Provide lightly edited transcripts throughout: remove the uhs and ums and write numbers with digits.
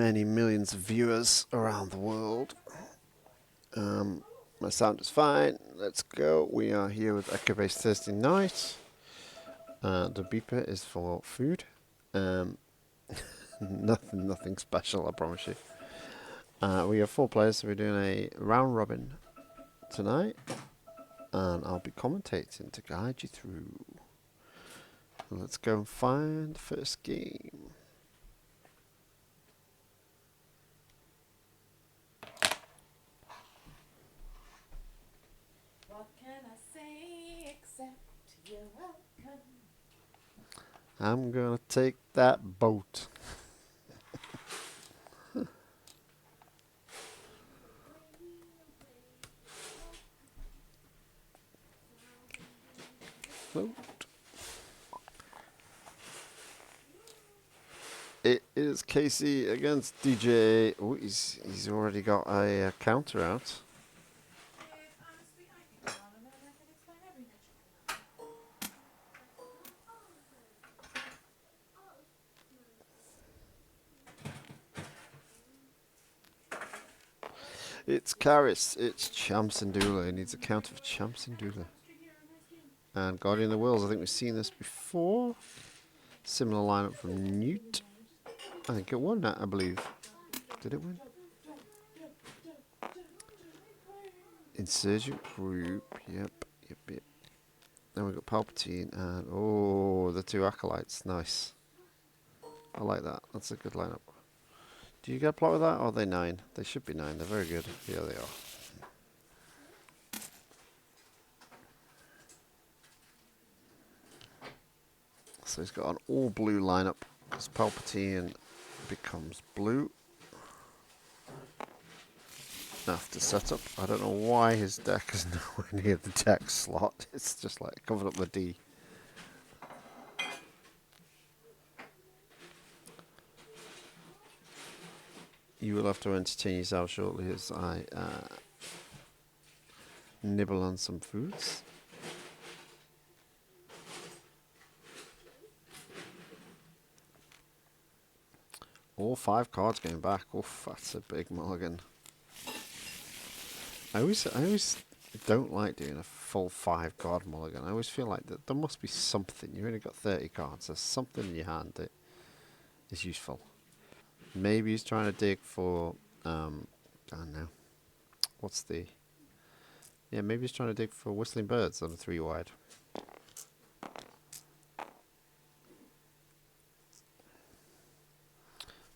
many millions of viewers around the world. My sound is fine. Let's go. We are here with echobase Thursday night. The beeper is for food. Nothing special, I promise you. We have 4 players, so we're doing a round robin tonight, and I'll be commentating to guide you through. Let's go and find the first game. What can I say except you're welcome? I'm gonna take that boat. Boat. It is Casey against DJ. Oh, he's already got a counter out. It's Karis. It's Cham Syndulla. He needs a counter for Cham Syndulla. And Guardian of the Whills. I think we've seen this before. Similar lineup from Nute. I think it won that, I believe. Did it win? Insurgent group. Yep. Then we've got Palpatine and oh, the 2 Acolytes. Nice. I like that. That's a good lineup. Do you get a plot with that? Or are they 9? They should be 9. They're very good. Yeah, they are. So he's got an all blue lineup because Palpatine becomes blue after setup. I don't know why his deck is nowhere near the deck slot. It's just like covered up the D. You will have to entertain yourself shortly as I nibble on some foods. All 5 cards going back. Oof, that's a big mulligan. I always don't like doing a full 5 card mulligan. I always feel like there must be something. You've only got 30 cards. There's something in your hand that is useful. Maybe he's trying to dig for I don't know. What's the? Yeah, maybe he's trying to dig for whistling birds on a 3 wide.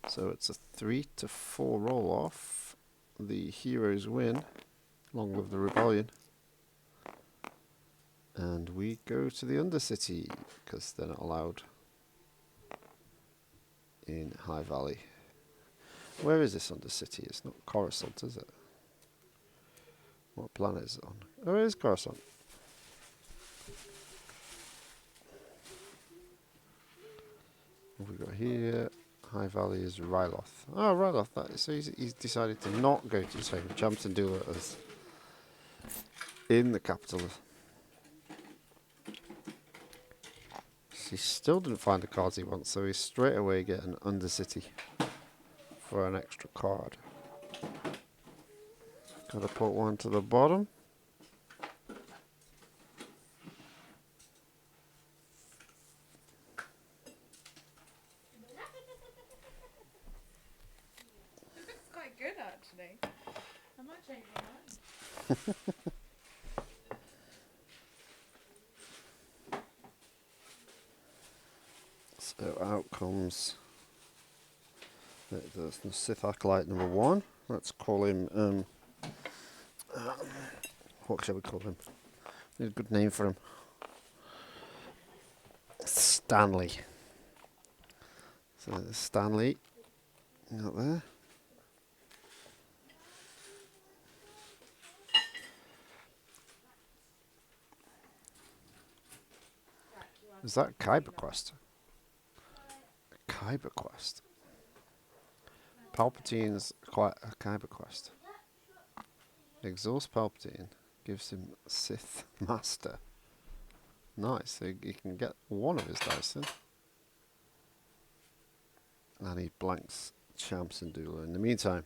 So it's a 3 to 4 roll off. The heroes win, along with the rebellion. And we go to the Undercity, because they're not allowed in High Valley. Where is this Undercity? It's not Coruscant, is it? What planet is it on? Oh, it is Coruscant. What have we got here? High Valley is Ryloth. Oh, Ryloth. So he's decided to not go to the same Cham Syndulla as in the capital. He still didn't find the cards he wants, so he's straight away getting Undercity for an extra card. Gotta put one to the bottom. It's quite good actually. I might change my mind. So out comes the Sith Acolyte number 1. Let's call him, what shall we call him? Need a good name for him. Stanley. So there's Stanley, out there. Is that Kyber Quest? Kyber Quest. Palpatine's quite a Kyber Quest. Exhaust Palpatine gives him Sith Master. Nice, so he can get one of his dice in. And he blanks Cham Syndulla. In the meantime,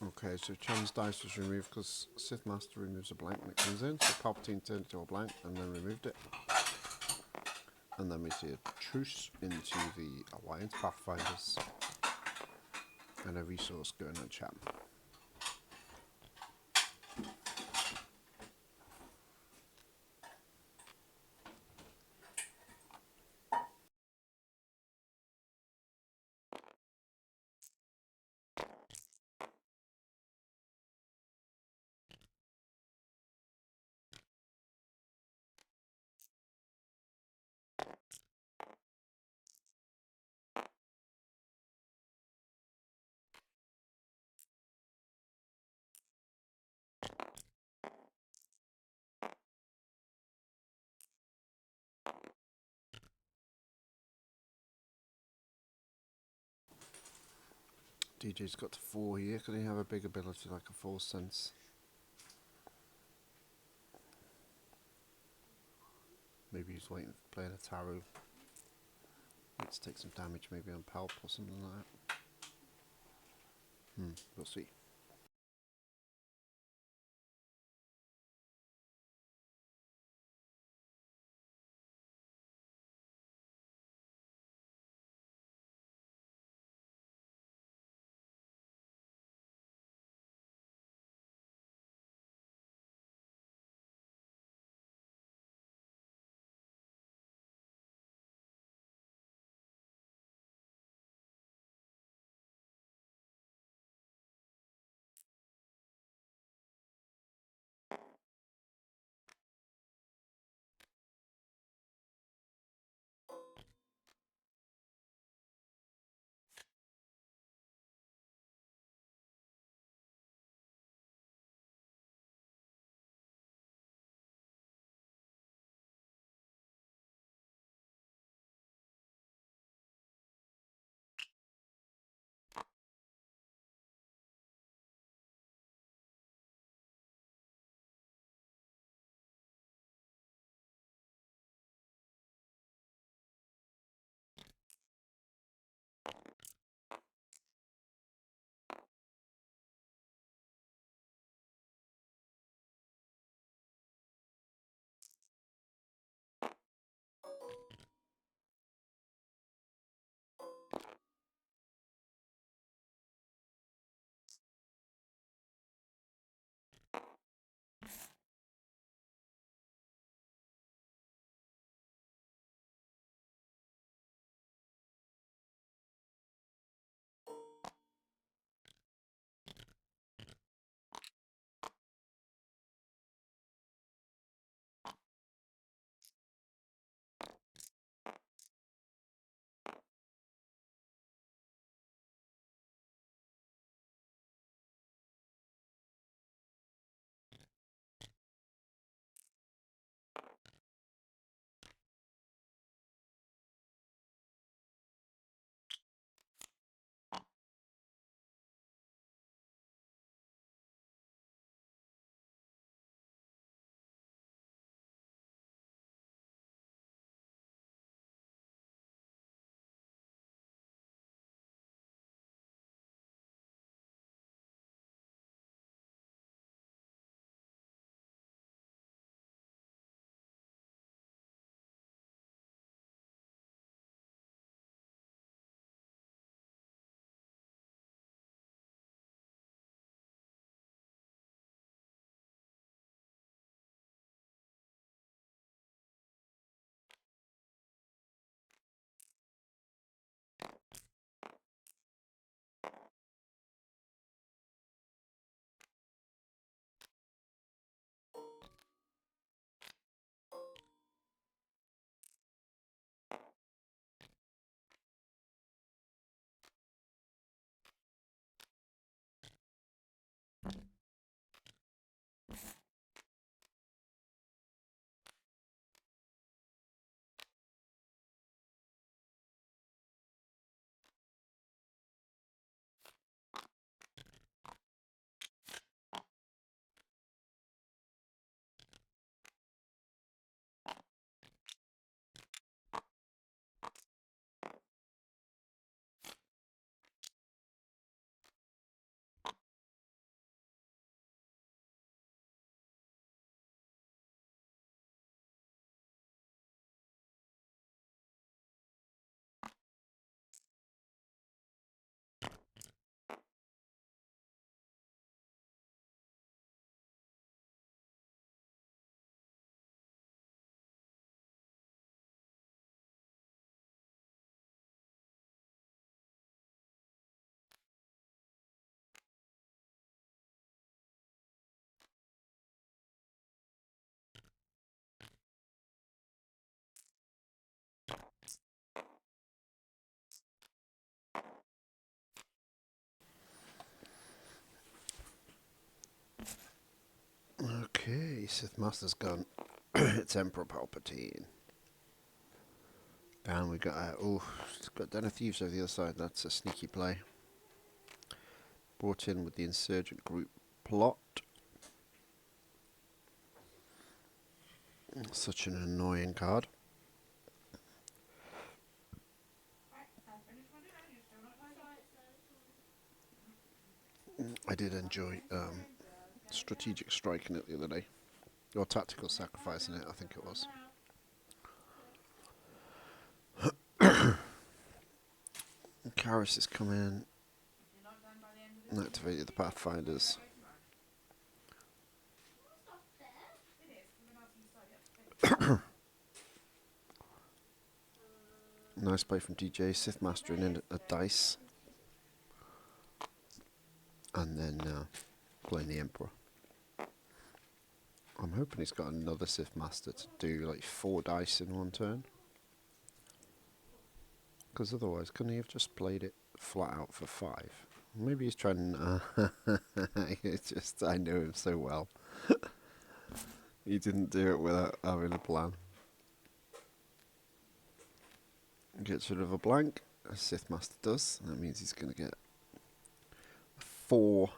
okay, so Cham's dice was removed because Sith Master removes a blank when it comes in, so Palpatine turned it to a blank and then removed it. And then we see a truce into the Alliance Pathfinders and a resource going on Cham. DJ's got to 4 here. Could he have a big ability like a Force Sense? Maybe he's waiting for playing a Tarot. Let's take some damage maybe on Palp or something like that. We'll see. Hey, Sith Master's gone. It's Emperor Palpatine. And we got it's got Den of Thieves over the other side. That's a sneaky play. Brought in with the insurgent group plot. Such an annoying card. I did enjoy strategic striking it the other day. Or tactical sacrificing it, I think it was. Karis has come in and activated the Pathfinders. Nice play from DJ. Sith mastering in a dice. And then playing the Emperor. I'm hoping he's got another Sith Master to do like 4 dice in one turn. Because otherwise, couldn't he have just played it flat out for 5? Maybe he's trying. It's just, I know him so well. He didn't do it without having a plan. Gets rid of a blank, as Sith Master does. That means he's going to get 4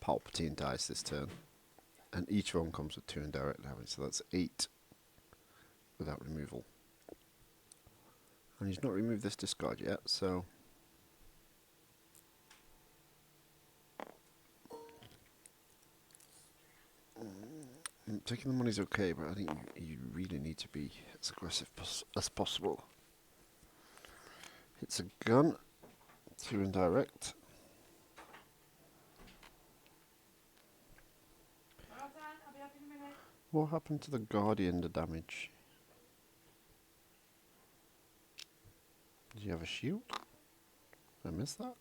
Palpatine dice this turn. And each one comes with 2 indirect damage, so that's 8 without removal. And he's not removed this discard yet, so... taking the money's okay, but I think you really need to be as aggressive as possible. Hits a gun, 2 indirect. What happened to the Guardian, the damage? Did you have a shield? Did I miss that?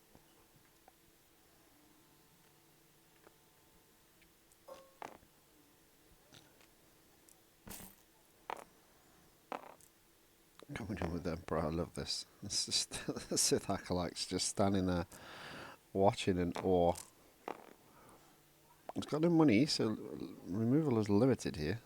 Coming in with Emperor, I love this. It's just the Sith Acolytes just standing there watching in awe. It's got no money, so removal is limited here.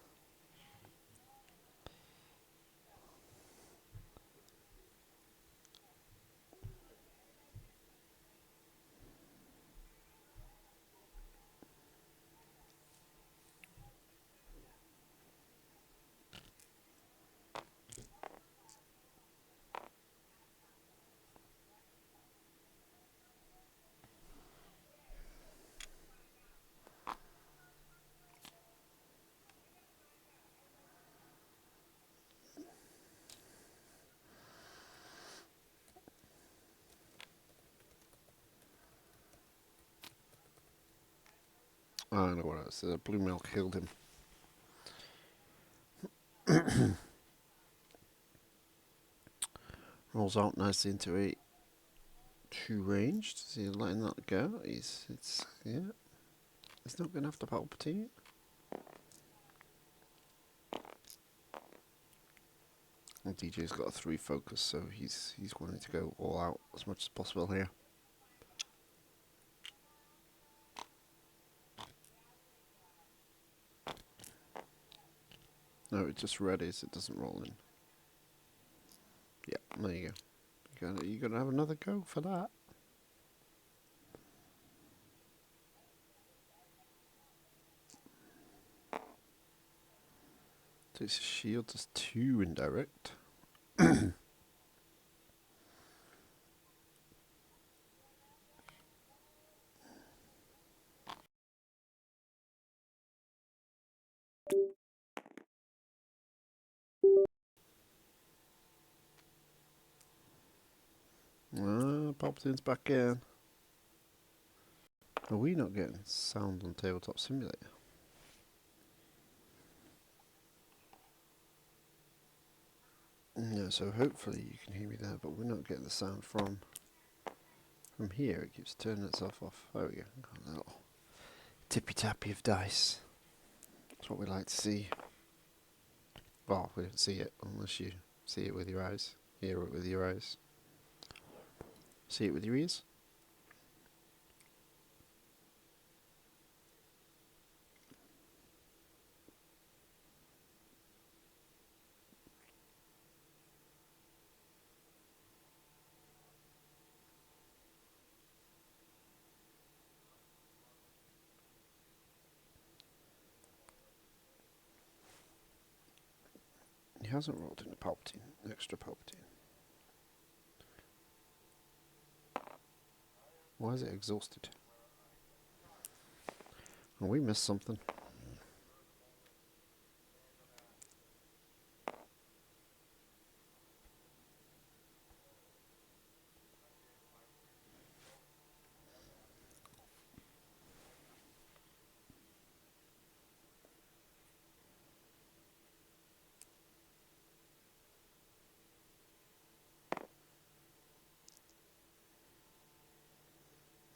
I know what else. Blue milk healed him. Rolls out nicely into a 2 ranged. Is he letting that go? He's not going after Palpatine. And DJ's got a 3 focus, so he's wanting to go all out as much as possible here. No, it just readies, it doesn't roll in. Yeah, there you go. You're gonna have another go for that. Takes a shield, does 2 indirect. Palpatine's back in. Are we not getting sound on Tabletop Simulator? Yeah, so hopefully you can hear me there, but we're not getting the sound from here. It keeps turning itself off. There we go. Got a little tippy tappy of dice. That's what we like to see. Well, we don't see it unless you see it with your eyes. Hear it with your eyes. See it with your ears. He hasn't rolled in the Palpatine, extra Palpatine. Why is it exhausted? Oh, we missed something.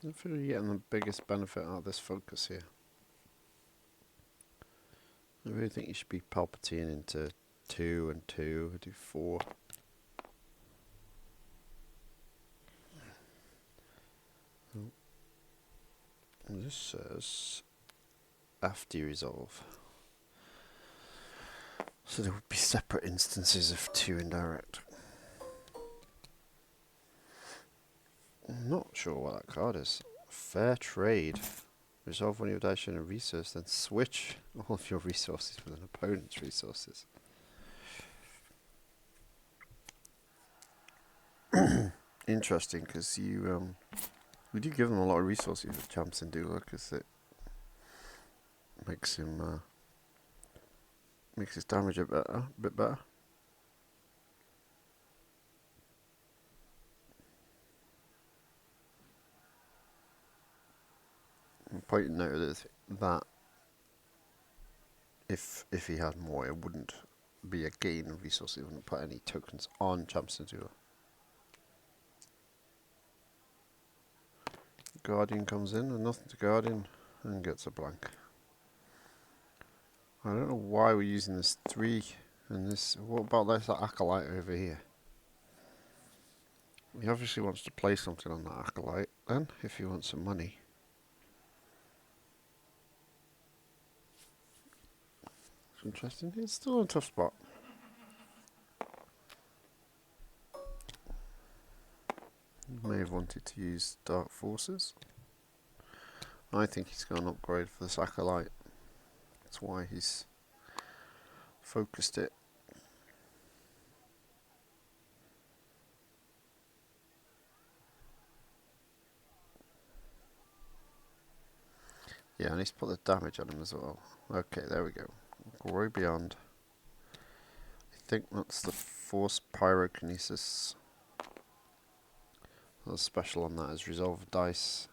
I feel you're getting the biggest benefit out of this focus here. I really think you should be Palpatine into 2 and 2, do 4. Oh. And this says after you resolve. So there would be separate instances of 2 indirect. I'm not sure what that card is. Fair trade. Resolve one of your dice in a resource, then switch all of your resources with an opponent's resources. Interesting, because you we do give them a lot of resources with Cham Syndulla, because it makes him makes his damage a bit better. Important note is that if he had more, it wouldn't be a gain of resources. It wouldn't put any tokens on Cham Syndulla. Guardian comes in and nothing to Guardian and gets a blank. I don't know why we're using this 3 and this. What about this Acolyte over here? He obviously wants to play something on that Acolyte then, if he wants some money. It's interesting. It's still a tough spot. He may have wanted to use Dark Forces. I think he's going to upgrade for this Acolyte. That's why he's focused it. Yeah, and he's put the damage on him as well. Okay, there we go. Grow Beyond. I think that's the Force Pyrokinesis. The special on that is Resolve Dice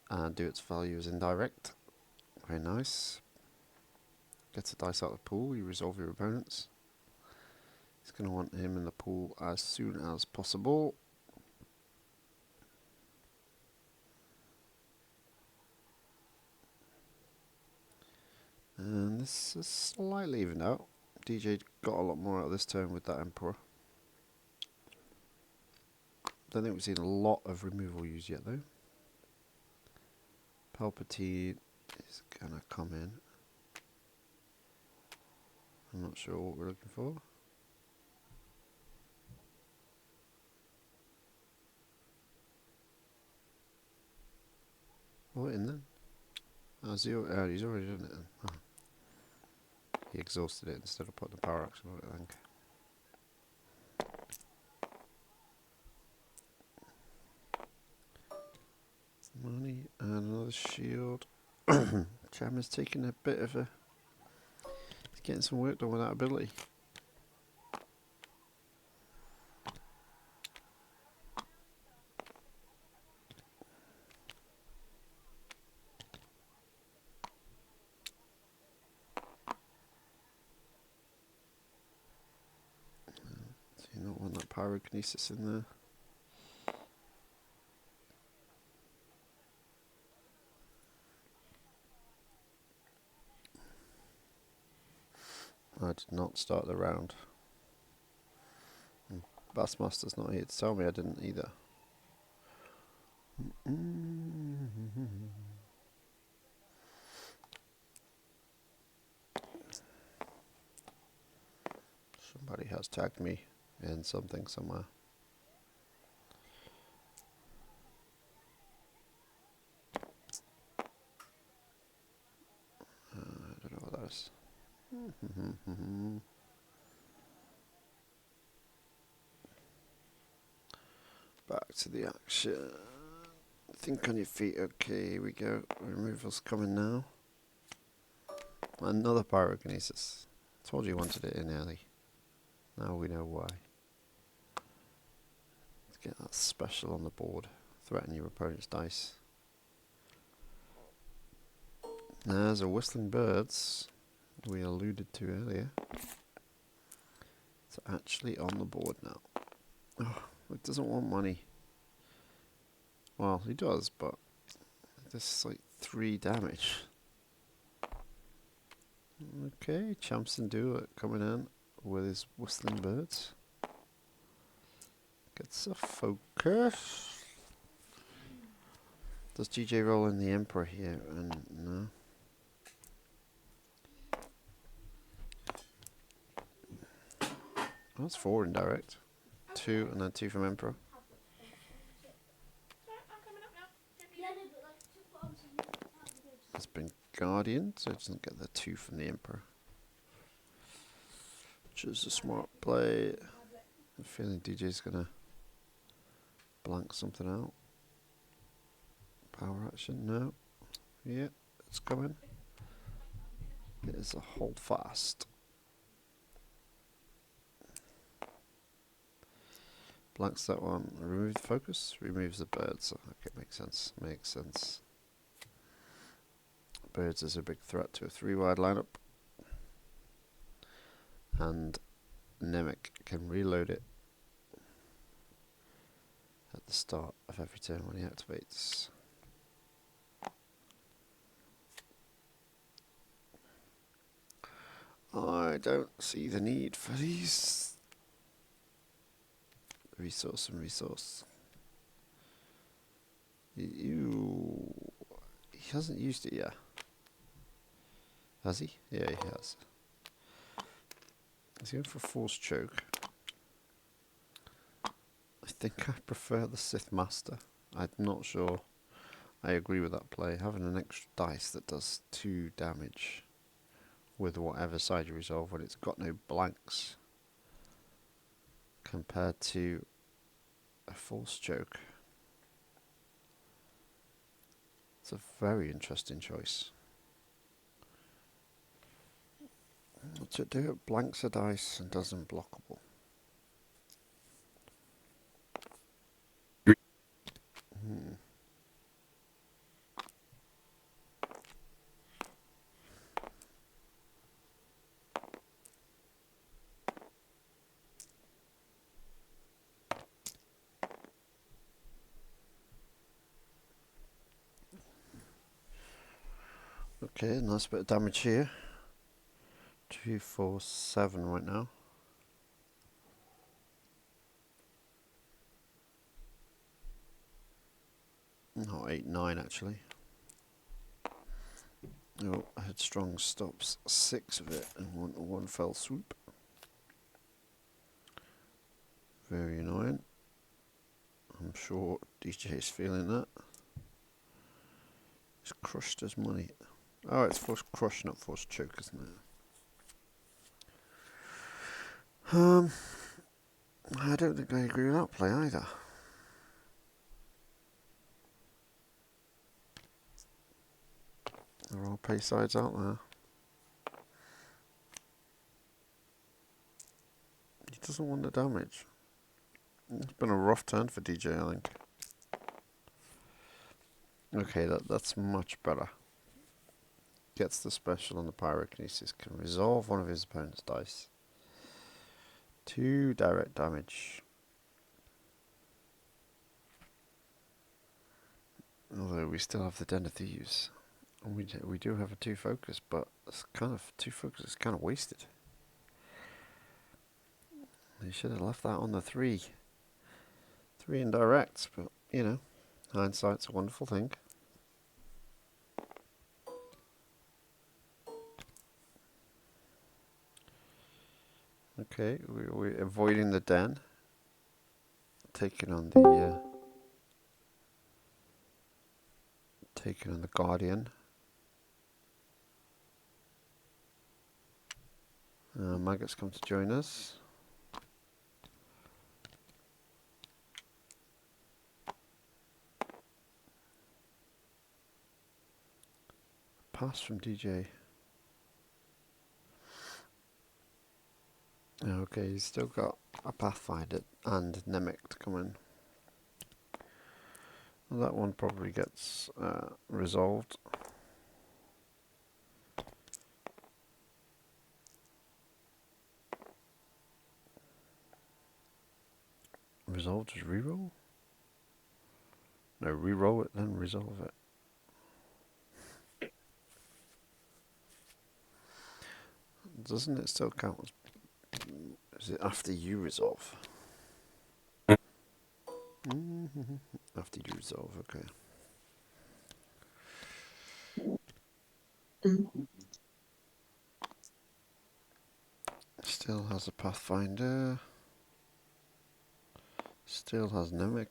and do its value as indirect. Very nice. Gets a dice out of the pool, you resolve your opponents. He's going to want him in the pool as soon as possible. And this is slightly even out. DJ got a lot more out of this turn with that Emperor. Don't think we've seen a lot of removal used yet though. Palpatine is going to come in. I'm not sure what we're looking for. What in then? Oh, he's already done it then. Oh. He exhausted it instead of putting the power action on it, I think. Money and another shield. Cham is taking a bit of a... He's getting some work done with that ability. So you don't want that pyrokinesis in there. I did not start the round. Bassmaster's not here to tell me I didn't either. Somebody has tagged me in something somewhere. I don't know what that is. to the action. Think on your feet. Okay, here we go. Removal's coming now. Another pyrokinesis. Told you wanted it in early. Now we know why. Let's get that special on the board. Threaten your opponent's dice. There's a whistling birds we alluded to earlier. It's actually on the board now. Oh, it doesn't want money. Well, he does, but this is like 3 damage. Okay, Cham Syndulla coming in with his whistling birds. Gets a focus. Does GJ roll in the Emperor here? And no. That's 4 indirect. 2 and then 2 from Emperor. It's been Guardian, so it doesn't get the 2 from the Emperor. Which is a smart play. I'm feeling DJ's gonna blank something out. Power action, no. Yeah, it's coming. It is a hold fast. Blanks that one. Remove the focus. Removes the birds. Okay, makes sense. Makes sense. Birds is a big threat to a 3-wide lineup. And Nemic can reload it at the start of every turn when he activates. I don't see the need for these. Resource and resource. He hasn't used it yet. Has he? Yeah, he has. He's going for Force Choke. I think I prefer the Sith Master. I'm not sure I agree with that play. Having an extra dice that does 2 damage with whatever side you resolve when it's got no blanks compared to a Force Choke. It's a very interesting choice. What's it do? It blanks a dice and does unblockable. Okay, nice bit of damage here. 2, 4, 7 right now. No, 8, 9 actually. Oh, Headstrong stops 6 of it in one fell swoop. Very annoying. I'm sure DJ is feeling that. He's crushed his money. Oh, it's Force Crush, not Force Choke, isn't it? I don't think I agree with that play either. There are pay sides out there. He doesn't want the damage. It's been a rough turn for DJ, I think. Okay, that's much better. Gets the special on the pyrokinesis. Can resolve one of his opponent's dice. 2 direct damage. Although we still have the Den of Thieves. And we do have a 2 focus, but it's kind of 2 focus is kind of wasted. They should have left that on the 3. 3 indirects, but you know, hindsight's a wonderful thing. Okay, we're avoiding the den. Taking on the Guardian. Maggots come to join us. pass from DJ. Okay, he's still got a Pathfinder and Nemic to come in. Well, that one probably gets resolved. Resolved is reroll? No, reroll it, then resolve it. Doesn't it still count as... Is it after you resolve? After you resolve, okay. Still has a Pathfinder. Still has Nemic.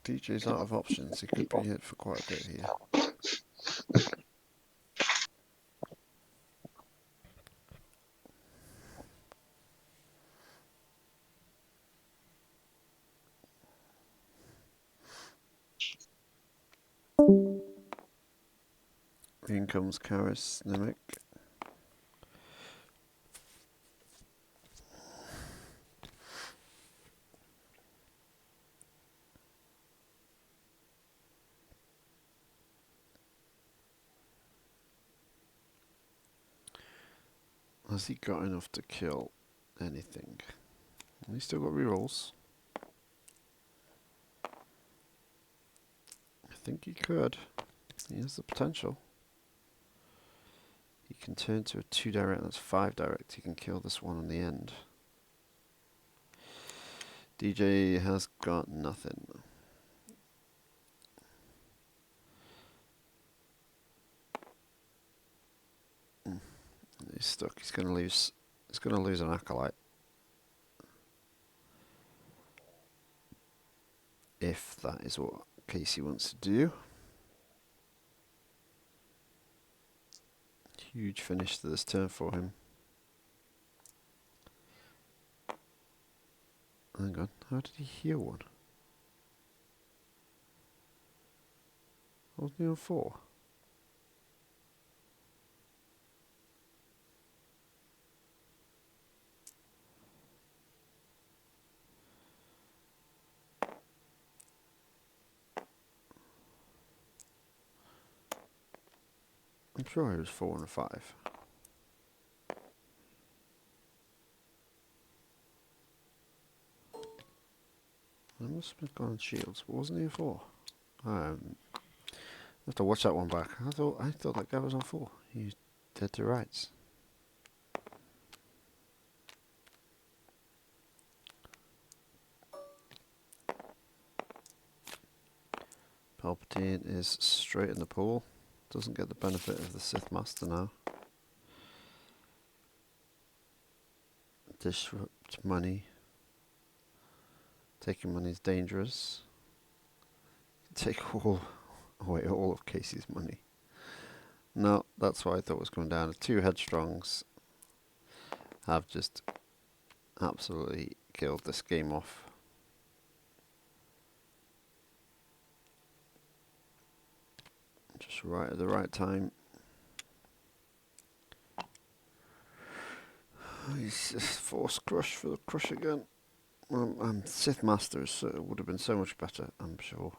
DJ's out of options. He could be hit for quite a bit here. In comes Karis, Nemic. Has he got enough to kill anything? He's still got rerolls. I think he could. He has the potential. He can turn to a 2 direct, that's 5 direct. He can kill this one on the end. DJ has got nothing. He's stuck. He's going to lose. He's going to lose an Acolyte. If that is what Casey wants to do. Huge finish to this turn for him. Hang on, how did he heal one? Wasn't he on 4? I'm sure he was 4 and a 5. I must have been gone on shields, but wasn't he a 4? I have to watch that one back. I thought that guy was on 4. He's dead to rights. Palpatine is straight in the pool. Doesn't get the benefit of the Sith Master now. Disrupt money. Taking money is dangerous. Take away all of Casey's money. No, that's what I thought was going down. The 2 headstrongs have just absolutely killed this game off. Just right at the right time. He's just force crush for the crush again. Sith Masters would have been so much better, I'm sure.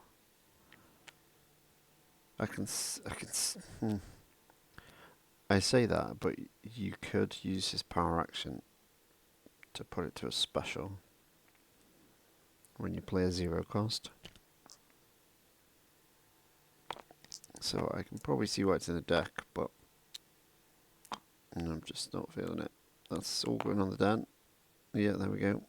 I say that, but you could use his power action to put it to a special when you play a 0 cost. So I can probably see why it's in the deck, but I'm just not feeling it. That's all going on the den. Yeah, there we go.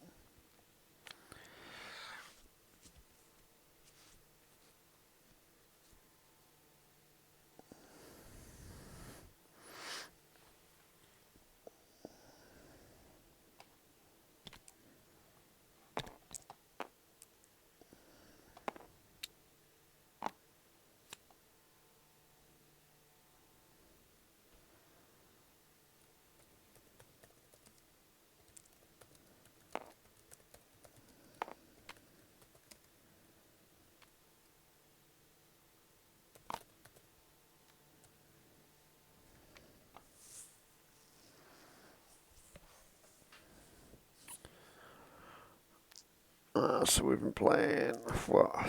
So we've been playing, what,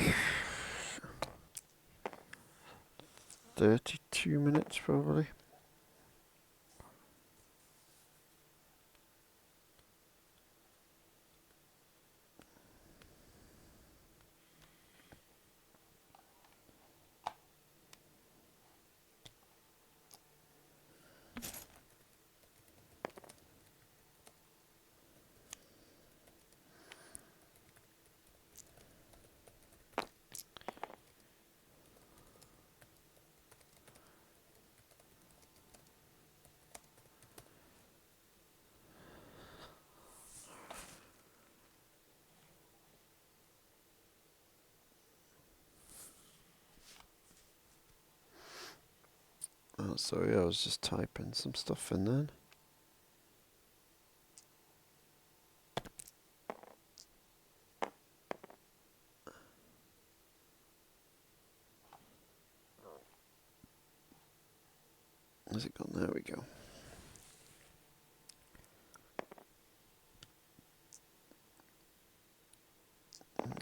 32 minutes probably. Oh, sorry, I was just typing some stuff in then. Where's it gone? There we go.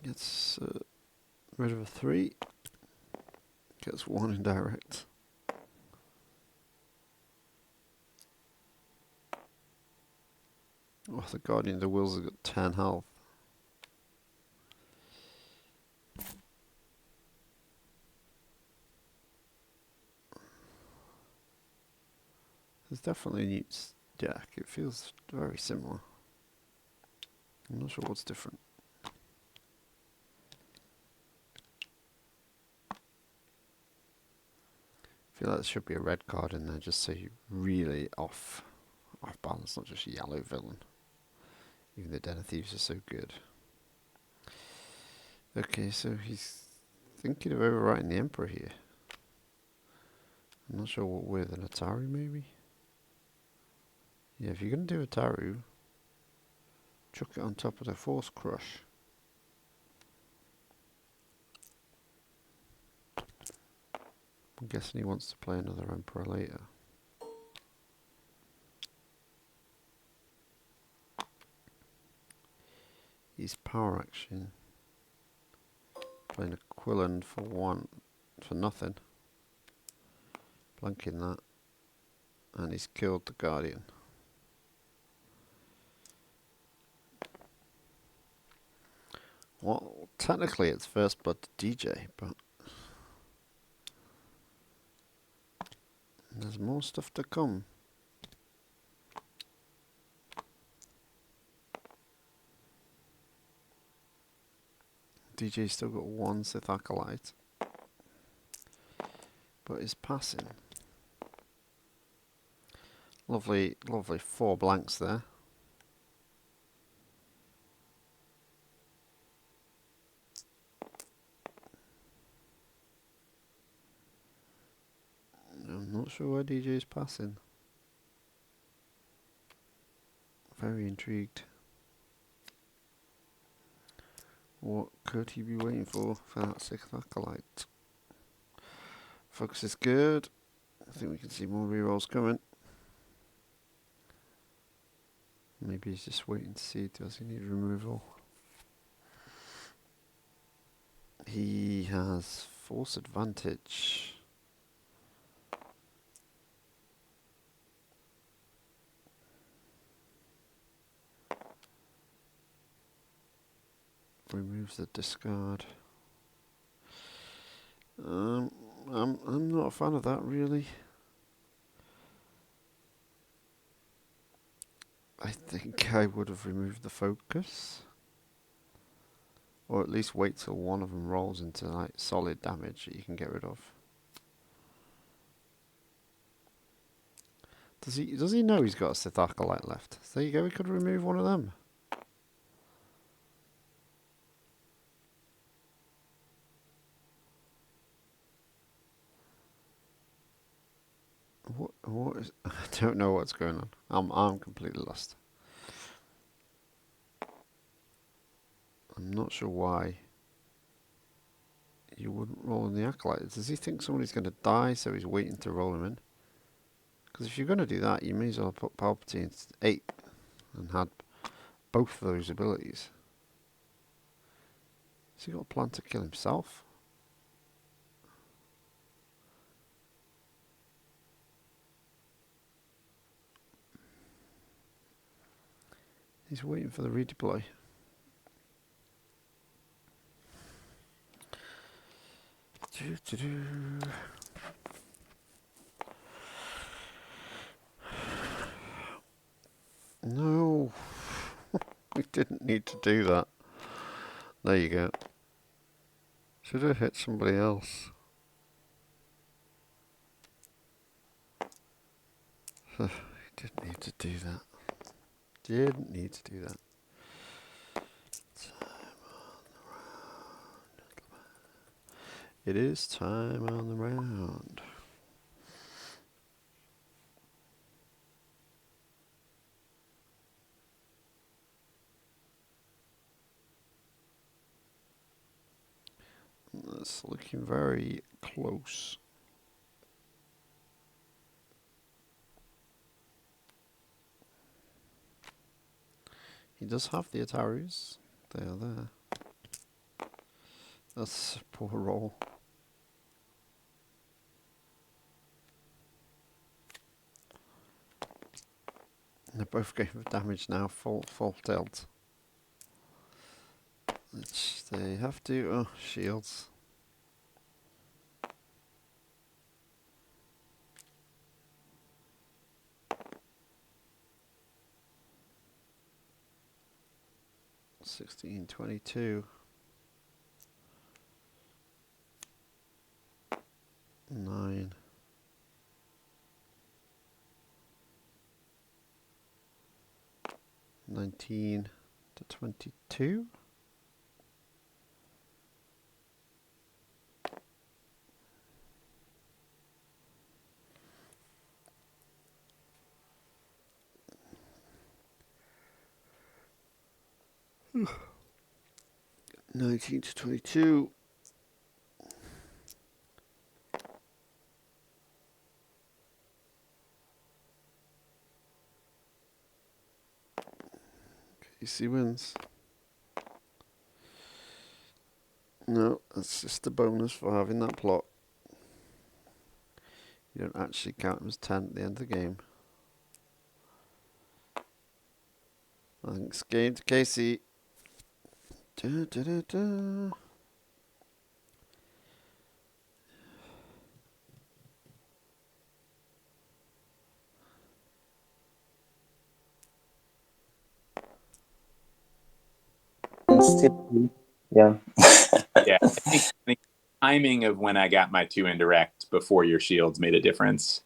Gets rid of a 3. Gets 1 indirect. Oh, the Guardian of the Whills has got 10 health. There's definitely a Nute's deck. It feels very similar. I'm not sure what's different. I feel like there should be a red card in there just so you're really off balance, not just a yellow villain. Even the Den of Thieves are so good. Okay, so he's thinking of overwriting the Emperor here. I'm not sure what with, an Ataru maybe? Yeah, if you're going to do Ataru, chuck it on top of the Force Crush. I'm guessing he wants to play another Emperor later. His power action. Playing a Quillen for nothing. Blanking that. And he's killed the Guardian. Well, technically it's first blood to DJ, but there's more stuff to come. DJ's still got 1 Sith Acolyte, but is passing. Lovely, lovely 4 blanks there. I'm not sure where DJ's passing. Very intrigued. What could he be waiting for that 6th Acolyte? Focus is good. I think we can see more rerolls coming. Maybe he's just waiting to see, does he need removal? He has force advantage. Removes the discard. I'm not a fan of that really. I think I would have removed the focus, or at least wait till one of them rolls into like solid damage that you can get rid of. Does he know he's got a Sith Acolyte left? So there you go. We could remove one of them. What is? I don't know what's going on. I'm completely lost. I'm not sure why you wouldn't roll in the Acolyte. Does he think somebody's going to die, so he's waiting to roll him in? Because if you're going to do that, you may as well put Palpatine to 8 and had both of those abilities. Has he got a plan to kill himself? He's waiting for the redeploy. No, we didn't need to do that. There you go. Should have hit somebody else. Didn't need to do that. Didn't need to do that. It is time on the round. That's looking very close. He does have the Ataris. They are there. That's a poor roll. They're both going for damage now, full tilt. Which they have to. Oh, shields. $16.22. 9. 19 to 22. Ugh. 19 to 22. Casey wins. No, that's just a bonus for having that plot. You don't actually count them as 10 at the end of the game. Thanks game to Casey. Da, da, da, da. Still, yeah. Yeah, I think timing of when I got my 2 indirect before your shields made a difference.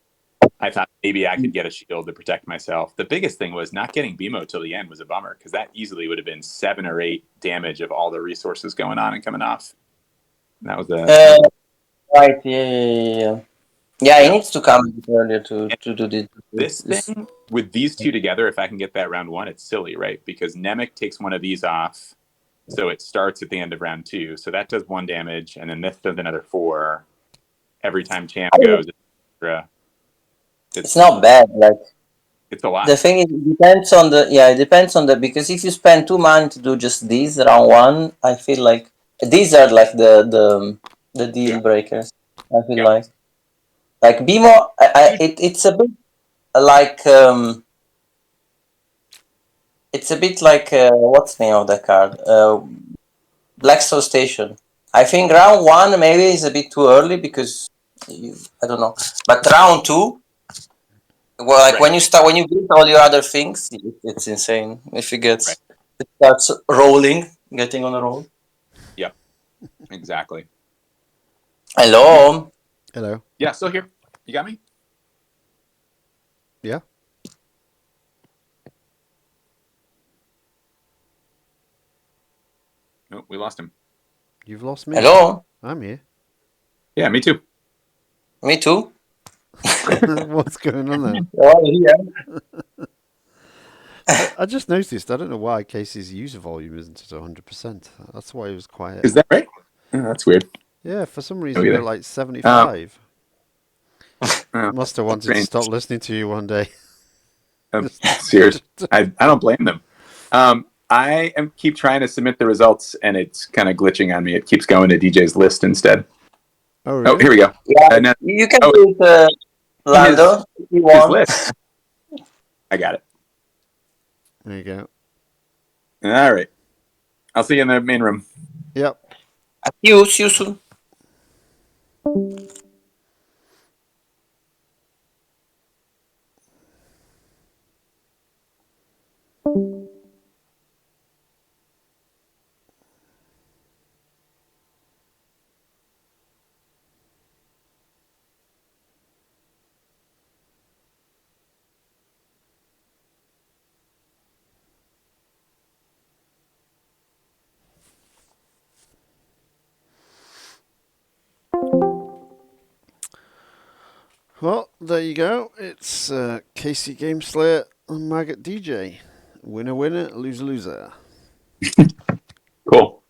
I thought maybe I could get a shield to protect myself. The biggest thing was not getting BMO till the end was a bummer, because that easily would have been 7 or 8 damage of all the resources going on and coming off. And that was right. Yeah, he needs to come a bit earlier to do this. This thing with these two together, if I can get that round 1, it's silly, right? Because Nemic takes one of these off, so it starts at the end of round 2. So that does 1 damage, and then this does another 4 every time Cham goes. It's not bad. Like, it's a lot. The thing is, it depends on the because if you spend 2 mana to do just these round 1, I feel like these are like the deal breakers. I feel like BMO. It's a bit like it's a bit like what's the name of that card? Blackstone Station. I think round 1 maybe is a bit too early because I don't know, but round 2. Well, like when you get all your other things, it's insane. If it starts rolling, getting on a roll. Yep, exactly. Hello. Hello. Yeah, still here. You got me? Yeah. Nope, we lost him. You've lost me. Hello. I'm here. Yeah, me too. Me too. What's going on there? Oh, yeah. I just noticed. I don't know why Casey's user volume isn't at 100%. That's why he was quiet. Is that right? Oh, that's weird. Yeah, for some reason we're like 75. Must have wanted to stop listening to you one day. That's weird. I don't blame them. I keep trying to submit the results, and it's kind of glitching on me. It keeps going to DJ's list instead. Oh, really? Oh, here we go. Yeah, No, you can oh, do it, Lando, if you his want. list. I got it. There you go. All right. I'll see you in the main room. Yep. See you soon. Well, there you go. It's Casey Gameslayer and Maggot DJ. Winner, winner, loser, loser. Cool.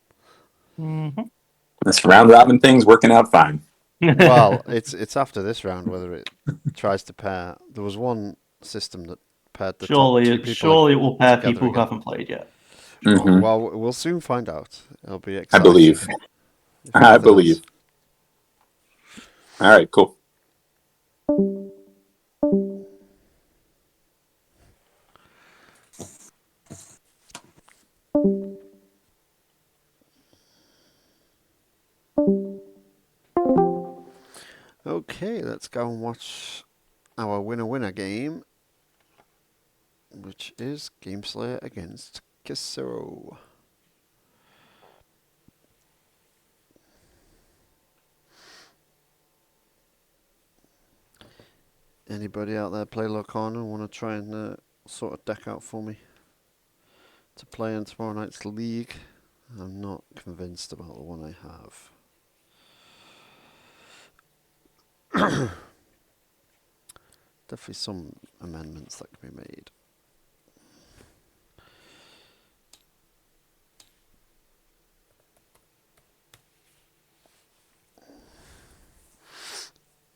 Mm-hmm. This round robin thing's working out fine. Well, it's after this round whether it tries to pair. There was one system that paired the top two people. Surely it will pair together people who again. haven't played yet. Mhm. Well, we'll soon find out. It'll be I exciting. believe. if I nothing believe. else. All right, cool. Okay, let's go and watch our winner-winner game, which is Gameslayer against Kisero. Anybody out there play Locana want to try and sort a deck out for me to play in tomorrow night's league? I'm not convinced about the one I have. Definitely some amendments that can be made.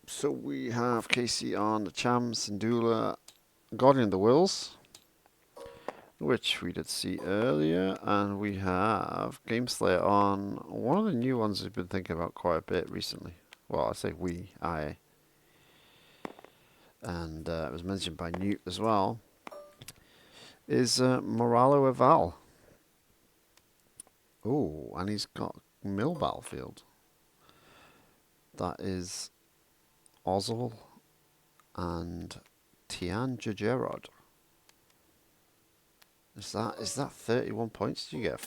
So we have Casey on the Cham, Syndulla, Guardian of the Whills, which we did see earlier, and we have Gameslayer on one of the new ones we've been thinking about quite a bit recently. Well, I say I. And it was mentioned by Nute as well, is Moralo Eval. Oh, and he's got Mill Battlefield. That is Ozzel and Tian Jerjerrod. Is that 31 points? Do you get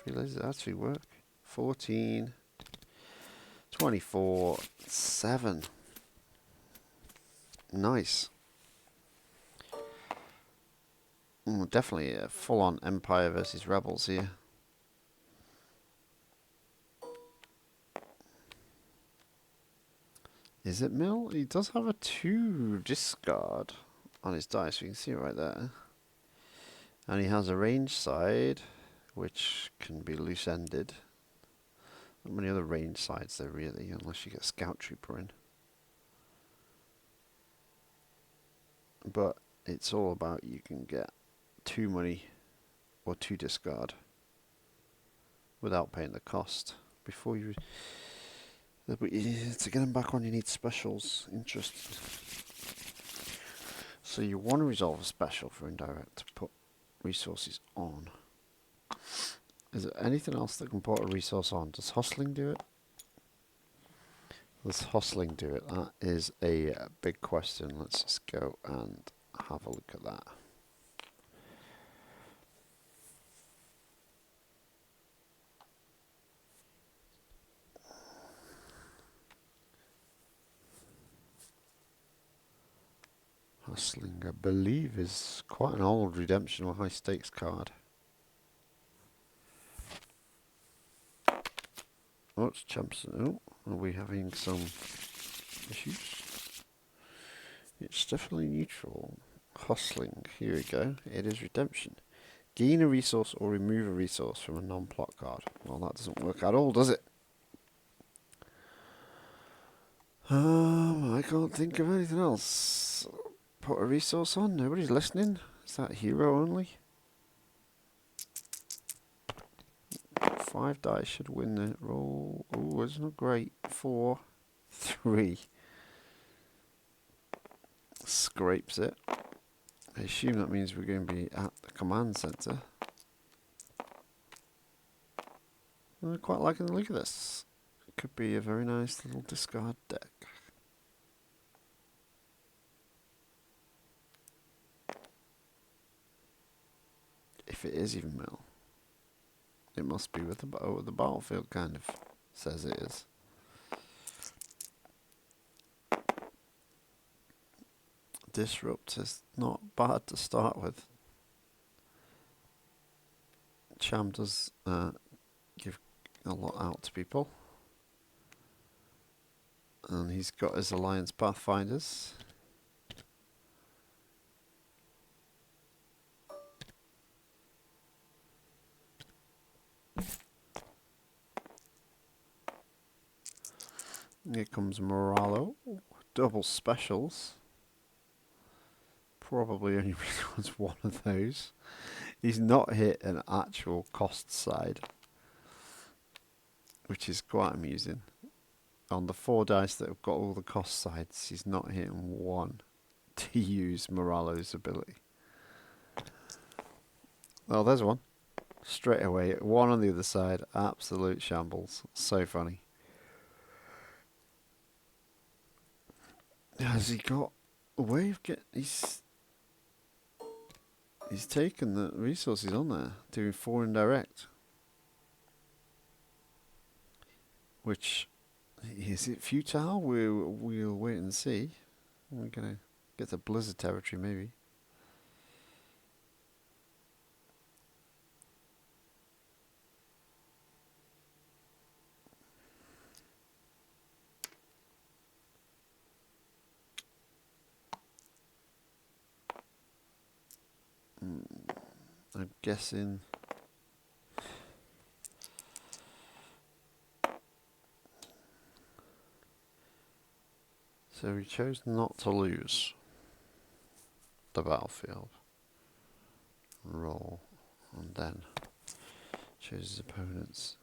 does it actually work? 14, 24, 7. Nice. Definitely a full-on Empire versus Rebels here. Is it Mill? He does have a 2 discard on his dice. You can see it right there. And he has a range side, which can be loose-ended. Not many other range sides there really, unless you get Scout Trooper in. But it's all about you can get 2 money or 2 discard without paying the cost before you. But to get them back on, you need specials. Interesting. So you want to resolve a special for indirect to put resources on. Is there anything else that can put a resource on? Does hustling do it? Does hustling do it? That is a big question. Let's just go and have a look at that. Hustling, I believe, is quite an old redemption or high stakes card. Oh, it's Champson. Oh, are we having some issues? It's definitely neutral. Hustling, here we go. It is redemption. Gain a resource or remove a resource from a non-plot card. Well, that doesn't work at all, does it? I can't think of anything else. Put a resource on. Nobody's listening. Is that hero only? 5 dice should win the roll. Oh, it's not great. 4, 3. Scrapes it. I assume that means we're going to be at the command center. I'm quite liking the look of this. It could be a very nice little discard deck. If it is even mill, it must be with the the battlefield kind of says it is. Disrupt is not bad to start with. Cham does give a lot out to people. And he's got his Alliance Pathfinders. Here comes Moralo. Double specials. Probably only really wants one of those. He's not hit an actual cost side, which is quite amusing. On the 4 dice that have got all the cost sides, he's not hitting one to use Moralo's ability. Oh, there's one. Straight away, one on the other side. Absolute shambles. So funny. Has he got a way of getting... He's taken the resources on there, doing 4 indirect. Which, is it futile? We'll wait and see. We're going to get to Blizzard territory, maybe. I'm guessing... So he chose not to lose the battlefield. Roll. And then chose his opponents.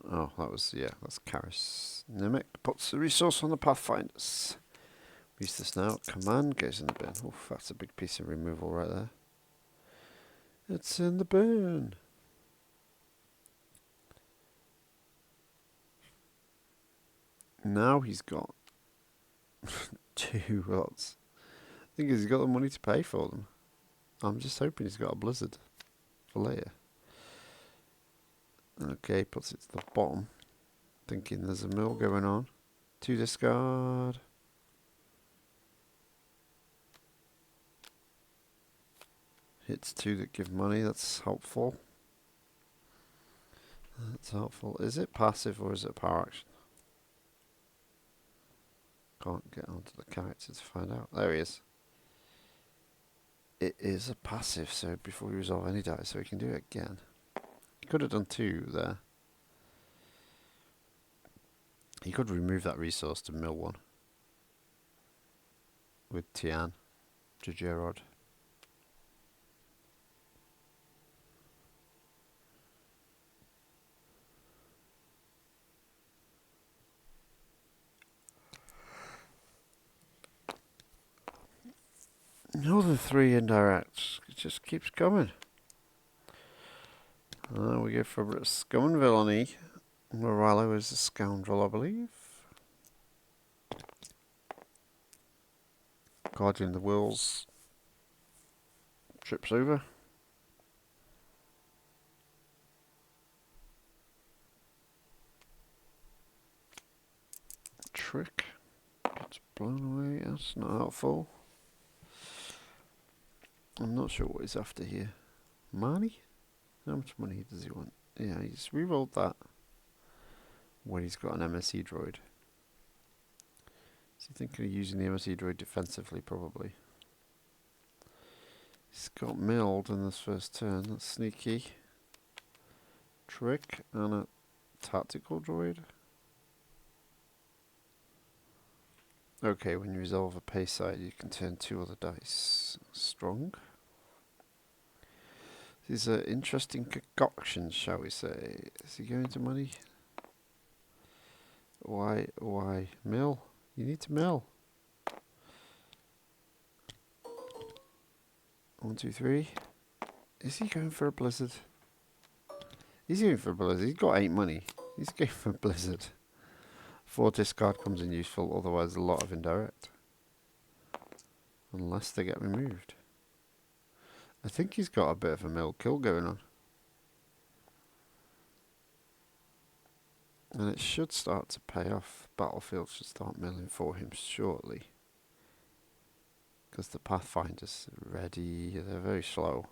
Oh, that was, yeah, that's Karis. Nemic puts the resource on the Pathfinders. Use this now. Command goes in the bin. Oof, that's a big piece of removal right there. It's in the bin. Now he's got 2 lots. I think he's got the money to pay for them. I'm just hoping he's got a Blizzard for later. Okay, puts it to the bottom. Thinking there's a mill going on. 2 discard. Hits 2 that give money, that's helpful. That's helpful. Is it passive or is it power action? Can't get onto the character to find out. There he is. It is a passive, so before we resolve any die, so we can do it again. He could have done 2 there. He could remove that resource to mill 1. With Tian, Jerjerrod. Another 3 indirects. It just keeps coming. We go for scum and villainy. Moralo is a scoundrel, I believe. Guardian of the Whills trips over. Trick gets blown away. That's not helpful. I'm not sure what he's after here. Money? How much money does he want? Yeah, he's re-rolled that when he's got an MSE droid. Is he thinking of using the MSE droid defensively? Probably. He's got milled in this first turn. That's sneaky. Trick and a tactical droid. Okay, when you resolve a pay side, you can turn 2 other dice. Strong. These are interesting concoctions, shall we say. Is he going to money? Why? Mill? You need to mill. 1, 2, 3. Is he going for a blizzard? He's going for a blizzard. He's got 8 money. He's going for a blizzard. 4 discard comes in useful, otherwise a lot of indirect. Unless they get removed. I think he's got a bit of a mill kill going on. And it should start to pay off. Battlefield should start milling for him shortly. Because the Pathfinders are ready. They're very slow.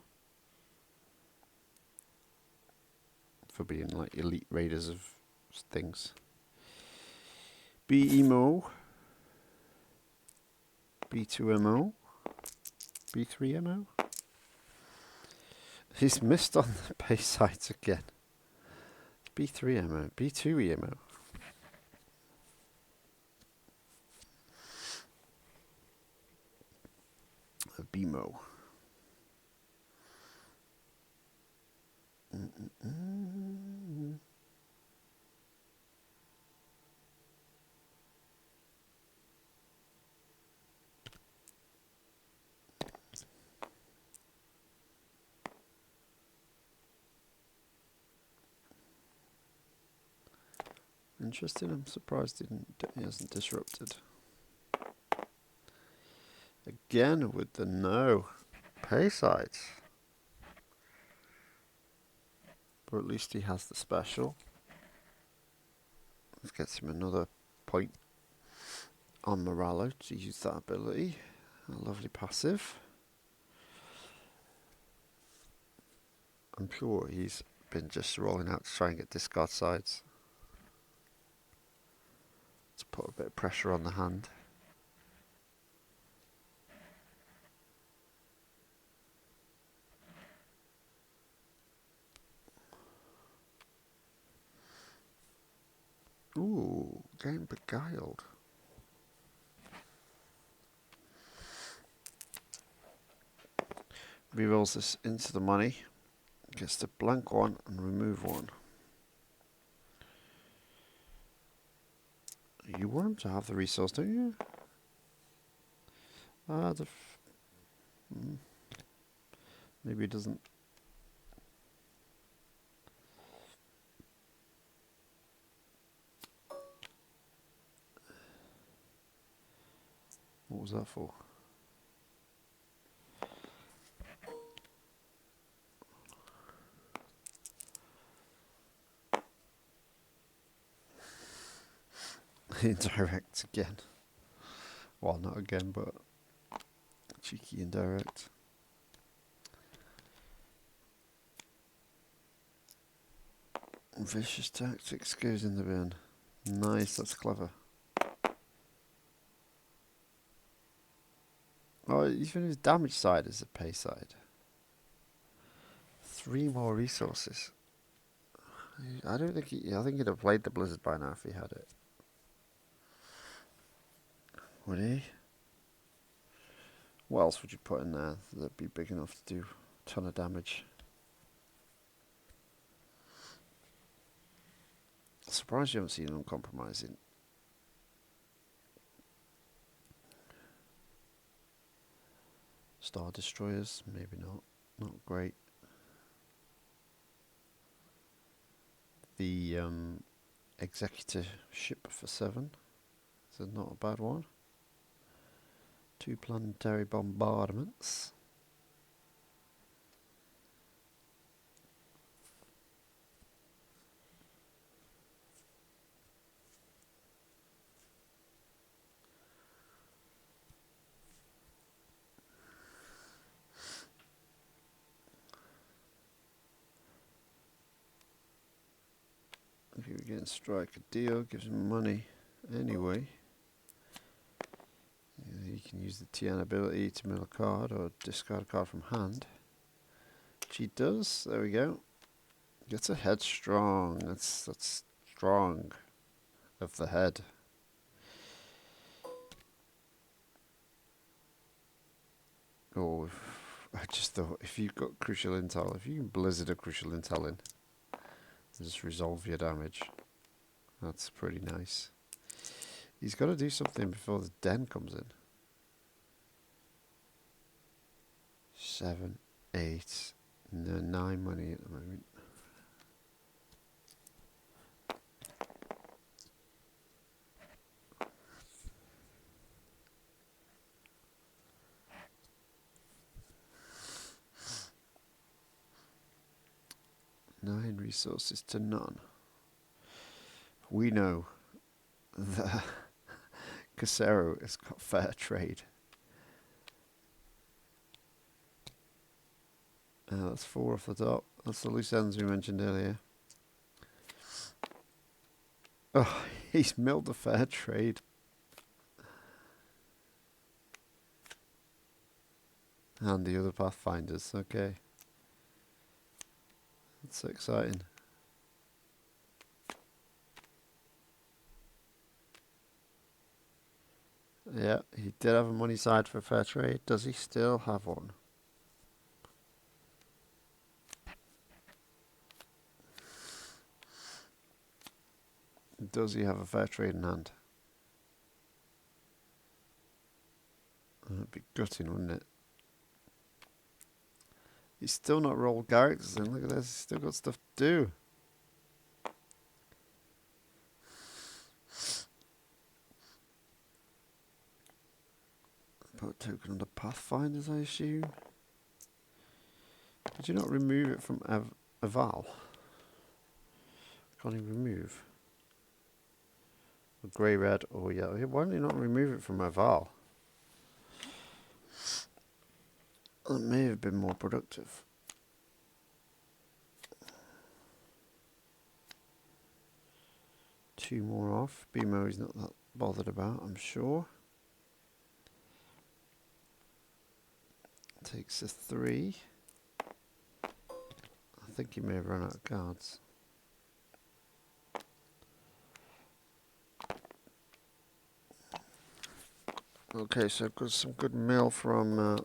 For being like elite raiders of things. B-Emo. B2MO. B3MO. He's missed on the pay sides again. B3MO. B2EMO. BMO. Interesting. I'm surprised he hasn't disrupted. Again with the no pay sides. But at least he has the special. Let's get him another point on Moralo to use that ability. A lovely passive. I'm sure he's been just rolling out to try and get discard sides. To put a bit of pressure on the hand. Ooh, getting beguiled. Rerolls this into the money. Gets the blank one and remove one. You want him to have the resource, don't you? Maybe he doesn't. What was that for? Indirect again. Well, not again, but cheeky indirect. Vicious tactics goes in the bin. Nice, that's clever. Oh, even his damage side is a pay side. 3 more resources. I don't think I think he'd have played the Blizzard by now if he had it. Would he? What else would you put in there that'd be big enough to do a ton of damage? Surprised you haven't seen uncompromising. Star Destroyers, maybe not. Not great. The Executor ship for 7. So not a bad one. 2 planetary bombardments. If you again strike a deal, gives him money anyway. You can use the Tian ability to mill a card or discard a card from hand. Which he does. There we go. Gets a headstrong. That's strong of the head. Oh, I just thought if you've got crucial intel, if you can blizzard a crucial intel in, just resolve your damage. That's pretty nice. He's got to do something before the den comes in. 7, 8, no, 9 money at the moment. Nine resources to none. We know that Casero has got fair trade. That's 4 off the top. That's the loose ends we mentioned earlier. Oh, he's milled the fair trade. And the other Pathfinders, okay. That's so exciting. Yeah, he did have a money side for fair trade. Does he still have one? Does he have a fair trade in hand? That'd be gutting, wouldn't it? He's still not rolled characters in. Look at this. He's still got stuff to do. Put a token on the Pathfinders, I assume. Did you not remove it from Eval? Can't he remove? Grey, red, or yellow. Why don't you not remove it from Eval? That may have been more productive. Two more off. BMO is not that bothered about, I'm sure. Takes a 3. I think he may have run out of cards. Okay, so got some good mill from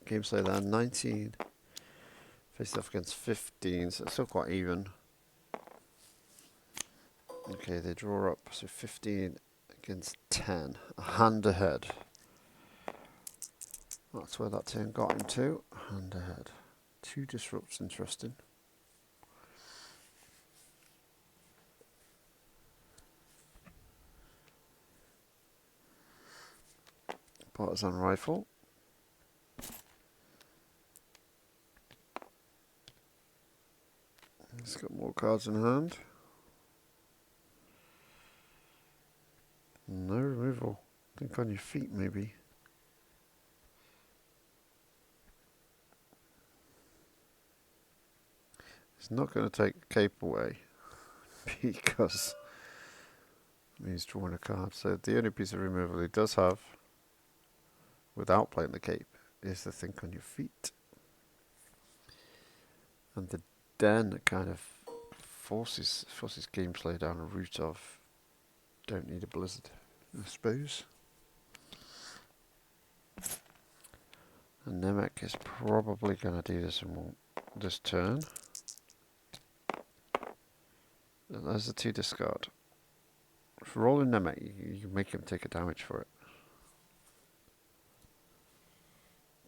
Gameslay there. 19 faced off against 15, so it's still quite even. Okay, they draw up, so 15 against 10. A hand ahead. That's where that turn got him to. Hand ahead. 2 disrupts, interesting. Partisan rifle. He's got more cards in hand. No removal. Think on your feet, maybe. He's not going to take the cape away because he's drawing a card. So the only piece of removal he does have, without playing the cape, is the think on your feet. And the den kind of forces gameplay down a route of don't need a blizzard, I suppose. And Nemic is probably going to do this in this turn. And there's the 2 discard. If rolling Nemic, you make him take a damage for it.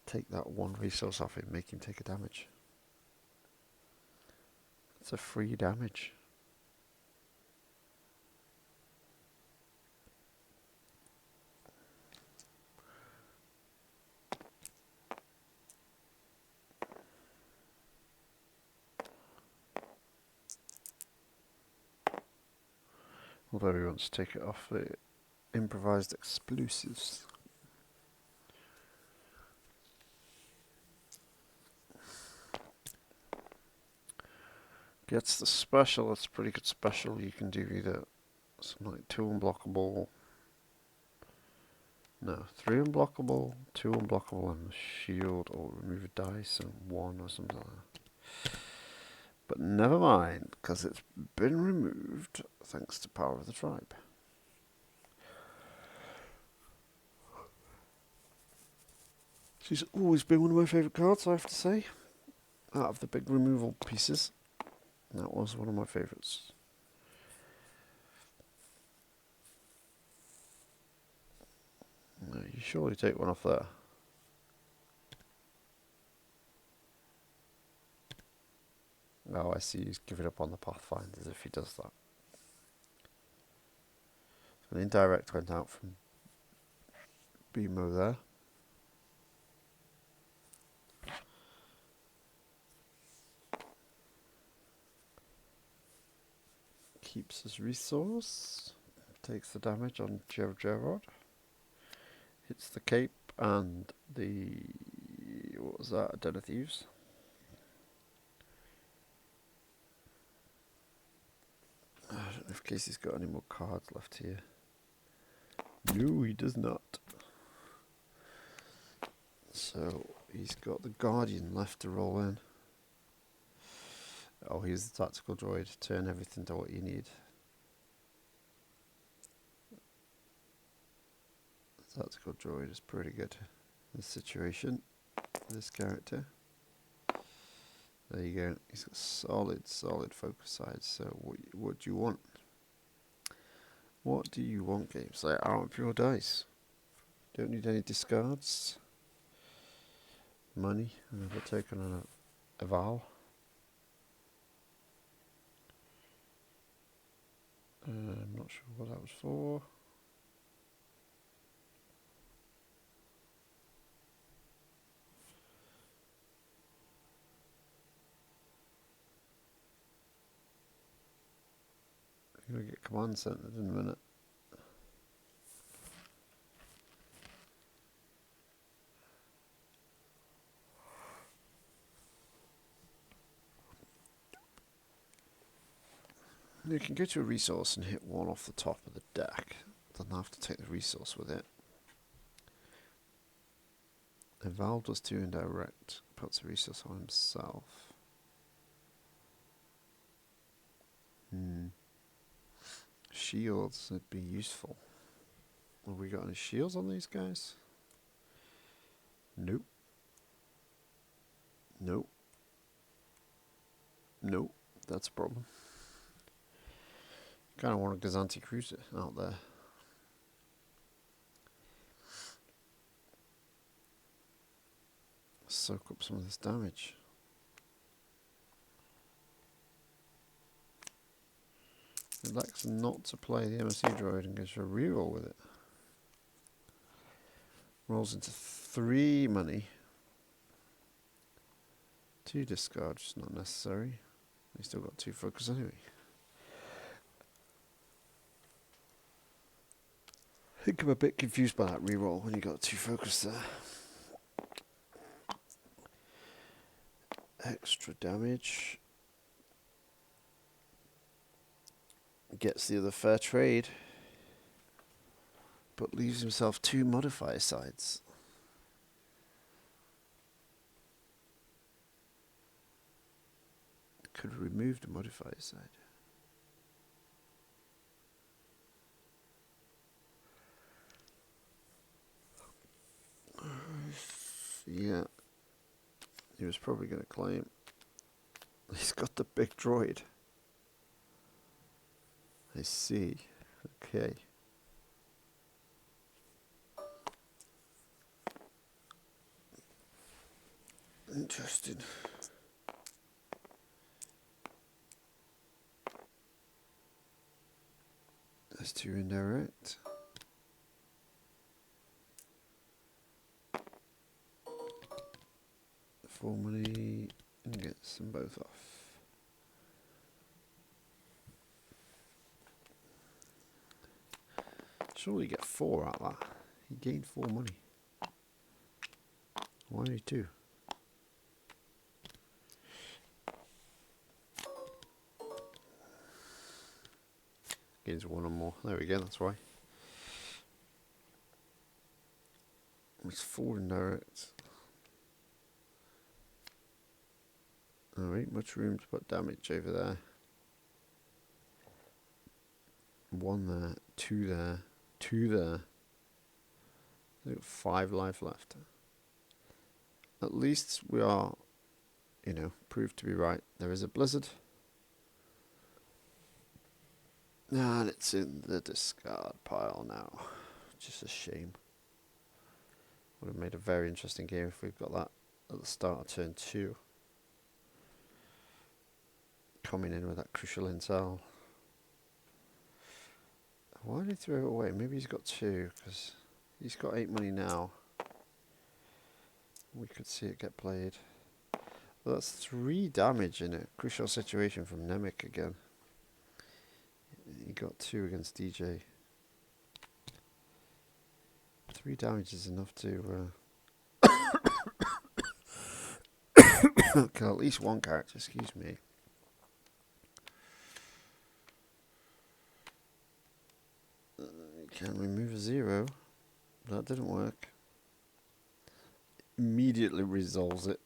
Take that 1 resource off him, make him take a damage. It's a free damage. Although he wants to take it off the improvised explosives. Gets the special, that's a pretty good special. You can do either something like 2 unblockable, no, 3 unblockable, 2 unblockable and a shield, or remove a dice and 1 or something like that. But never mind, because it's been removed thanks to Power of the Tribe. She's always been one of my favourite cards, I have to say. Out of the big removal pieces, that was one of my favourites. No, you surely take one off there. Oh, I see he's giving up on the Pathfinders if he does that. So an indirect went out from BMO there. Keeps his resource. Takes the damage on Jerjerrod. Hits the cape and the... what was that? A Den of Thieves. I don't know if Casey's got any more cards left here. No, he does not. So he's got the Guardian left to roll in. Oh, here's the tactical droid. Turn everything to what you need. The tactical droid is pretty good in this situation. This character. There you go. He's got solid focus sides. So what do you want? What do you want, games? Like Armor Pure Dice. Don't need any discards. Money. Another token on a Eval. I'm not sure what that was for. I'm going to get command centered in a minute. You can go to a resource and hit one off the top of the deck. Doesn't have to take the resource with it. Eval does 2 indirect. Puts a resource on himself. Shields would be useful. Have we got any shields on these guys? Nope. Nope. Nope. That's a problem. Kind of want a Gazanti Cruiser out there. Soak up some of this damage. It likes not to play the MSC droid and goes for a reroll with it. Rolls into 3 money. 2 discards, not necessary. He's still got 2 focus anyway. I think I'm a bit confused by that reroll when you got 2 focus there. Extra damage. Gets the other fair trade. But leaves himself 2 modifier sides. Could remove the modifier side. Yeah. He was probably going to claim. He's got the big droid. I see. Okay. Interesting. That's 2 indirect. Full money and gets them both off. Surely get 4 out of that. He gained 4 money. Why only 2? Gains 1 or more. There we go, that's why. It's 4 indirect. There ain't much room to put damage over there. 1 there, 2 there, 2 there. They've got 5 life left. At least we are, proved to be right. There is a blizzard. And it's in the discard pile now. Just a shame. Would have made a very interesting game if we'd got that at the start of turn 2. Coming in with that crucial intel. Why did he throw it away? Maybe he's got 2, because he's got 8 money now. We could see it get played. Well, that's 3 damage in a crucial situation from Nemic again. He got 2 against DJ. 3 damage is enough to kill at least one character, excuse me. Can remove a 0. That didn't work. Immediately resolves it.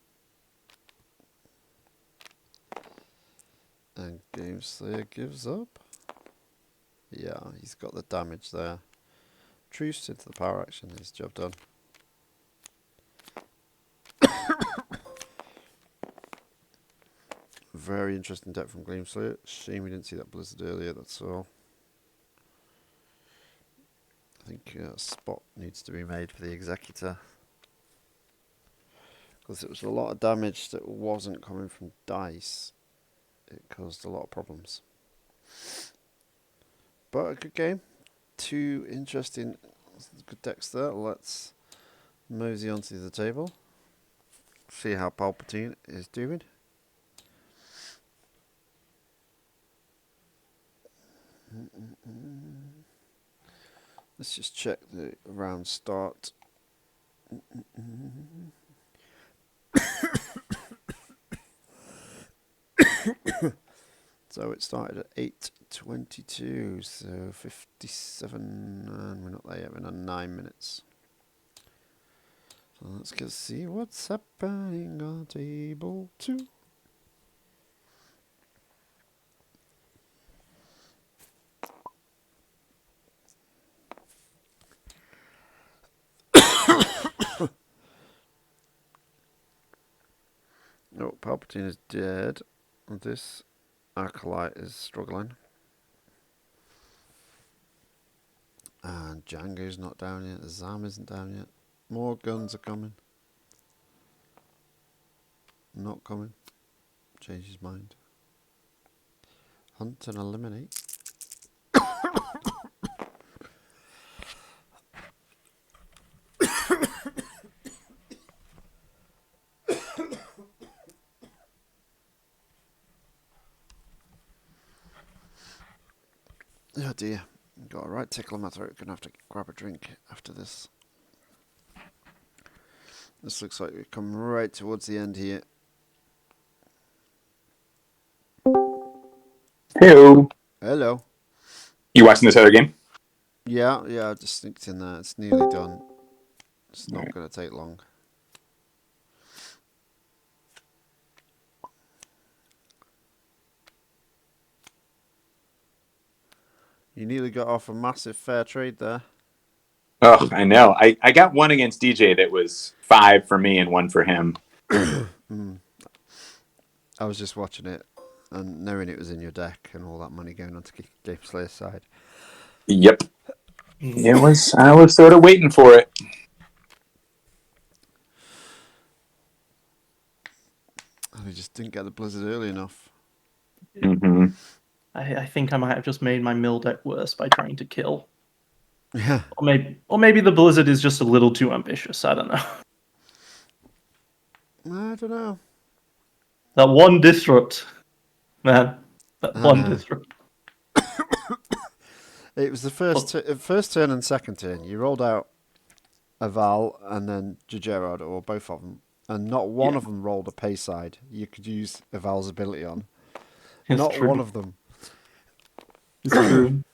And Game Slayer gives up. Yeah, he's got the damage there. Truce into the power action, his job done. Very interesting deck from Game Slayer. Shame we didn't see that blizzard earlier, that's all. I think a spot needs to be made for the Executor. Because it was a lot of damage that wasn't coming from dice. It caused a lot of problems. But a good game. 2 interesting, good decks there. Let's mosey onto the table. See how Palpatine is doing. Let's just check the round start. So it started at 8:22, so 57, and we're not there yet, we're on 9 minutes. So let's go see what's happening on table 2. No, Palpatine is dead. This Acolyte is struggling. And Jango's not down yet. The Zam isn't down yet. More guns are coming. Not coming. Change his mind. Hunt and eliminate. Oh dear, got a right tickle in my throat. Gonna have to grab a drink after this. This looks like we've come right towards the end here. Hello. Hello. You watching this other game? Yeah, I just sneaked in there. It's nearly done. It's not Right. gonna take long. You nearly got off a massive fair trade there. Oh, I know. I got one against DJ that was 5 for me and 1 for him. I was just watching it and knowing it was in your deck and all that money going on to Game Slayer's side. Yep. It was. I was sort of waiting for it. And we just didn't get the blizzard early enough. Mm-hmm. I think I might have just made my mill deck worse by trying to kill. Yeah. Or maybe the blizzard is just a little too ambitious. I don't know. I don't know. That one disrupt, man. That one disrupt. It was the first turn and second turn. You rolled out Eval and then Jerjerrod, or both of them, and not one of them rolled a pay side. You could use Eval's ability on. It's not true. one of them. It's true.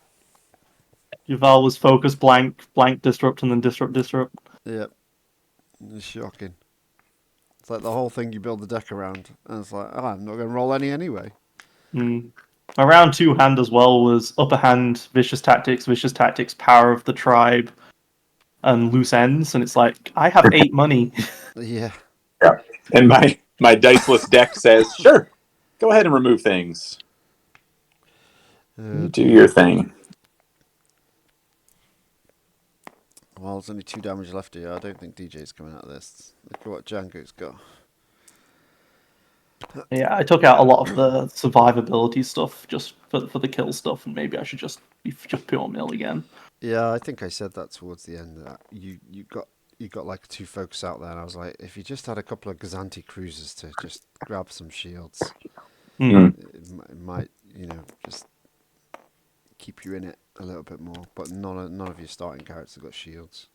Eval was focus blank disrupt, and then disrupt. Yep. It's shocking. It's like the whole thing you build the deck around, and it's like, I'm not going to roll any anyway. My round 2 hand as well was upper hand, vicious tactics, power of the tribe, and loose ends, and it's like, I have 8 money. Yeah. Yeah. And my diceless deck says, sure, go ahead and remove things. You do your thing. Well, there's only 2 damage left here. I don't think DJ's coming out of this. Look at what Jango's got. Yeah, I took out a lot of the survivability stuff just for the kill stuff, and maybe I should just be just pure mill again. Yeah, I think I said that towards the end. That you got like 2 folks out there, and I was like, if you just had a couple of Gazanti cruisers to just grab some shields, it might, just keep you in it a little bit more. But none of your starting characters have got shields,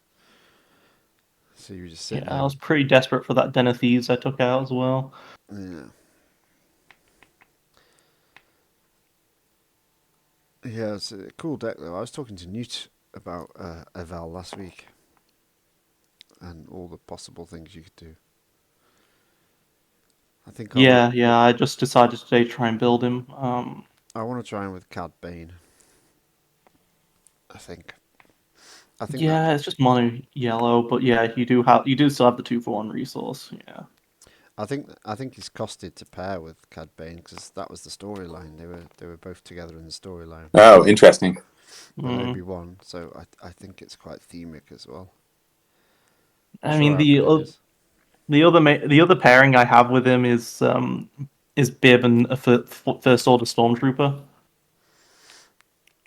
so you just sitting Yeah, there. I was pretty desperate for that Den of Thieves I took out as well. Yeah. Yeah, it's a cool deck though. I was talking to Nute about Eval last week, and all the possible things you could do. I think I just decided today to try and build him. I want to try him with Cad Bane. I think Yeah, it's just mono yellow, but yeah, you do still have the 2-for-1 resource. Yeah. I think he's costed to pair with Cad Bane because that was the storyline. They were both together in the storyline. Oh, interesting. Obi-Wan, so I think it's quite themic as well. I mean, the other pairing I have with him is Bib and a First Order Stormtrooper.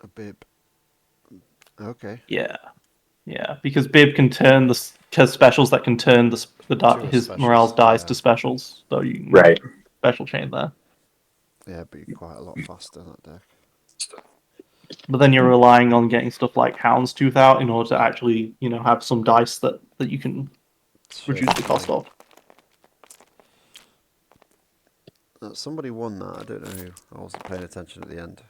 A Bib. Okay. Yeah, because Bib can turn the specials that can turn his morale's dice to specials, so you can special chain there. Yeah, but you're quite a lot faster that deck. But then you're relying on getting stuff like Houndstooth out in order to actually, have some dice that you can reduce the cost of. Somebody won that. I don't know who. I wasn't paying attention at the end.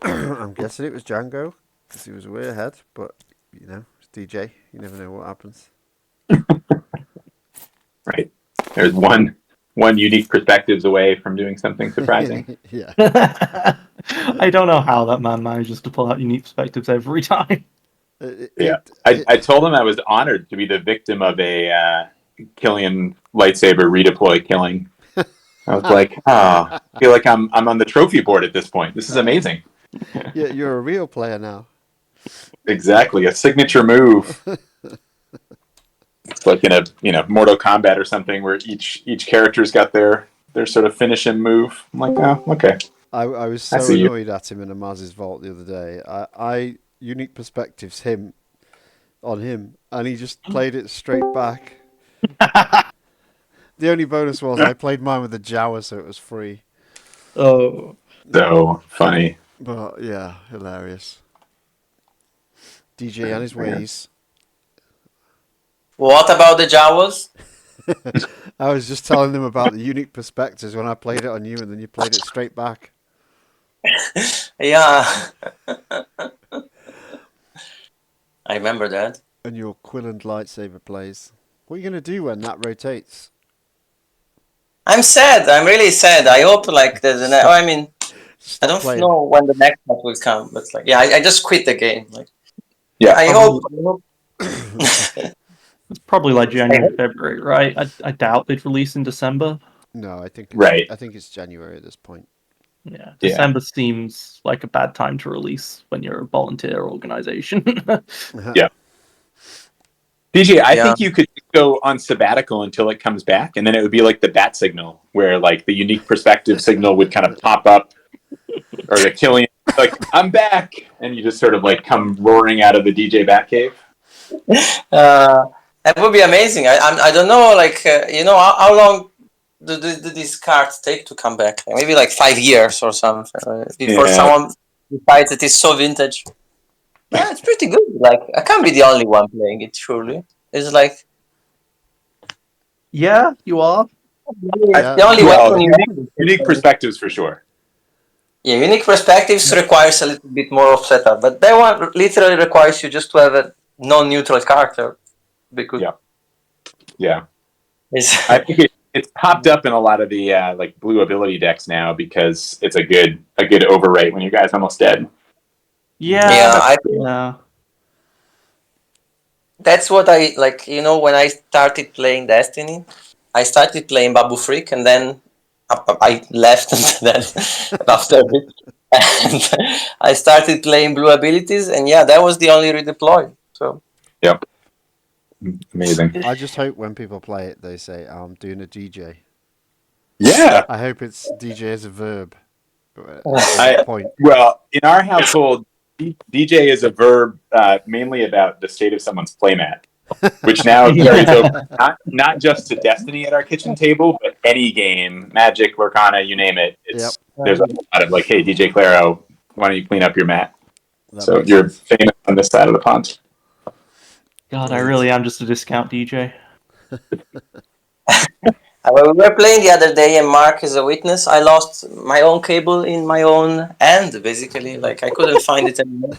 I'm guessing it was Jango because he was way ahead. But it's DJ. You never know what happens. Right. There's one unique perspectives away from doing something surprising. Yeah. I don't know how that man manages to pull out unique perspectives every time. I told him I was honored to be the victim of a Killian lightsaber redeploy killing. I was like, I feel like I'm on the trophy board at this point. This is amazing. Yeah, you're a real player now. Exactly, a signature move. It's like in a Mortal Kombat or something where each character's got their sort of finishing move. I'm like, oh, okay. I was so annoyed at him in Amaz's vault the other day. I unique perspectives on him, and he just played it straight back. The only bonus was I played mine with the Jawa, so it was free. Oh, so funny. But yeah, hilarious. DJ and his ways. What about the Jawas? I was just telling them about the unique perspectives when I played it on you, and then you played it straight back. Yeah. I remember that. And your Quilland lightsaber plays. What are you going to do when that rotates? I'm sad. I'm really sad. I hope there's an. I mean, I don't know when the next match will come, but I just quit the game. I hope. It's probably January, February, right? I doubt they'd release in December. No, I think I think it's January at this point. Yeah, December seems like a bad time to release when you're a volunteer organization. Yeah. DJ, I think you could go on sabbatical until it comes back, and then it would be like the bat signal, where the unique perspective signal would kind of pop up, or the Killian, I'm back, and you just sort of come roaring out of the DJ Batcave. That would be amazing. I don't know, how long do these cards take to come back? Maybe 5 years or something before someone decides it is so vintage. Yeah, it's pretty good. I can't be the only one playing it, surely. It's yeah, you are. The only weapon unique perspectives for sure. Yeah, unique perspectives requires a little bit more of setup, but that one literally requires you just to have a non-neutral character. Because yeah. I think it's popped up in a lot of the blue ability decks now because it's a good overwrite when your guy's almost dead. Yeah. That's what I like. When I started playing Destiny, I started playing Babu Freak, and then I left after it. And I started playing Blue Abilities, and yeah, that was the only redeploy. So Yep. Amazing. I just hope when people play it, they say, "I'm doing a DJ." Yeah. I hope it's DJ as a verb. At I that point. well, in our household, DJ is a verb mainly about the state of someone's playmat, which now carries over not just to Destiny at our kitchen table, but any game, Magic, Lorcana, you name it. Yep. There's a lot of like, hey, DJ Claro, why don't you clean up your mat? That So makes you're sense. famous on this side of the pond. God, I really am just a discount DJ. we were playing the other day, and Mark is a witness. I lost my own cable in my own hand, basically. Like I couldn't find it anymore.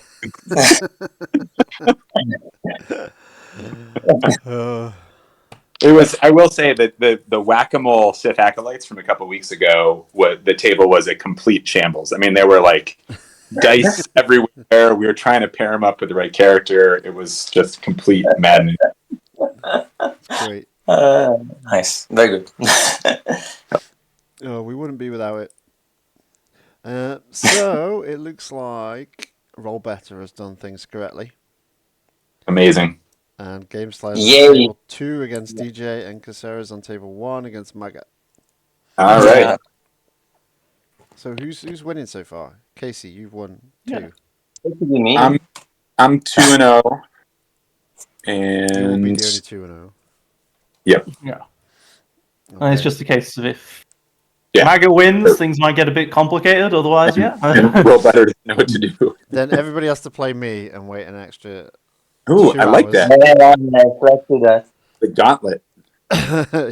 It was. I will say that the whack-a-mole Sith acolytes from a couple weeks ago, the table was a complete shambles. I mean, there were like dice everywhere. We were trying to pair them up with the right character. It was just complete madness. Great. Nice, very good. Oh, we wouldn't be without it. So it looks like Roll Better has done things correctly. Amazing. And Game Slider's Yay. on table 2 against DJ, and Casera's on table 1 against Maga. All right. Yeah. So who's winning so far? Casey, you've won 2. Me. I'm 2-0, You will be and the only 2-0. yep. Yeah. Okay. And it's just a case of if Yeah. Maga wins, things might get a bit complicated. Otherwise, yeah. And Roll Better to know what to do. Then everybody has to play me and wait an extra Ooh, 2 I like hours. that. Let's do that. The gauntlet.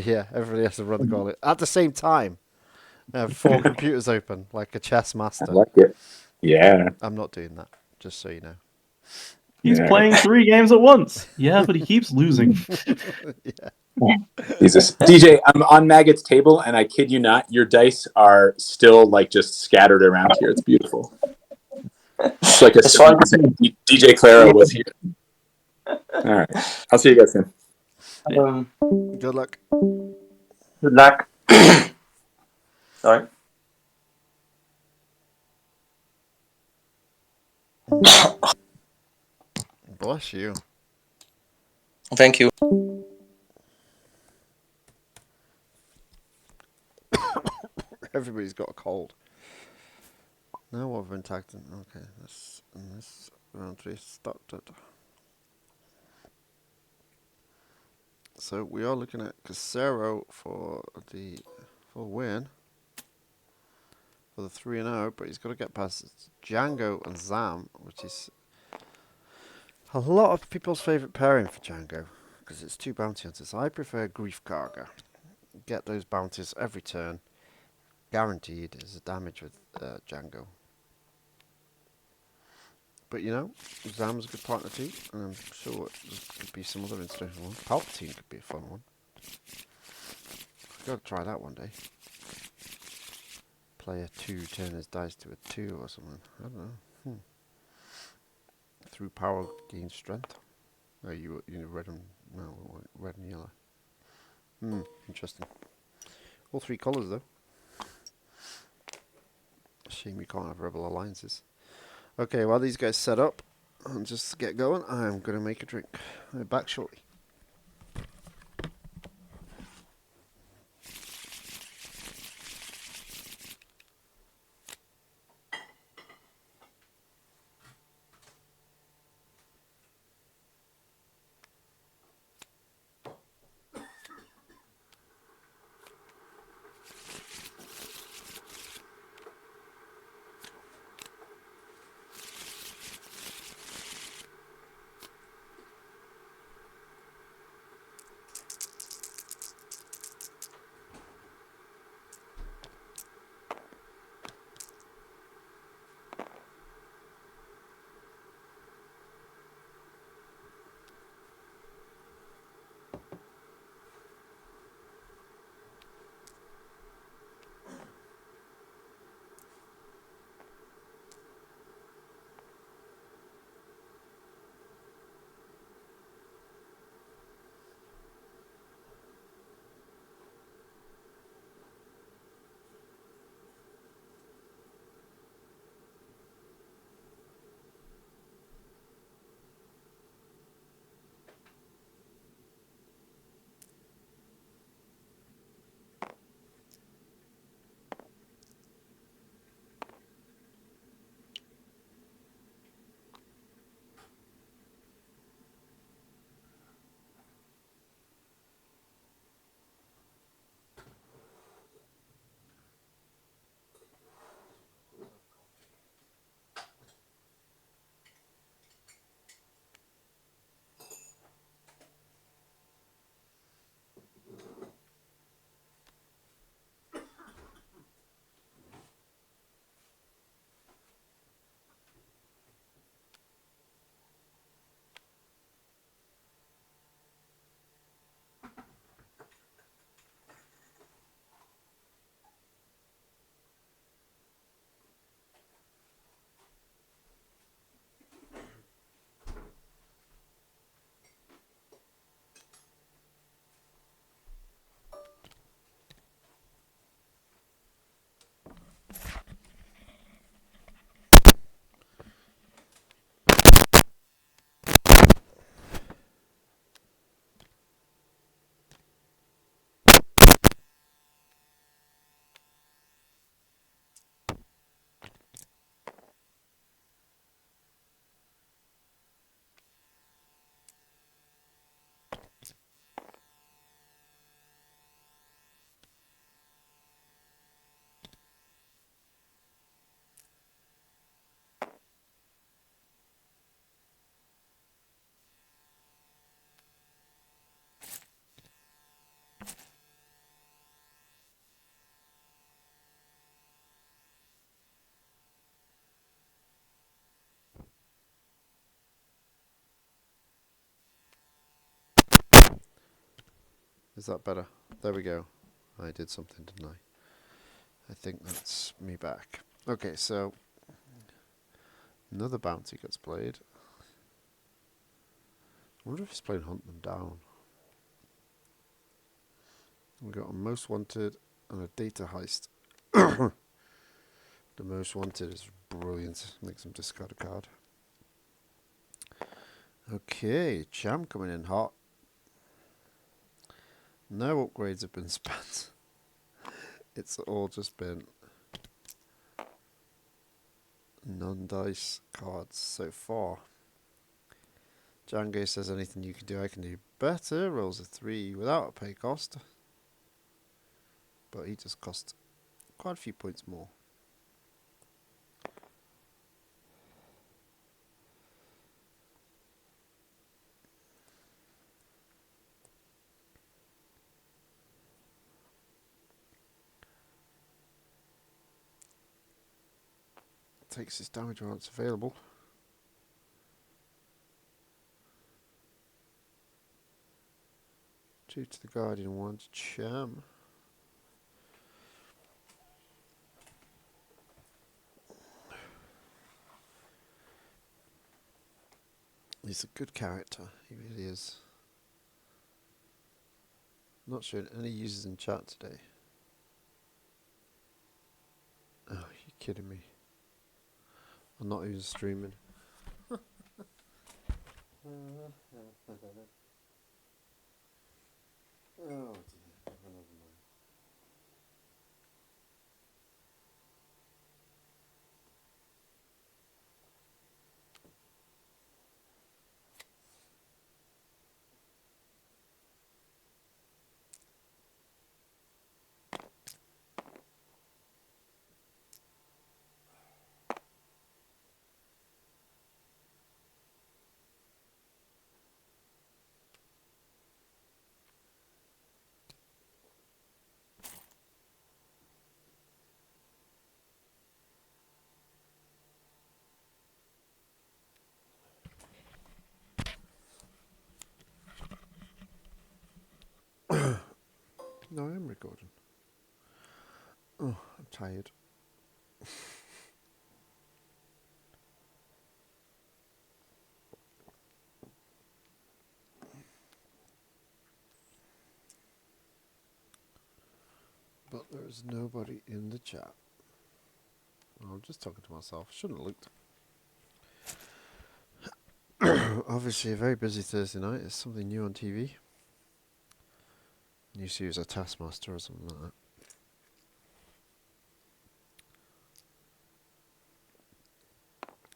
Yeah, everybody has to run the gauntlet at the same time. 4 computers open, like a chess master. I like it. Yeah. I'm not doing that, just so you know. He's Yeah. playing 3 games at once. Yeah, but he keeps losing. Jesus. DJ, I'm on Maggot's table, and I kid you not, your dice are still like just scattered around here. It's beautiful. It's like Just want to DJ Clara was here. All right. I'll see you guys soon. Good luck. Good luck. Sorry. Bless you. Thank you. Everybody's got a cold. Now what have been tagged in? Okay, this round 3 started. So we are looking at Casero for the win. For the 3-0, but he's got to get past Jango and Zam, which is a lot of people's favourite pairing for Jango, because it's 2 bounty hunters. I prefer Grief Karga. Get those bounties every turn. Guaranteed is a damage with Jango. But you know, Zam's a good partner too, and I'm sure there could be some other interesting ones. Palpatine could be a fun one. I've got to try that one day. Play a 2, turn his dice to a 2 or something. I don't know. Through power, gain strength. Oh, you red and red and yellow. Interesting. All 3 colours though. Shame we can't have rebel alliances. Okay, while these guys set up and just get going, I'm going to make a drink. I'll be back shortly. Is that better? There we go. I did something, didn't I? I think that's me back. Okay, so another bounty gets played. I wonder if he's playing Hunt Them Down. We got a Most Wanted and a Data Heist. The Most Wanted is brilliant. Makes him discard a card. Okay, Cham coming in hot. No upgrades have been spent. It's all just been non-dice cards so far. Jango says anything you can do, I can do better. Rolls a 3 without a pay cost. But he just cost quite a few points more. Takes his damage while it's available. Two to the Guardian, one to Cham. He's a good character, he really is. Not showing any users in chat today. Oh, you're kidding me. I'm not even streaming. Oh dear, never mind. No, I am recording. Oh, I'm tired. But there's nobody in the chat. I'm just talking to myself. Shouldn't have looked. Obviously, a very busy Thursday night. There's something new on TV. New series of Taskmaster or something like that.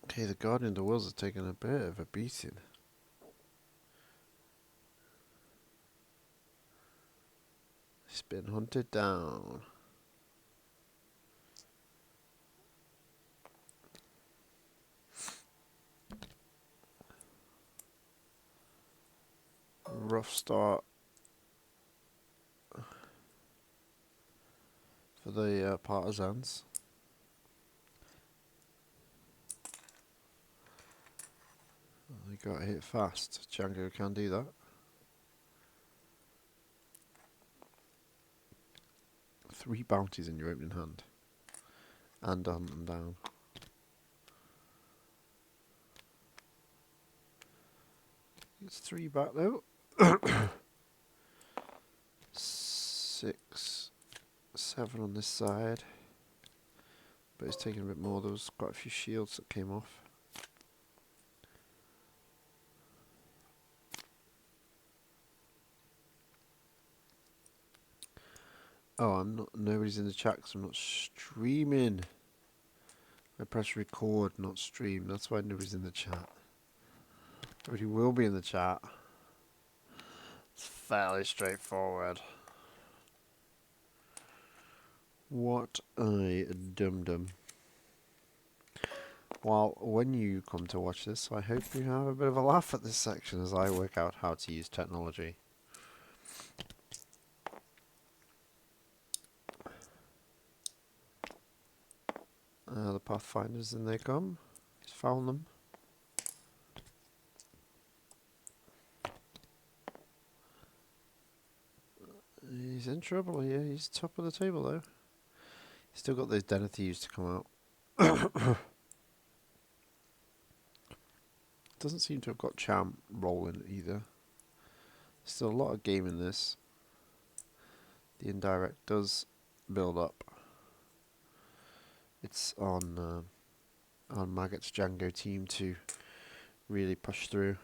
Okay, the Guardian of the Whills has taken a bit of a beating. He's been hunted down. Rough start for the partisans. They got hit fast. Jango can do that. 3 bounties in your opening hand. And hunt them down. It's 3 back though. 6, 7 on this side. But it's taking a bit more. There was quite a few shields that came off. Oh, I'm not. Nobody's in the chat because I'm not streaming. I press record, not stream. That's why nobody's in the chat. Everybody will be in the chat. It's fairly straightforward. What a dum-dum. Well, when you come to watch this, I hope you have a bit of a laugh at this section as I work out how to use technology. The Pathfinders, in they come. He's found them. He's in trouble here. He's top of the table though. He's still got those Den of Thieves to come out. Doesn't seem to have got Cham rolling either. Still a lot of game in this. The indirect does build up. It's on Maggot's Jango team to really push through.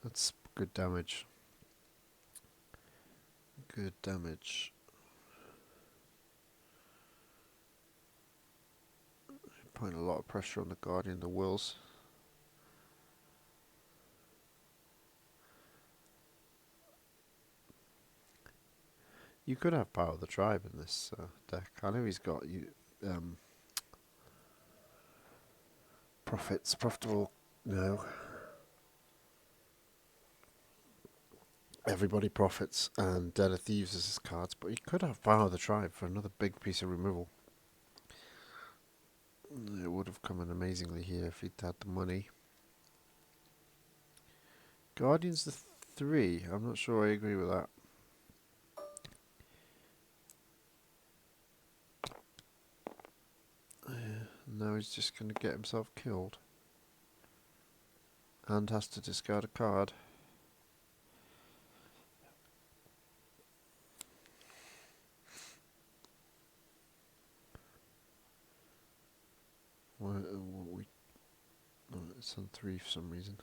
That's good damage. Good damage. Putting a lot of pressure on the Guardian, the Whills. You could have Power of the Tribe in this deck. I know he's got profitable. No. Everybody profits and Den of Thieves as his cards, but he could have Power of the Tribe for another big piece of removal. It would have come in amazingly here if he'd had the money. Guardian's the 3. I'm not sure I agree with that. Now he's just going to get himself killed. And has to discard a card. It's on 3 for some reason.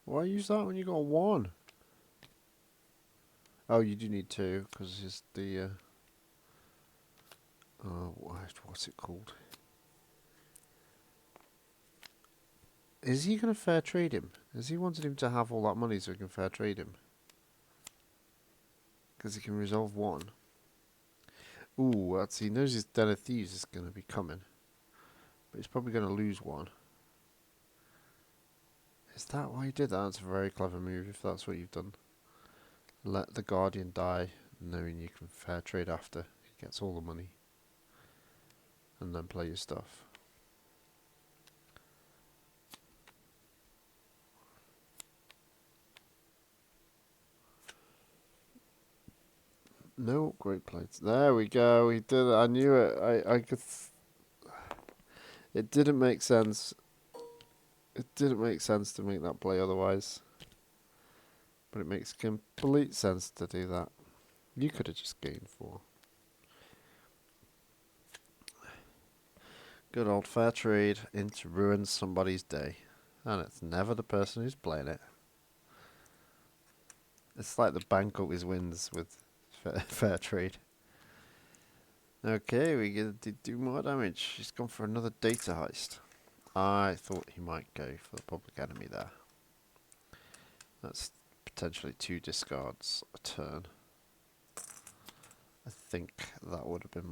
Why use that when you got 1? Oh, you do need 2 because it's the what's it called? Is he going to fair trade him? Has he wanted him to have all that money so he can fair trade him? Because he can resolve 1. Ooh, he knows his Den of Thieves is going to be coming. But he's probably going to lose 1. Is that why he did that? That's a very clever move if that's what you've done. Let the Guardian die, knowing you can fair trade after. He gets all the money. And then play your stuff. No, great plates. There we go. We did it. I knew it. I could. It didn't make sense. It didn't make sense to make that play otherwise. But it makes complete sense to do that. You could have just gained 4. Good old fair trade into ruin somebody's day. And it's never the person who's playing it. It's like the bank always wins with fair trade. Okay, we get to do more damage. He's gone for another data heist. I thought he might go for the public enemy there. That's potentially 2 discards a turn. I think that would have been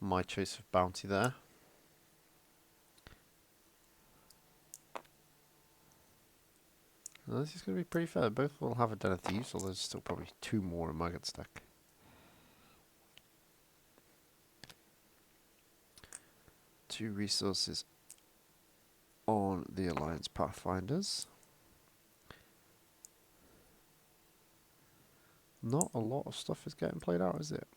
my choice of bounty there. This is going to be pretty fair. Both will have a Den of Thieves, although there's still probably 2 more in Maggot's deck. Two resources on the Alliance Pathfinders. Not a lot of stuff is getting played out, is it?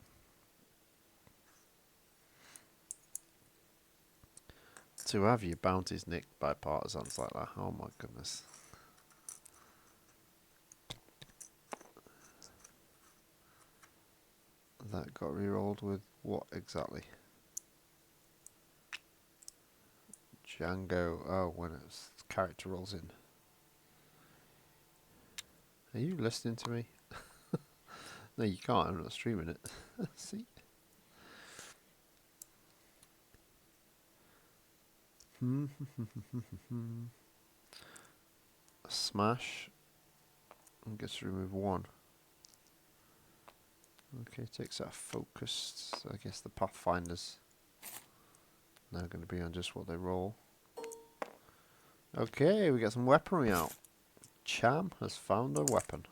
To have your bounties nicked by partisans like that, oh my goodness. That got rerolled with what exactly? Jango. Oh, when its character rolls in. Are you listening to me? No, you can't. I'm not streaming it. See? Smash. I guess remove 1. Okay, takes out focused. I guess the Pathfinders now going to be on just what they roll. Okay, we got some weaponry out. Cham has found a weapon.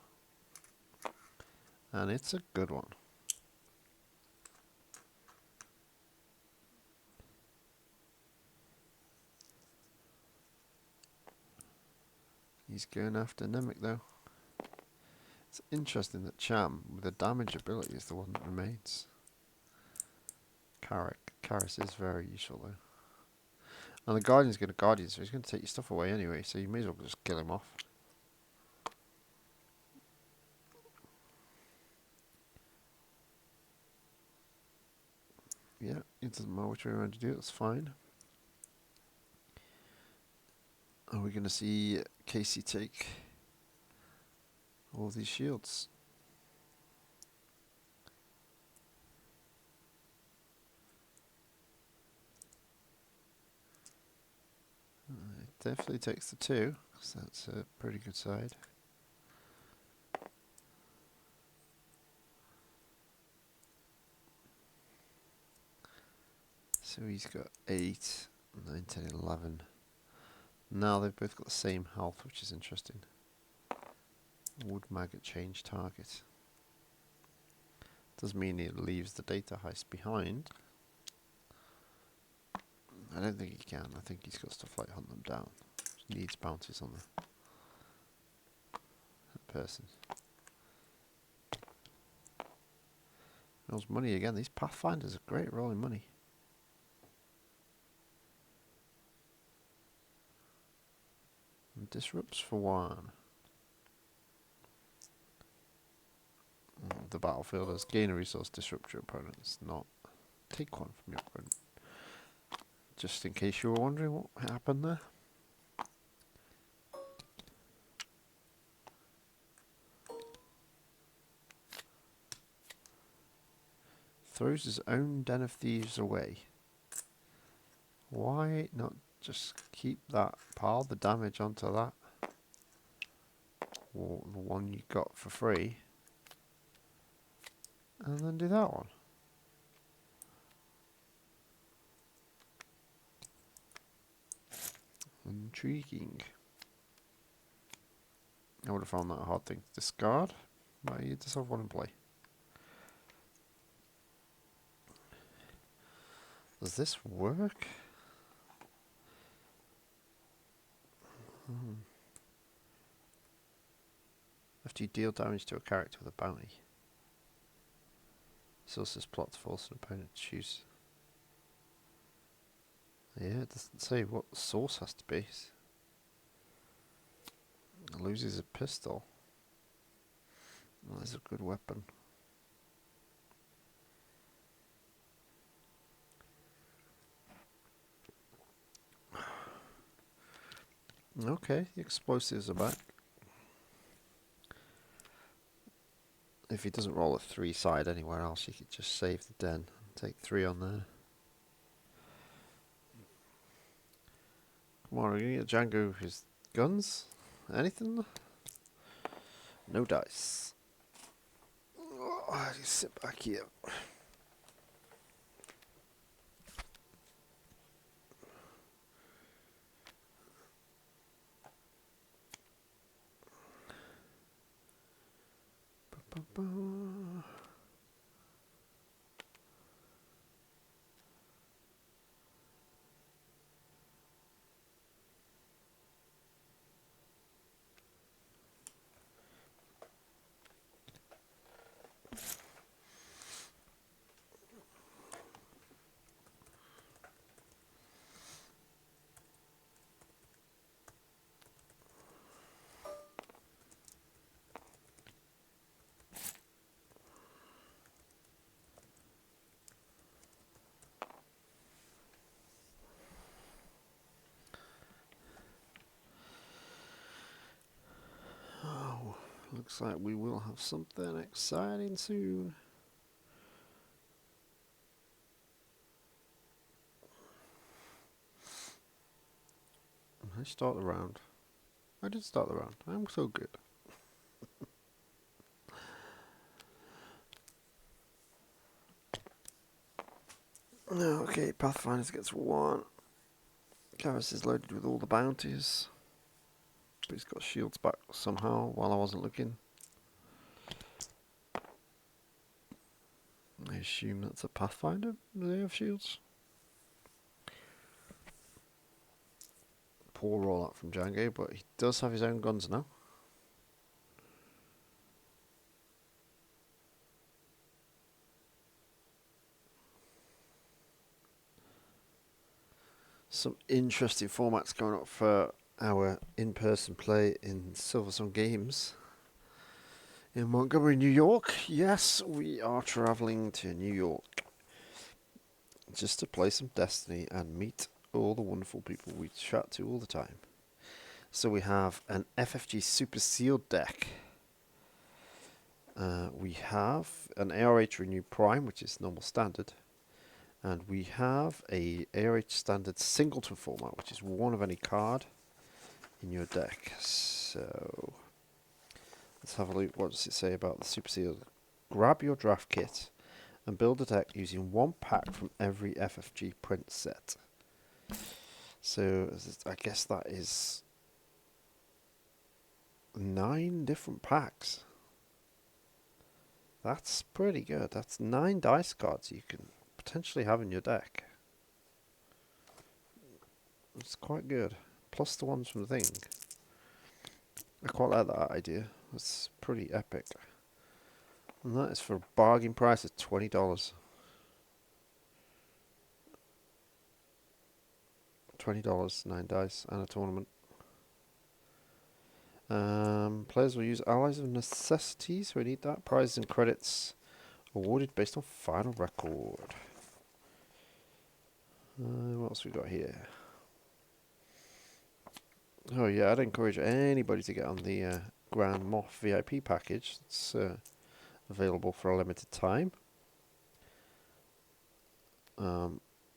And it's a good one. He's going after Nemic though. It's interesting that Cham, with the damage ability, is the one that remains. Karis is very useful though. And the Guardian's going to guard you, so he's going to take your stuff away anyway, so you may as well just kill him off. Yeah, it doesn't matter which way around you do it, that's fine. Are we going to see Casey take all these shields? It definitely takes the 2, because that's a pretty good side. So he's got 8, 9, 10, 11. Now they've both got the same health, which is interesting. Would maggot change target? Does mean he leaves the data heist behind. I don't think he can. I think he's got stuff like hunt them down. He needs bounties on that person. Rolls money again. These Pathfinders are great rolling money. And disrupts for 1. The battlefield has gain a resource, disrupt your opponents, not take 1 from your opponent. Just in case you were wondering what happened there. Throws his own den of thieves away. Why not just keep that, pile the damage onto that, or the one you got for free, and then do that one? Intriguing. I would have found that a hard thing to discard, but you just have 1 in play. Does this work? After you deal damage to a character with a bounty, sources plot to force an opponent to choose. Yeah, it doesn't say what the source has to be. Loses a pistol. Well, that's a good weapon. Okay, the explosives are back. If he doesn't roll a 3 side anywhere else, you could just save the den and take 3 on there. Come on, are we going to get Jango his guns? Anything? No dice. Oh, just sit back here. Looks like we will have something exciting soon. I start the round. I did start the round. I'm so good. Okay, Pathfinders gets 1. Karis is loaded with all the bounties. But he's got shields back somehow while I wasn't looking. I assume that's a Pathfinder. Do they have shields? Poor rollout from Jango, but he does have his own guns now. Some interesting formats going up for our in-person play in Silversun Games in Montgomery, New York. Yes, we are traveling to New York just to play some Destiny and meet all the wonderful people we chat to all the time. So we have an FFG Super Sealed deck. We have an ARH Renew Prime, which is normal standard. And we have a ARH Standard Singleton format, which is 1 of any card in your deck. So let's have a look. What does it say about the Super Sealed? Grab your draft kit and build a deck using 1 pack from every FFG print set. So I guess that is 9 different packs. That's pretty good. That's 9 dice cards you can potentially have in your deck. It's quite good. Plus the ones from the thing. I quite like that idea. It's pretty epic. And that is for a bargain price of $20. $20, 9 dice, and a tournament. Players will use allies of necessity, so we need that. Prizes and credits awarded based on final record. What else we got here? Oh yeah, I'd encourage anybody to get on the Grand Moff VIP package. It's available for a limited time.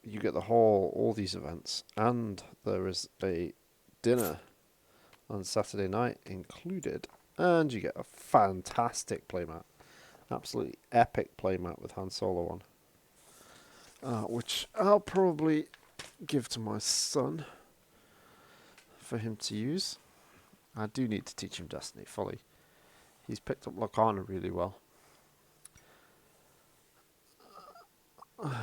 You get the all these events, and there is a dinner on Saturday night included, and you get a fantastic playmat, absolutely epic playmat with Han Solo on, which I'll probably give to my son for him to use. I do need to teach him Destiny fully. He's picked up Locana really well.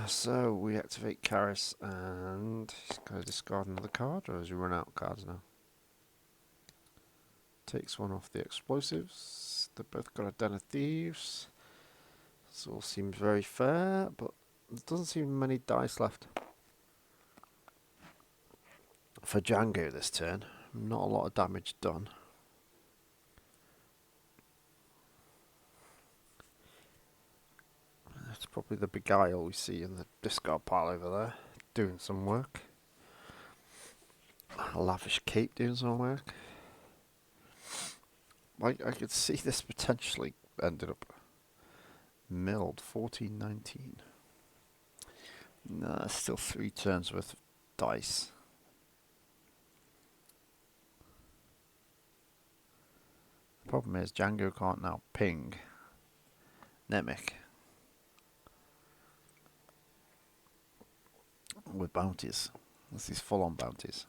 So we activate Karis, and he's going to discard another card, or has he run out of cards now? Takes 1 off the explosives. They've both got a Den of Thieves. This all seems very fair, but there doesn't seem many dice left for Jango this turn. Not a lot of damage done. That's probably the Beguile we see in the discard pile over there, doing some work. A Lavish Cape doing some work. I could see this potentially ended up milled 14-19. Nah, still 3 turns worth of dice. The problem is Jango can't now ping Nemic with bounties. That's these full-on bounties.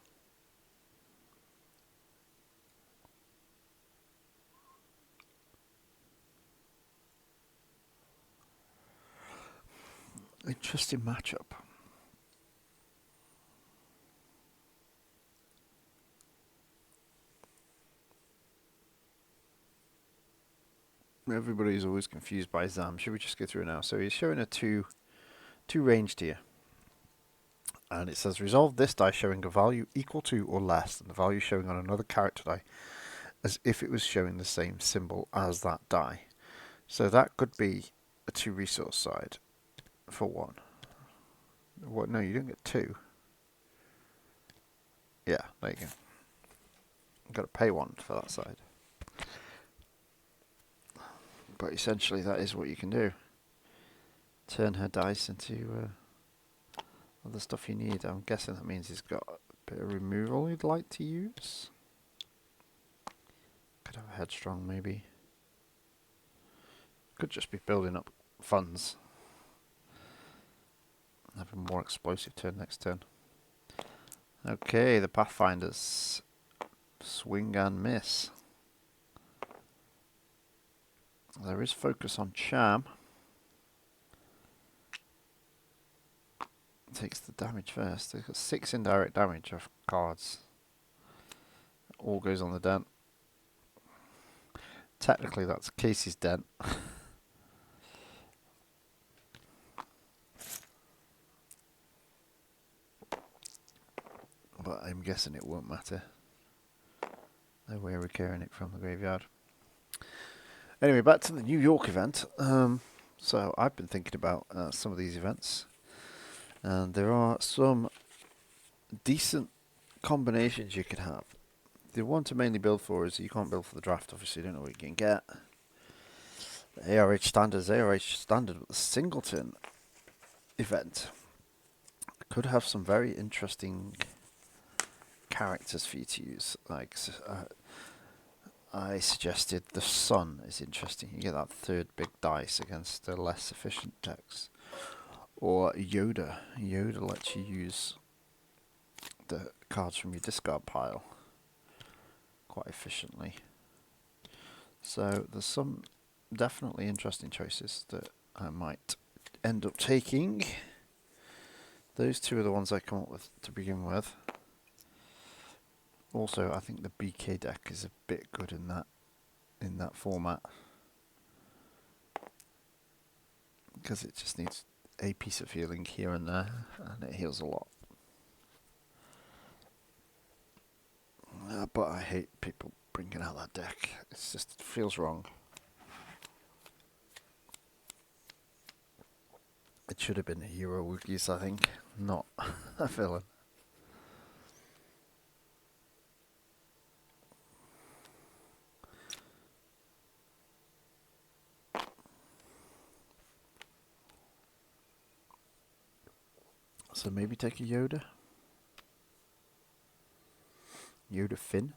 Interesting matchup. Everybody's always confused by Zam. Should we just go through now? So he's showing a two ranged here. And it says resolve this die showing a value equal to or less than the value showing on another character die, as if it was showing the same symbol as that die. So that could be a 2 resource side for 1. What? No, you don't get 2. Yeah, there you go. You've got to pay 1 for that side. But essentially that is what you can do. Turn her dice into other stuff you need. I'm guessing that means he's got a bit of removal he'd like to use. Could have a headstrong maybe. Could just be building up funds. Have a more explosive turn next turn. Okay, the Pathfinders. Swing and miss. There is focus on Cham. Takes the damage first. They've got 6 indirect damage off cards. All goes on the dent. Technically that's Casey's dent. But I'm guessing it won't matter. No way of recurring it from the graveyard. Anyway, back to the New York event. So I've been thinking about some of these events. And there are some decent combinations you can have. The one to mainly build for is you can't build for the draft, obviously, you don't know what you can get. The ARH Standard is ARH Standard with the Singleton event. Could have some very interesting characters for you to use. Like, I suggested the Sun is interesting. You get that 3rd big dice against the less efficient decks. Or Yoda. Yoda lets you use the cards from your discard pile quite efficiently. So there's some definitely interesting choices that I might end up taking. Those 2 are the ones I come up with to begin with. Also, I think the BK deck is a bit good in that format, because it just needs a piece of healing here and there, and it heals a lot. But I hate people bringing out that deck. It feels wrong. It should have been a hero Wookiees, I think, not a villain. So maybe take a Yoda. Yoda Finn.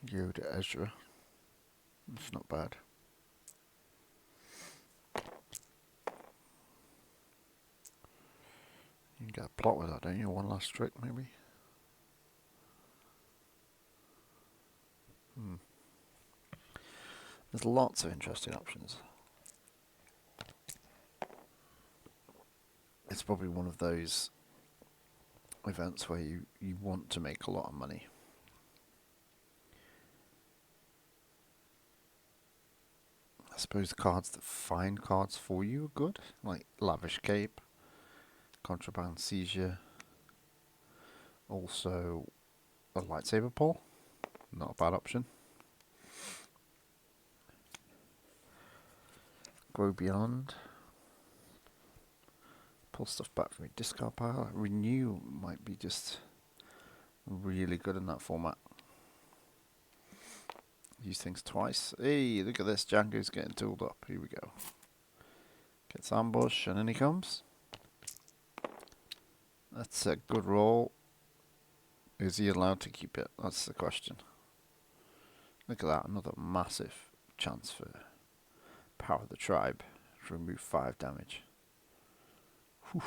Yoda Ezra. It's not bad. You can get a plot with that, don't you? One last trick, maybe. There's lots of interesting options. It's probably one of those events where you want to make a lot of money. I suppose the cards that find cards for you are good, like Lavish Cape, Contraband Seizure, also a Lightsaber Pull, not a bad option. Grow Beyond, pull stuff back from your discard pile. Renew might be just really good in that format. Use things twice. Hey, look at this, Jango's getting tooled up. Here we go. Gets ambush and in he comes. That's a good roll. Is he allowed to keep it? That's the question. Look at that, another massive chance for Power of the Tribe to remove 5 damage. Whew.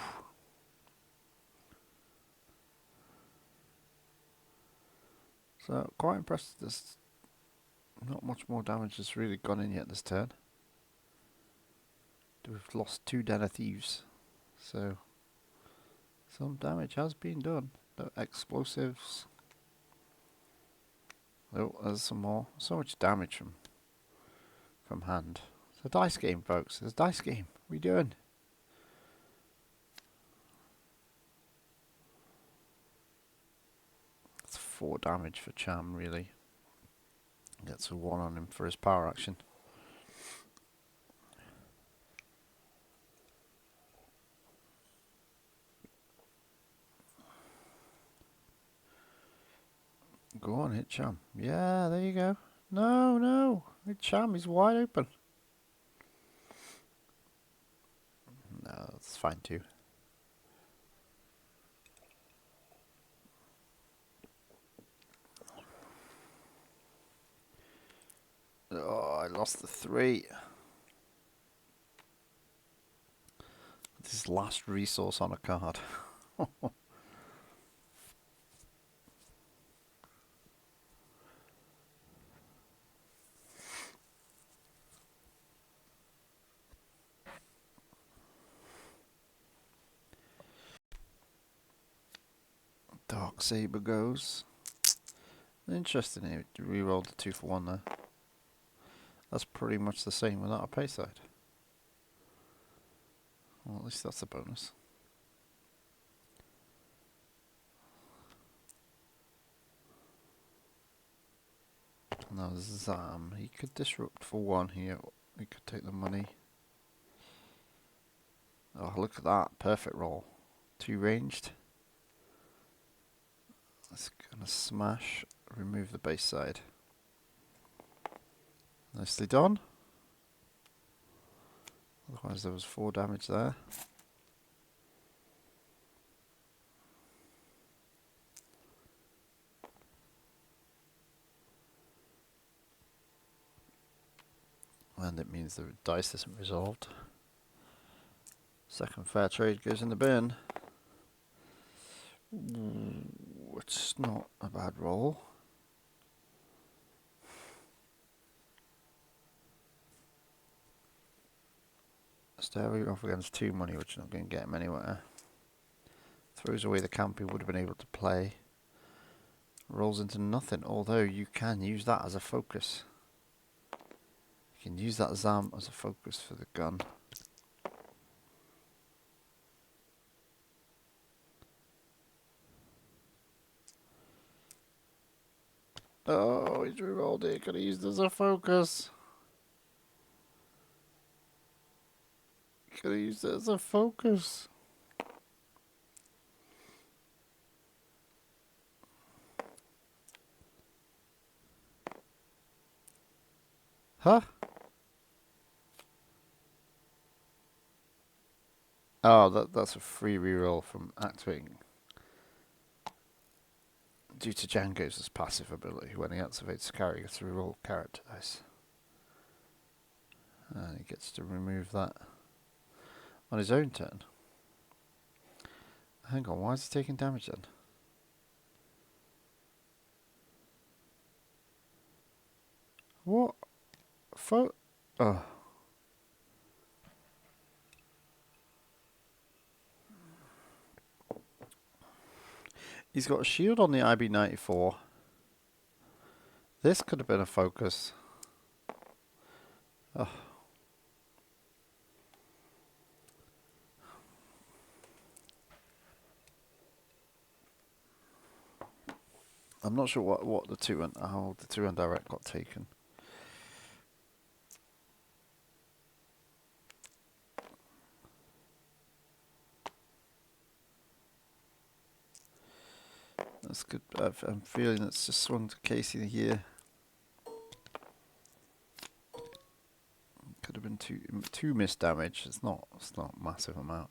So, quite impressed. There's not much more damage has really gone in yet this turn. We've lost 2 Den of Thieves. So, some damage has been done. The explosives. Oh, there's some more. So much damage from hand. It's a dice game, folks. It's a dice game. What are you doing? That's 4 damage for Cham, really. Gets a 1 on him for his power action. Go on, hit Cham. Yeah, there you go. No, no. Hit Cham, he's wide open. No, that's fine too. lost the 3. This last resource on a card. Dark Saber goes. Interesting, he re-rolled the 2 for 1 there. That's pretty much the same without a pay side. Well, at least that's a bonus. Now Zam, he could disrupt for 1 here. He could take the money. Oh, look at that. Perfect roll. 2 ranged. That's gonna smash. Remove the base side. Nicely done. Otherwise there was 4 damage there. And it means the dice isn't resolved. Second fair trade goes in the bin. Ooh, it's not a bad roll. Staring off against 2 money, which is not going to get him anywhere. Throws away the camp he would have been able to play. Rolls into nothing, although you can use that as a focus. You can use that Zam as a focus for the gun. Oh, he's rerolled it. Could have used it as a focus. Could have used it as a focus. Huh? Oh, that's a free reroll from activating. Due to Jango's passive ability, when he activates carry, he gets to reroll character dice. And he gets to remove that on his own turn. Hang on, why is he taking damage then? What? Oh. He's got a shield on the IB-94. This could have been a focus. Oh. I'm not sure what the 2 and how the 2 and direct got taken. That's good. I'm feeling it's just swung to Casey here. Could have been two missed damage. It's not a massive amount.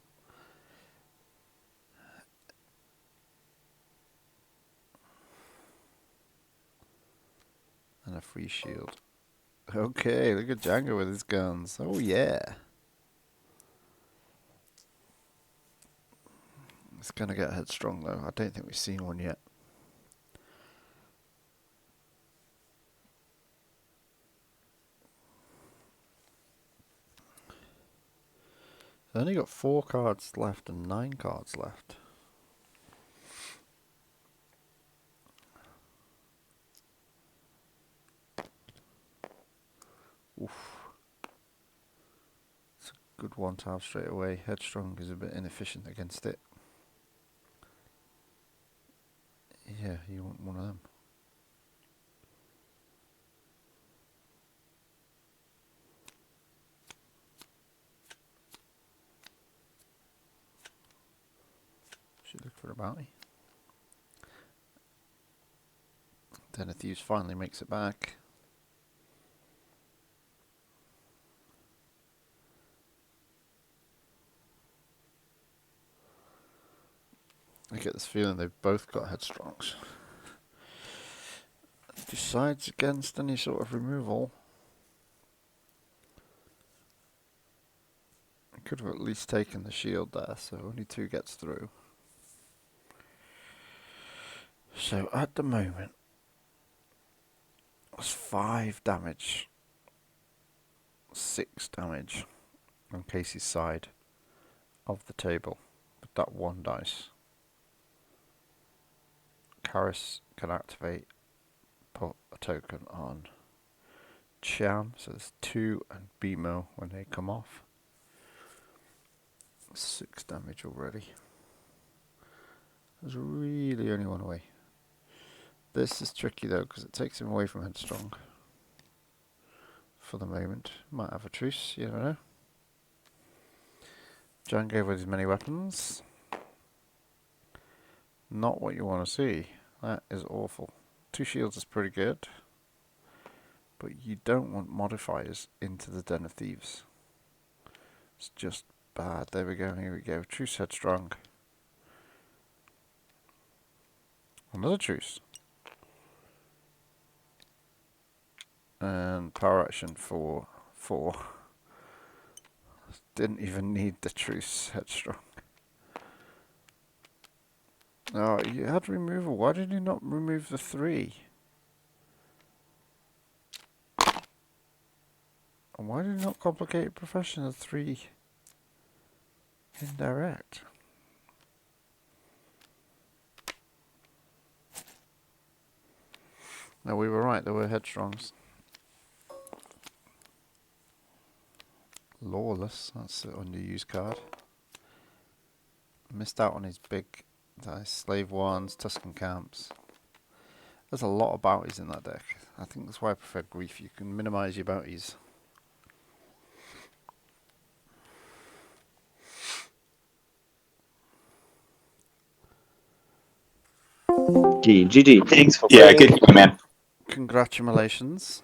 And a free shield. Okay, look at Jango with his guns. Oh yeah. It's gonna get headstrong though. I don't think we've seen one yet. I've only got 4 cards left and 9 cards left. Oof. It's a good one to have straight away. Headstrong is a bit inefficient against it. Yeah, you want one of them. Should look for a bounty. Then a Thieves finally makes it back. I get this feeling they've both got headstrongs. Decides against any sort of removal. Could have at least taken the shield there, so only 2 gets through. So at the moment, it's 5 damage, 6 damage on Casey's side of the table with that 1 dice. Karis can activate, put a token on Cham, so there's 2 and BMO when they come off. 6 damage already. There's really only 1 away. This is tricky though, because it takes him away from Headstrong. For the moment. Might have a truce, you never know. Jango with his many weapons. Not what you want to see. That is awful. 2 shields is pretty good. But you don't want modifiers into the Den of Thieves. It's just bad. There we go, here we go. Truce Headstrong. Another truce. And power action for 4. Didn't even need the truce Headstrong. Oh, you had removal. Why did you not remove the 3? And why did you not complicate profession of 3 indirect? No, we were right. There were Headstrongs. Lawless. That's an underused card. Missed out on his big dice. Slave Wands, Tuscan Camps. There's a lot of bounties in that deck. I think that's why I prefer Grief. You can minimise your bounties. GG. Thanks for Yeah, playing. good game, man. Congratulations.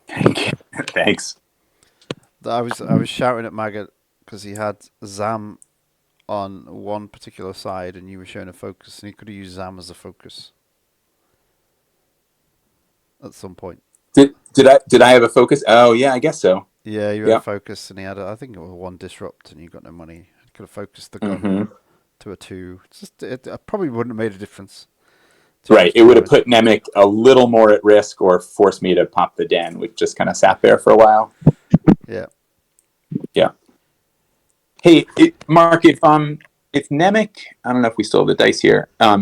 Thank you. Thanks. I was shouting at Maggot because he had Zam on one particular side and you were showing a focus, and he could have used Zam as a focus at some point. Did I have a focus? Oh yeah, I guess so. Yeah, you had a focus, and he had I think it was 1 disrupt, and you got no money. He could have focused the gun to a 2. It probably wouldn't have made a difference. Right, it would have put Nemic a little more at risk, or forced me to pop the den, which just kind of sat there for a while. Yeah. Yeah. Hey, Mark, if Nemic, I don't know if we still have the dice here, or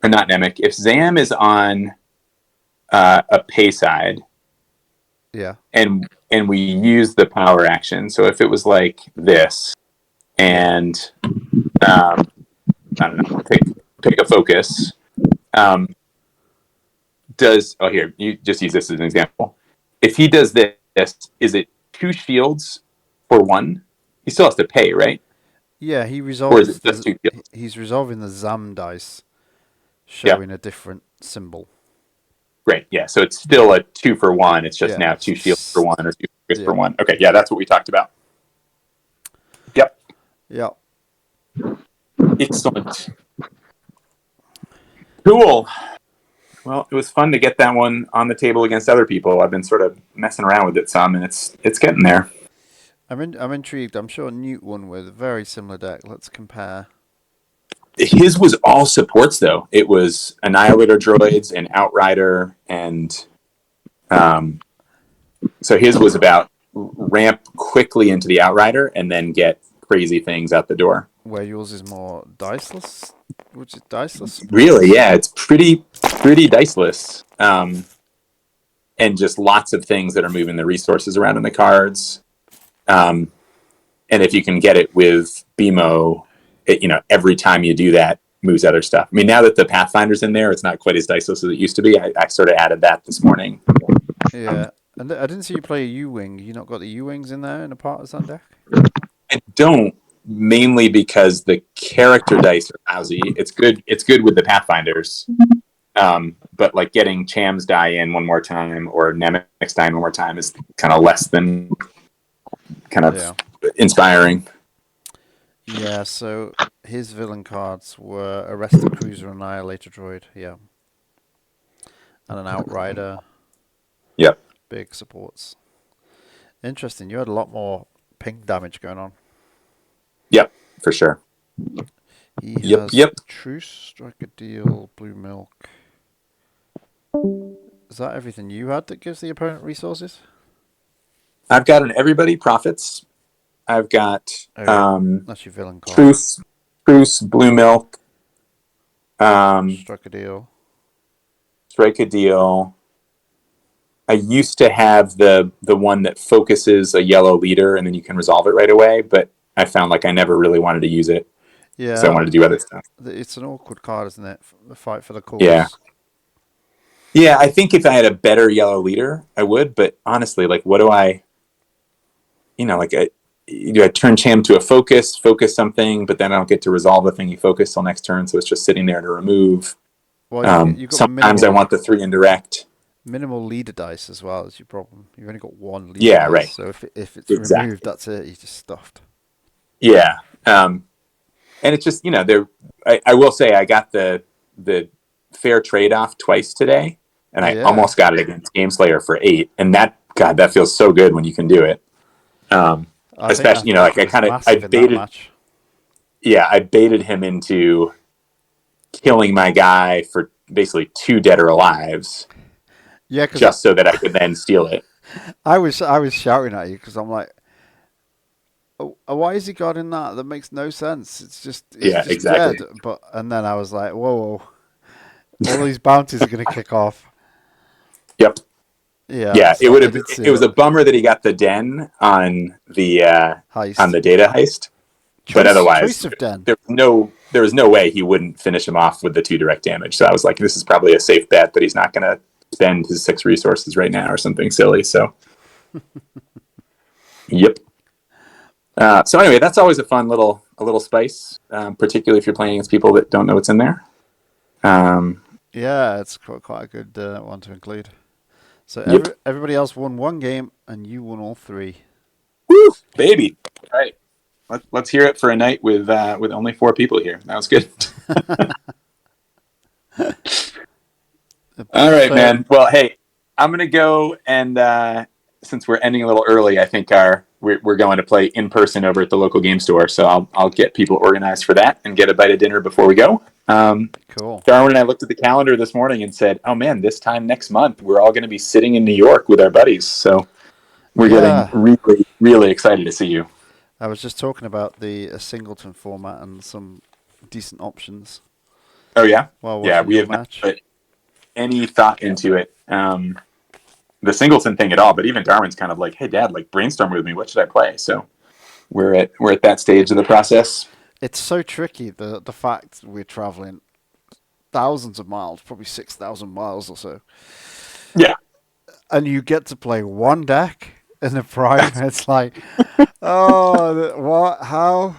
not Nemic. If Zam is on a pay side, yeah, and we use the power action, so if it was like this, and I don't know, pick a focus. Here, you just use this as an example. If he does this, is it 2 shields for 1? He still has to pay, right? Yeah, he resolves. Or is it just 2 shields? He's resolving the Zam dice, showing a different symbol. Great, yeah. So it's still a 2 for 1. It's just now 2 shields for 1 or 2 focus for 1. Okay, yeah, that's what we talked about. Yep. Yeah. Excellent. Cool. Well, it was fun to get that one on the table against other people. I've been sort of messing around with it some, and it's getting there. I'm intrigued. I'm sure Nute won with a very similar deck. Let's compare. His was all supports, though. It was Annihilator droids and Outrider, and so his was about ramp quickly into the Outrider and then get crazy things out the door. Where yours is more diceless, which is diceless. Really, yeah, it's pretty diceless, and just lots of things that are moving the resources around in the cards. And if you can get it with BMO, every time you do that, moves other stuff. I mean, now that the Pathfinder's in there, it's not quite as diceless as it used to be. I sort of added that this morning. Yeah, and I didn't see you play a U-Wing. You not got the U-Wings in there in a partisan deck? I don't, mainly because the character dice are lousy. It's good with the Pathfinders. But like getting Cham's die in one more time or Nemic's die in one more time is kind of less than inspiring. Yeah, so his villain cards were Arrest the Cruiser, Annihilator Droid, yeah. And an Outrider. Yep. Big supports. Interesting, you had a lot more ping damage going on. Yep, for sure. He Yep, has yep. Truce, Strike a Deal, Blue Milk. Is that everything you had that gives the opponent resources? I've got an Everybody Profits. I've got That's your villain card. Truce, Blue Milk, Strike a Deal. Strike a Deal. I used to have the one that focuses a yellow leader and then you can resolve it right away, but I found like I never really wanted to use it. Yeah. So I wanted to do other stuff. It's an awkward card, isn't it? The fight for the cause. Yeah. Yeah, I think if I had a better yellow leader, I would, but honestly, like what do I do I turn Cham to a focus something, but then I don't get to resolve the thing you focus till next turn, so it's just sitting there to remove. Well, you've got sometimes I want the 3 indirect. Minimal leader dice as well is your problem. You've only got 1 leader Yeah, dice, right. so if it's removed, that's it. You're just stuffed. Yeah, and it's just I will say I got the fair trade off twice today, and I almost got it against Gameslayer for 8, and that feels so good when you can do it. Especially I baited. Yeah, I baited him into killing my guy for basically 2 dead or alives. Yeah, just so that I could then steal it. I was shouting at you because I'm like, oh, why has he got in that? That makes no sense. It's just exactly. Dead. And then I was like, whoa, all these bounties are going to kick off. Yep. Yeah. It would have. It was a bummer that he got the den on the heist. on the data heist, but otherwise, there was no way he wouldn't finish him off with the 2 direct damage. So I was like, this is probably a safe bet that he's not going to spend his 6 resources right now or something silly. So, yep. So anyway, that's always a fun little spice, particularly if you're playing against people that don't know what's in there. Yeah, it's quite a good one to include. So everybody else won 1 game, and you won all 3. Woo, baby! All right, let's hear it for a night with only 4 people here. That was good. All right, man. Well, hey, I'm gonna go, and since we're ending a little early, I think we're going to play in person over at the local game store. So I'll get people organized for that and get a bite of dinner before we go. Cool. Darwin and I looked at the calendar this morning and said, "Oh man, this time next month we're all going to be sitting in New York with our buddies." So we're getting really, really excited to see you. I was just talking about the singleton format and some decent options. Oh yeah, Yeah. We have not put any thought into it, the singleton thing at all. But even Darwin's kind of like, "Hey, Dad, like brainstorm with me. What should I play?" So we're at that stage of the process. It's so tricky, the fact we're traveling thousands of miles, probably 6,000 miles or so. Yeah. And you get to play 1 deck in the Prime. It's like, oh, what? How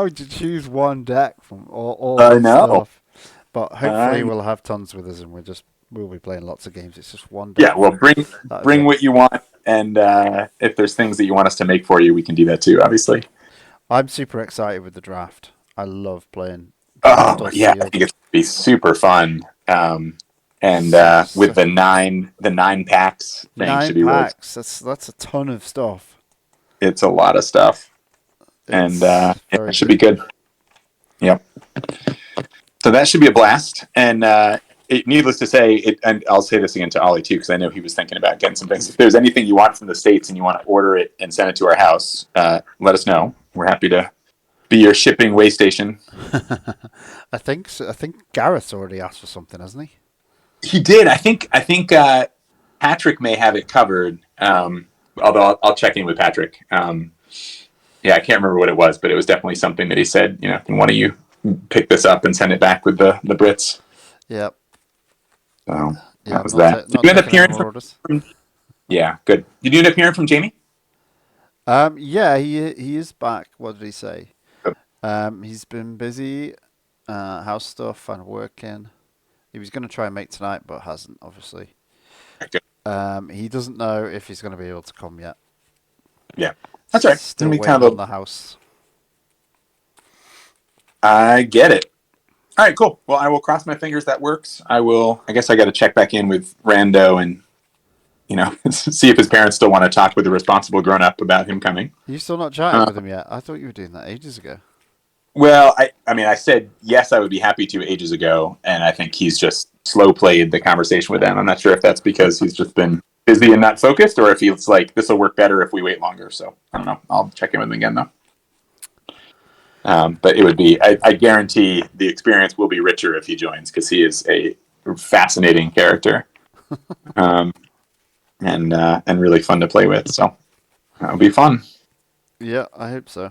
did you choose 1 deck from all this stuff? But hopefully we'll have tons with us, and we'll be playing lots of games. It's just 1 deck. Yeah, well, bring what you want, and if there's things that you want us to make for you, we can do that too, obviously. I'm super excited with the draft. I love playing. Oh yeah, I think it's gonna be super fun. And with the 9 packs thing, 9 should be packs. That's a ton of stuff. It's a lot of stuff, and it should be good. Yep. So that should be a blast, and needless to say, and I'll say this again to Ollie too, because I know he was thinking about getting some things. If there's anything you want from the States and you want to order it and send it to our house, let us know. We're happy to be your shipping way station. I think Gareth already asked for something, hasn't he? He did. I think Patrick may have it covered. Although I'll check in with Patrick. Yeah, I can't remember what it was, but it was definitely something that he said. Can one of you pick this up and send it back with the Brits? Yep. So that was that. Did you end up hearing from? Yeah, good. Did you end up hearing from Jamie? Yeah, he is back. What did he say? He's been busy, house stuff and working. He was going to try and make tonight, but hasn't, obviously. Okay. He doesn't know if he's going to be able to come yet. Yeah, that's right. Still waiting on the house. I get it. All right, cool. Well, I will cross my fingers that works. I guess I got to check back in with Rando and see if his parents still want to talk with a responsible grown-up about him coming. Are you still not chatting with him yet? I thought you were doing that ages ago. Well, I said yes, I would be happy to ages ago, and I think he's just slow played the conversation with them. I'm not sure if that's because he's just been busy and not focused, or if he's like, this will work better if we wait longer. So I don't know. I'll check in with him again though. But it would be, I guarantee the experience will be richer if he joins, because he is a fascinating character, and really fun to play with. So that'll be fun. Yeah, I hope so.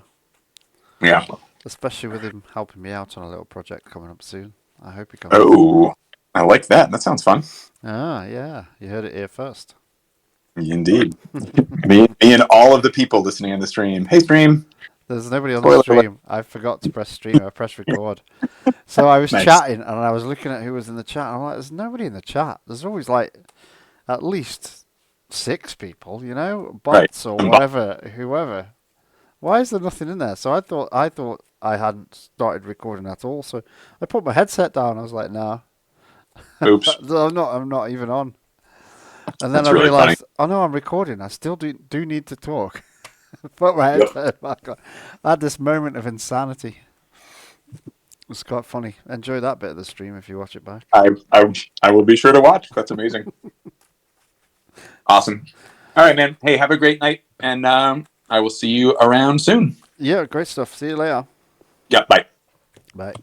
Yeah. Especially with him helping me out on a little project coming up soon. I hope he comes. Oh, I like that. That sounds fun. Ah, yeah. You heard it here first. Indeed. me and all of the people listening on the stream. Hey, stream. There's nobody on Spoiler the stream. I forgot to press stream. I pressed record. So I was Nice. chatting, and I was looking at who was in the chat. And I'm like, there's nobody in the chat. There's always like at least 6 people, bots or whatever, whoever. Why is there nothing in there? So I thought I hadn't started recording at all. So I put my headset down. I was like, nah. Oops. I'm not even on. And then That's I really realized, oh no, I'm recording. I still do need to talk. Put my headset back on. I had this moment of insanity. It's quite funny. Enjoy that bit of the stream if you watch it back. I will be sure to watch. That's amazing. Awesome. All right, man. Hey, have a great night, and I will see you around soon. Yeah, great stuff. See you later. Yeah, bye. Bye.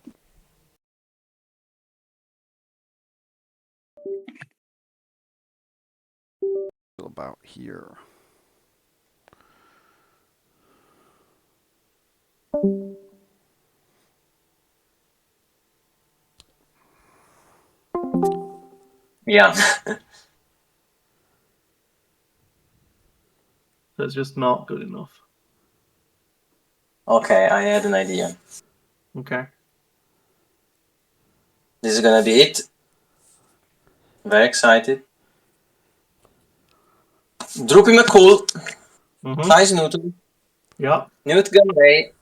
About here. Yeah. That's just not good enough. Okay, I had an idea. Okay. This is gonna be it. Very excited. Droopy Mccool, Size Nute, Yeah. Nute Gunray,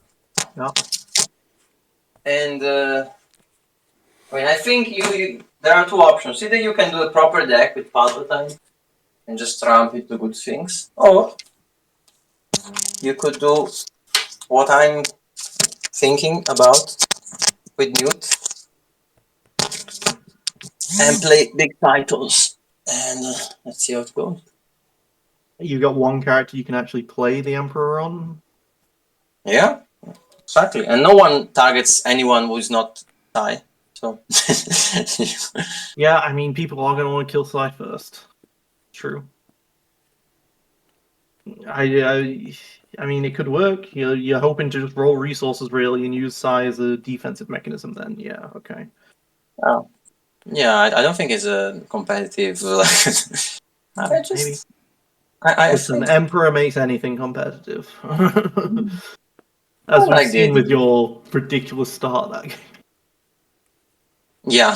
Yeah. and I think there are 2 options. Either you can do a proper deck with Palpatine and just ramp it to good things, or you could do what I'm thinking about with Nute and play big titles. And let's see how it goes. You got one character you can actually play the Emperor on. Yeah, exactly. And no one targets anyone who's not Thai. So Yeah, I mean, people are going to want to kill Sai first. True. I mean, it could work. You're hoping to just roll resources really and use Sai as a defensive mechanism. Then, yeah, okay. Oh, yeah. I don't think it's a competitive. Maybe. Listen, think... Emperor makes anything competitive. As we've seen with your ridiculous start of that game. Yeah.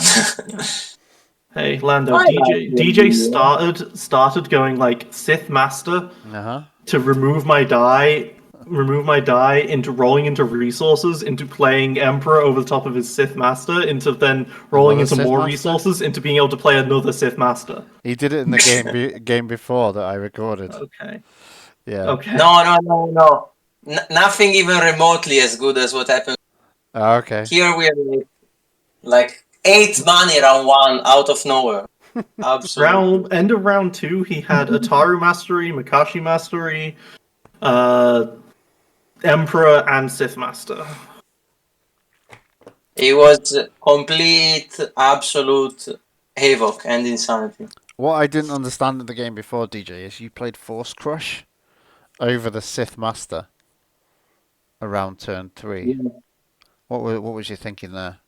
Hey, Lando, DJ started going like Sith Master to remove my die into rolling into resources, into playing Emperor over the top of his Sith Master, into then rolling into more resources, into being able to play another Sith Master. He did it in the game before that I recorded. Okay. Yeah. Okay. No. Nothing even remotely as good as what happened. Okay. Here we are like 8 money round 1 out of nowhere. Absolutely. End of round 2, he had Ataru Mastery, Makashi Mastery, Emperor, and Sith Master. It was complete, absolute havoc and insanity. What I didn't understand in the game before, DJ, is you played Force Crush over the Sith Master around turn 3. Yeah. What was you thinking there?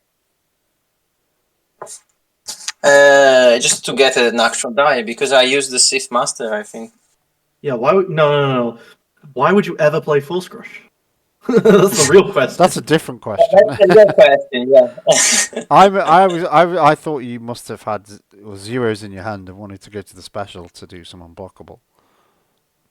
Just to get an actual die, because I used the Sith Master, I think. Yeah, why would... No. Why would you ever play Force Crush? That's the real question. That's a different question. That's a real question, yeah. I thought you must have had zeros in your hand and wanted to go to the special to do some unblockable.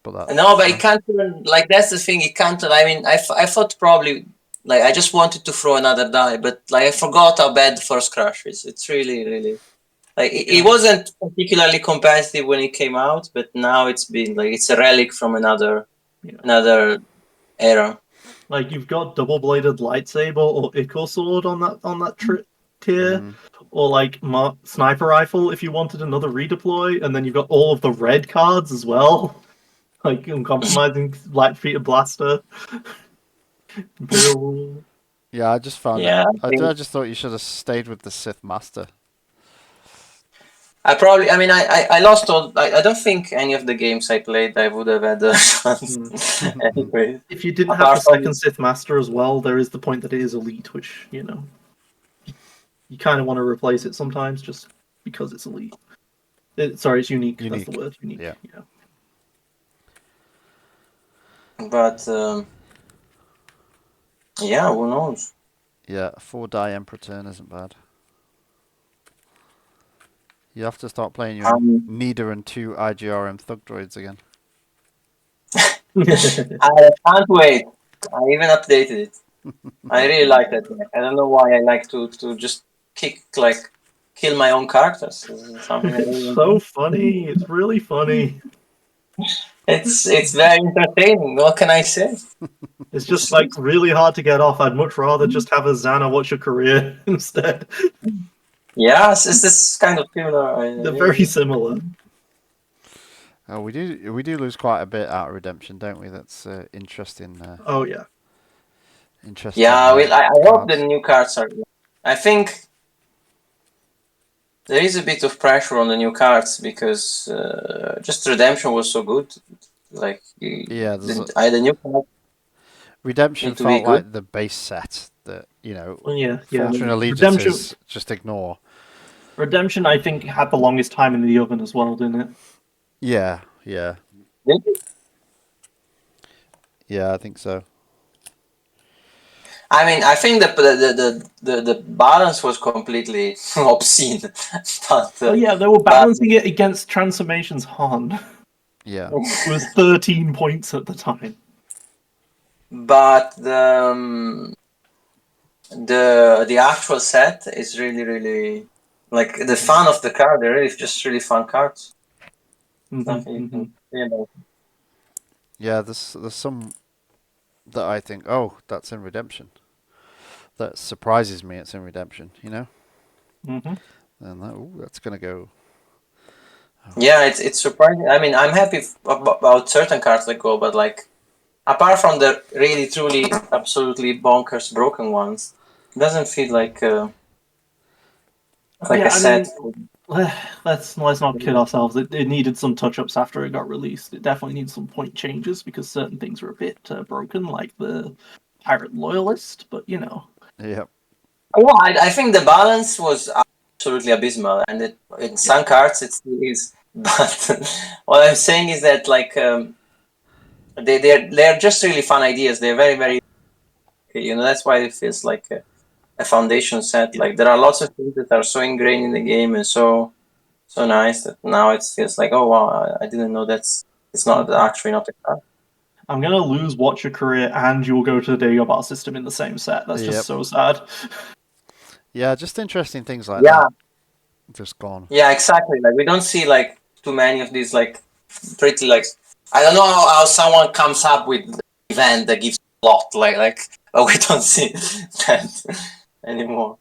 But it can't even, like, that's the thing, it can't, I mean, I thought probably, like, I just wanted to throw another die, but, like, I forgot how bad Force Crush is. It's really, really... Like it wasn't particularly competitive when it came out, but now it's been like it's a relic from another era. Like you've got double-bladed lightsaber or Ichor sword on that tier, or like sniper rifle if you wanted another redeploy, and then you've got all of the red cards as well, like uncompromising light feet blaster, Imperial. Yeah, I just found Yeah, it. I just thought you should have stayed with the Sith Master. I lost all. I don't think any of the games I played I would have had a chance. Anyway, if you didn't have the second Sith Master as well, there is the point that it is elite, which you kind of want to replace it sometimes just because it's elite. It's unique. That's the word. Unique. Yeah. But yeah, who knows? Yeah, 4-die Emperor turn isn't bad. You have to start playing your Nida and 2 IGRM Thug Droids again. I can't wait. I even updated it. I really like that. I don't know why I like to just kill my own characters. It's so funny. It's really funny. It's very entertaining. What can I say? It's just like really hard to get off. I'd much rather just have a Xana watch your career instead. Yeah, it's this kind of similar. They're very similar. We do lose quite a bit out of Redemption, don't we? That's interesting. Oh yeah. Interesting. Yeah, I hope the new cards are. I think there is a bit of pressure on the new cards because just Redemption was so good. Like the new cards. Redemption felt like the base set that Fortune Allegiances just ignore. Redemption, I think, had the longest time in the oven as well, didn't it? Yeah. Really? Yeah, I think so. I mean, I think the balance was completely obscene. But, they were balancing it against Transformations Han. Yeah. It was 13 points at the time. But the actual set is really, really like the fun of the card. They're really just really fun cards. Yeah, there's some that I think, oh, that's in Redemption. That surprises me. It's in Redemption, And that's gonna go. Oh. Yeah, it's surprising. I mean, I'm happy about certain cards that go, but like. Apart from the really, truly, absolutely bonkers broken ones, it doesn't feel like a set. Let's not kid ourselves. It needed some touch-ups after it got released. It definitely needs some point changes because certain things were a bit broken, like the Pirate Loyalist, but Yep. Yeah, I think the balance was absolutely abysmal, and in some cards it still is. But what I'm saying is that like... They're just really fun ideas. They're very, very, that's why it feels like a foundation set. Like there are lots of things that are so ingrained in the game and so nice that now it feels like, oh wow, I didn't know it's not actually not a card. I'm gonna lose Watch Your Career and you'll go to the Dagobah system in the same set. That's just so sad. Yeah, just interesting things like that. Just gone. Yeah, exactly. Like we don't see like too many of these like pretty like. I don't know how someone comes up with an event that gives a lot, but we don't see that anymore.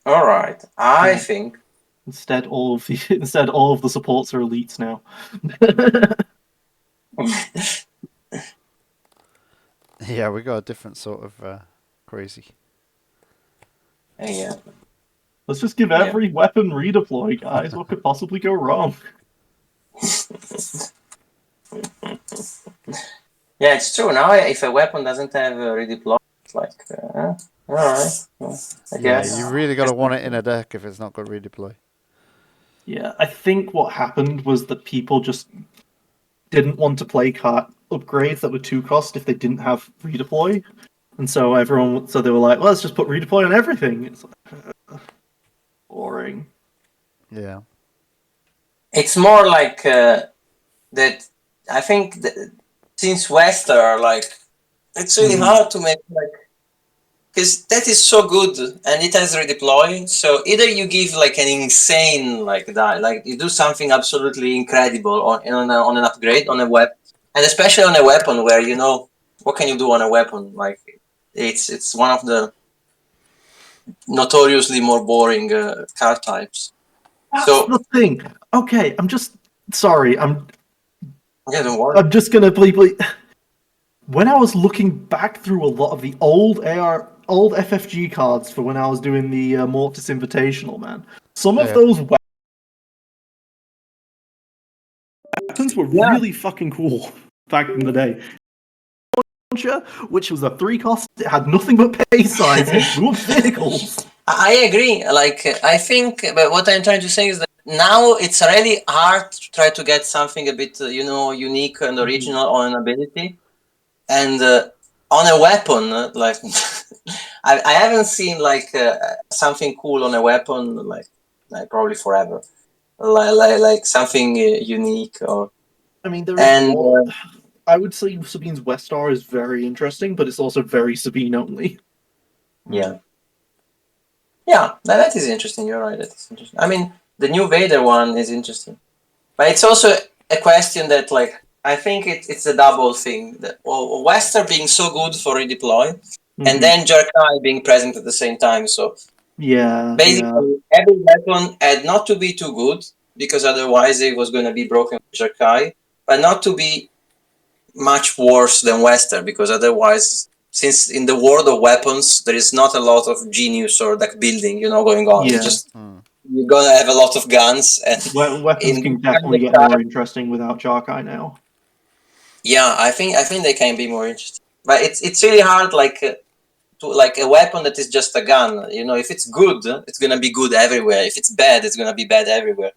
All right, I think instead all of the supports are elites now. Yeah, we got a different sort of crazy. Yeah. Let's just give every weapon redeploy, guys. What could possibly go wrong? Yeah, it's true. Now, if a weapon doesn't have a redeploy, it's like, all right. I guess. You really got to want it in a deck if it's not got redeploy. Yeah, I think what happened was that people just didn't want to play card upgrades that were 2 cost if they didn't have redeploy. And so they were like, well, let's just put redeploy on everything. It's like, boring. Yeah. It's more like that. I think that since Wester, like It's really hard to make because that is so good and it has redeploy. So either you give like an insane die, like you do something absolutely incredible on an upgrade on a weapon, and especially on a weapon where what can you do on a weapon? Like it's one of the notoriously more boring card types. That's the thing. Okay, I'm just sorry. Don't worry. I'm just gonna bleep. When I was looking back through a lot of the old FFG cards for when I was doing the Mortis Invitational, man, some of those weapons were really fucking cool back in the day. Which was a 3-cost, it had nothing but pay size, it blew up vehicles. I agree. I think, but what I'm trying to say is that now it's really hard to try to get something a bit, unique and original on an ability. And on a weapon, I haven't seen something cool on a weapon like probably forever, like something unique or. I mean, there is more. I would say Sabine's West Star is very interesting, but it's also very Sabine only. Yeah, that is interesting. You're right. That is interesting. I mean, the new Vader one is interesting, but it's also a question that I think it's a double thing. That Wester being so good for redeploy, and then Jerkai being present at the same time. So basically, every weapon had not to be too good because otherwise it was going to be broken with Jerkai, but not to be much worse than Wester because otherwise, since in the world of weapons there is not a lot of genius or deck building, going on. It's just you're gonna have a lot of guns and weapons can definitely get more interesting without Jarkai now. Yeah, I think they can be more interesting, but it's really hard to a weapon that is just a gun. If it's good, it's gonna be good everywhere. If it's bad, it's gonna be bad everywhere,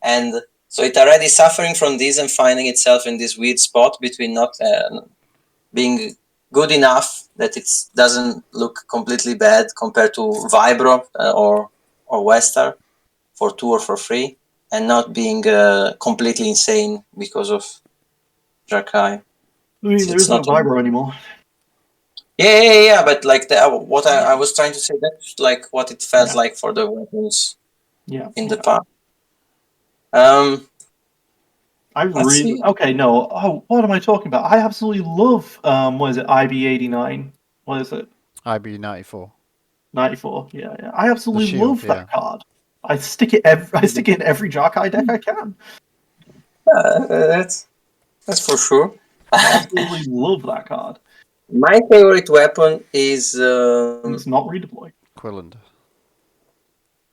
and so it's already suffering from this and finding itself in this weird spot between not being good enough that it doesn't look completely bad compared to Vibro or Wester for 2 or for 3, and not being completely insane because of Jarkai. I mean, there isn't a Vibro anymore. Yeah, but what I was trying to say, that's what it felt like for the weapons in the past. What am I talking about? I absolutely love what is it, IB89? What is it? IB94. 94, yeah. I absolutely love that card. I stick it in every Jarkai deck I can. That's for sure. I absolutely love that card. My favorite weapon is it's not redeploy. Quilland.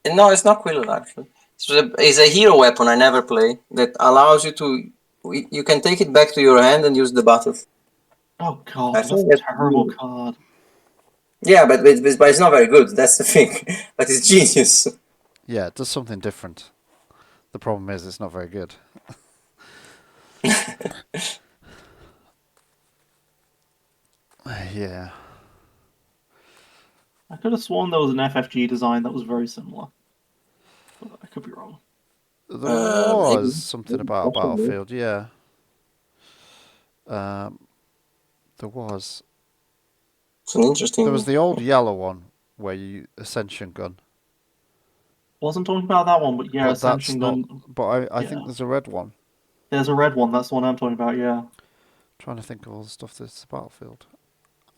No, it's not Quilland actually. It's a hero weapon I never play that allows you to. You can take it back to your hand and use the battle. Oh god, that's a terrible card. Yeah, but it's not very good. That's the thing. But it's genius. Yeah, it does something different. The problem is it's not very good. Yeah. I could have sworn there was an FFG design that was very similar. But I could be wrong. There was something about a battlefield, yeah. There was. It's an interesting. There was the old yellow one where you Ascension Gun. Wasn't talking about that one, but yeah, but Ascension Gun. But I think there's a red one. There's a red one. That's the one I'm talking about. Yeah. Trying to think of all the stuff that's the battlefield.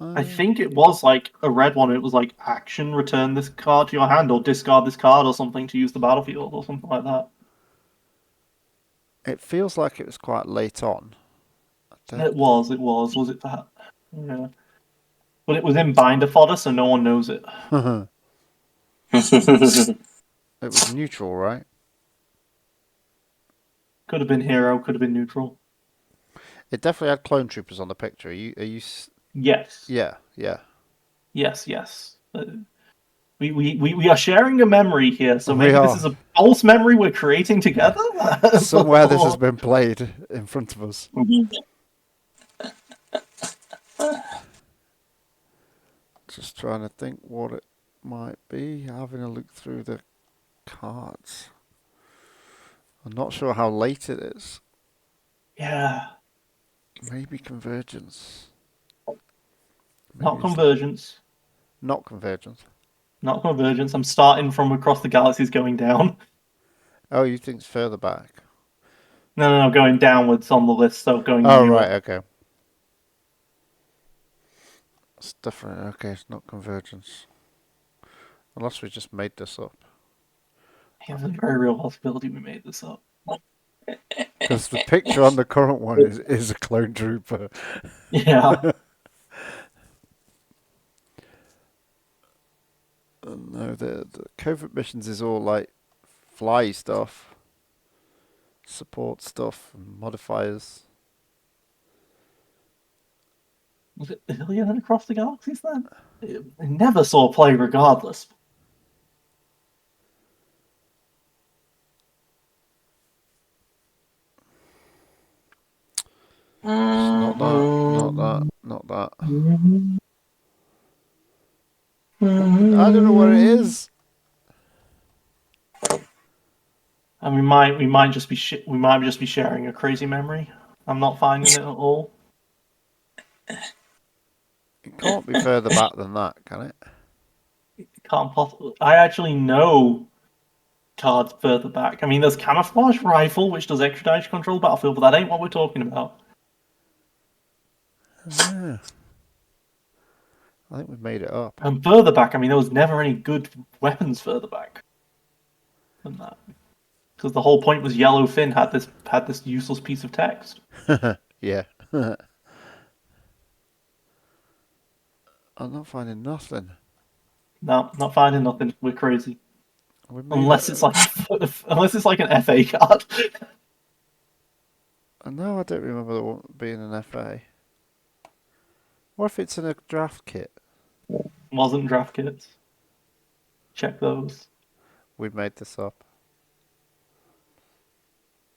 I think it was a red one. It was action, return this card to your hand, or discard this card, or something to use the battlefield, or something like that. It feels like it was quite late on. It was. Was it that? Yeah. But it was in binder fodder, so no one knows it. It was neutral, right? Could have been hero, could have been neutral. It definitely had clone troopers on the picture. Are you? Yes. Yeah. Yes. We are sharing a memory here, so maybe this is a false memory we're creating together? Somewhere this has been played in front of us. Just trying to think what it might be. Having a look through the cards. I'm not sure how late it is. Yeah. Maybe Convergence. Not convergence. Not convergence. Not convergence. I'm starting from across the galaxies going down. Oh, you think it's further back? No, going downwards on the list, so going Oh, newer. right, okay. It's different. Okay, it's not convergence. Unless we just made this up. Yeah, there's a very real possibility we made this up. Because the picture on the current one is a clone trooper. Yeah. No, the covert missions is all like fly stuff, support stuff, and modifiers. Was it Alien and Across the Galaxies then? I never saw play regardless. Not that. I don't know what it is. And we might just be sharing a crazy memory. I'm not finding it at all. It can't be further back than that, can it? It can't possibly. I actually know cards further back. I mean, there's Camouflage Rifle, which does extra damage control battlefield, but that ain't what we're talking about. Yeah. I think we've made it up. And further back, I mean, there was never any good weapons further back than that. Because the whole point was Yellowfin had this useless piece of text. Yeah. I'm not finding nothing. No, not finding nothing. We're crazy. Unless it's like an FA card. No, I don't remember it being an FA. What if it's in a draft kit? Wasn't draft kits. Check those. We made this up.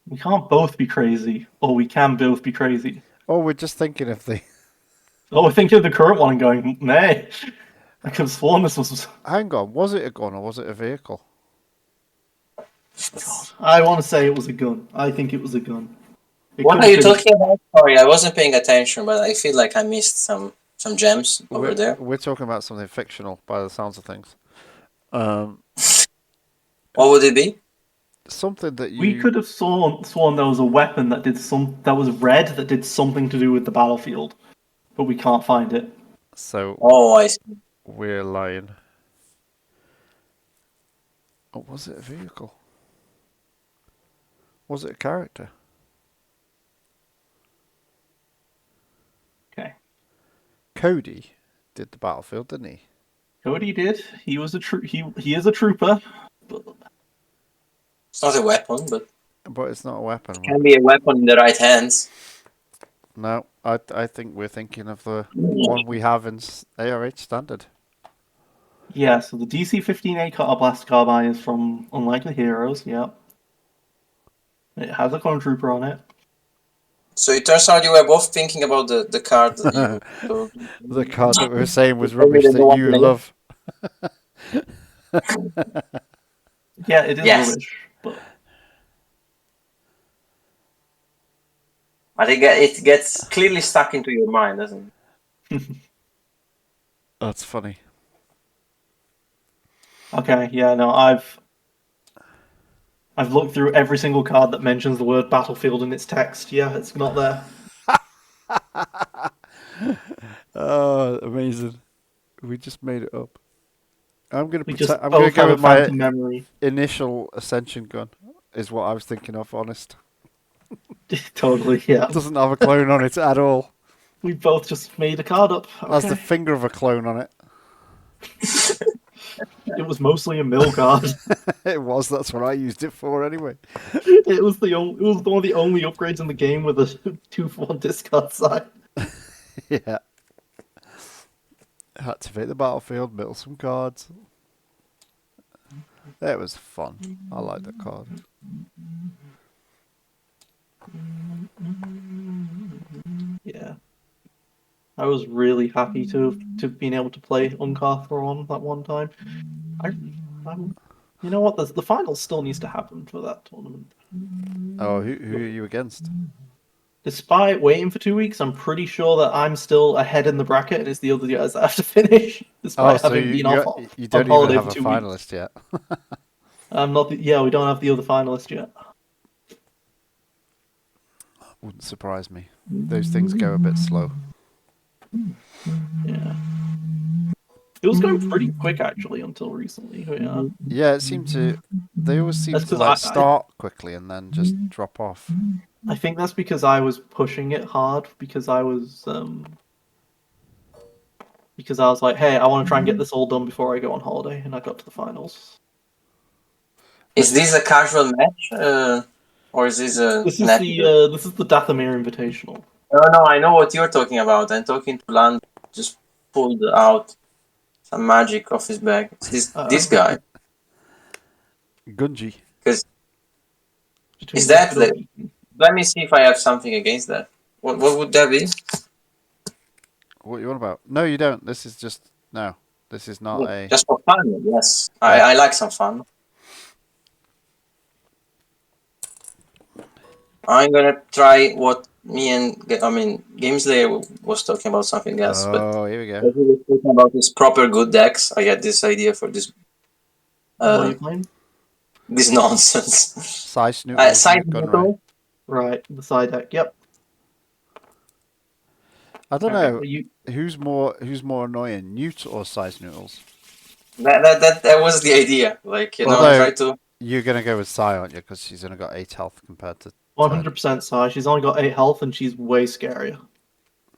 We can't both be crazy, or we can both be crazy. Oh, we're just thinking of the... Oh, we're thinking of the current one and going, nay. I could have sworn this was... Hang on, was it a gun or was it a vehicle? God, I want to say it was a gun. I think it was a gun. What are you talking about? Sorry, I wasn't paying attention, but I feel like I missed some gems over there. We're talking about something fictional by the sounds of things. What would it be? Something that you... We could have sworn there was a weapon that was red that did something to do with the battlefield, but we can't find it. So... Oh, I see. We're lying. Or was it a vehicle? Was it a character? Okay. Cody did the battlefield, didn't he? Cody did. He was he is a trooper. It's not a weapon, but it's not a weapon. It can be a weapon in the right hands. No, I think we're thinking of the one we have in ARH Standard. Yeah, so the DC-15A Cutter Blast Carbine is from Unlikely Heroes, yeah. It has a clone trooper on it. So it turns out you were both thinking about the card that you... The card that we were saying was rubbish that you love. Yeah, it is rubbish, but... But it gets clearly stuck into your mind, doesn't it? That's funny. Okay, yeah, no, I've looked through every single card that mentions the word battlefield in its text. Yeah, it's not there. Oh, amazing. We just made it up. I'm going to go with my memory. Initial ascension gun, is what I was thinking of, honest. Totally, yeah. It doesn't have a clone on it at all. We both just made a card up. Okay. Has the finger of a clone on it. It was mostly a mill card. It was. That's what I used it for anyway. It was one of the only upgrades in the game with a 2-for-1 discard side. Yeah. Activate the battlefield, mill some cards. It was fun. I like the card. Yeah. I was really happy to have been able to play Uncarthron that one time. You know what? The final still needs to happen for that tournament. Oh, who are you against? despite waiting for 2 weeks, I'm pretty sure that I'm still ahead in the bracket, and it's the other guys that have to finish, despite so having been off you on don't even holiday have for a 2 weeks. finalist yet. I'm not. Yeah, we don't have the other finalist yet. Wouldn't surprise me. Those things go a bit slow. Yeah. It was going pretty quick actually until recently. But yeah. Yeah, it seemed to. They always seem That's to 'cause like start quickly and then just drop off. I think that's because I was pushing it hard because I was like, hey, I want to try and get this all done before I go on holiday, and I got to the finals. Is this a casual match, or is this a? This is the Dathomir Invitational. No, I know what you're talking about. I'm talking to Land. Just pulled out some magic off his bag. It's this guy. Gungi. Because is that the? Let me see if I have something against that. What would that be? What you on about? No, you don't. This is just no. This is not a. Just for fun, yes. Yeah. I like some fun. I'm gonna try what Gameslayer was talking about something else. Oh, here we go. But he was talking about this proper good decks. I had this idea for this. What are you playing? This nonsense. Side Snootles, Gunray. Right, the side deck. Yep. I don't know who's more annoying, Nute or Side Snootles. That was the idea. Like try to. You're gonna go with Sai, aren't you? Because she's only got 8 health compared to 100% Sai. She's only got 8 health, and she's way scarier.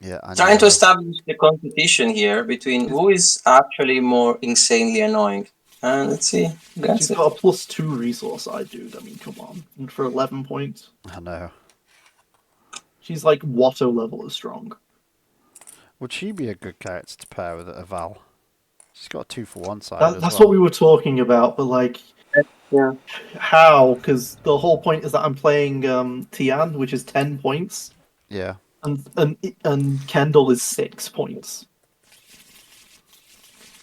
Yeah, Trying to establish the competition here between who is actually more insanely annoying. And let's see. She's got a +2 resource, dude. I mean, come on. And for 11 points. I know. She's like Watto level as strong. Would she be a good character to pair with Eval? She's got a 2-for-1 side. That's what we were talking about, but like, how? Because the whole point is that I'm playing Tian, which is 10 points. Yeah. And Kendall is 6 points.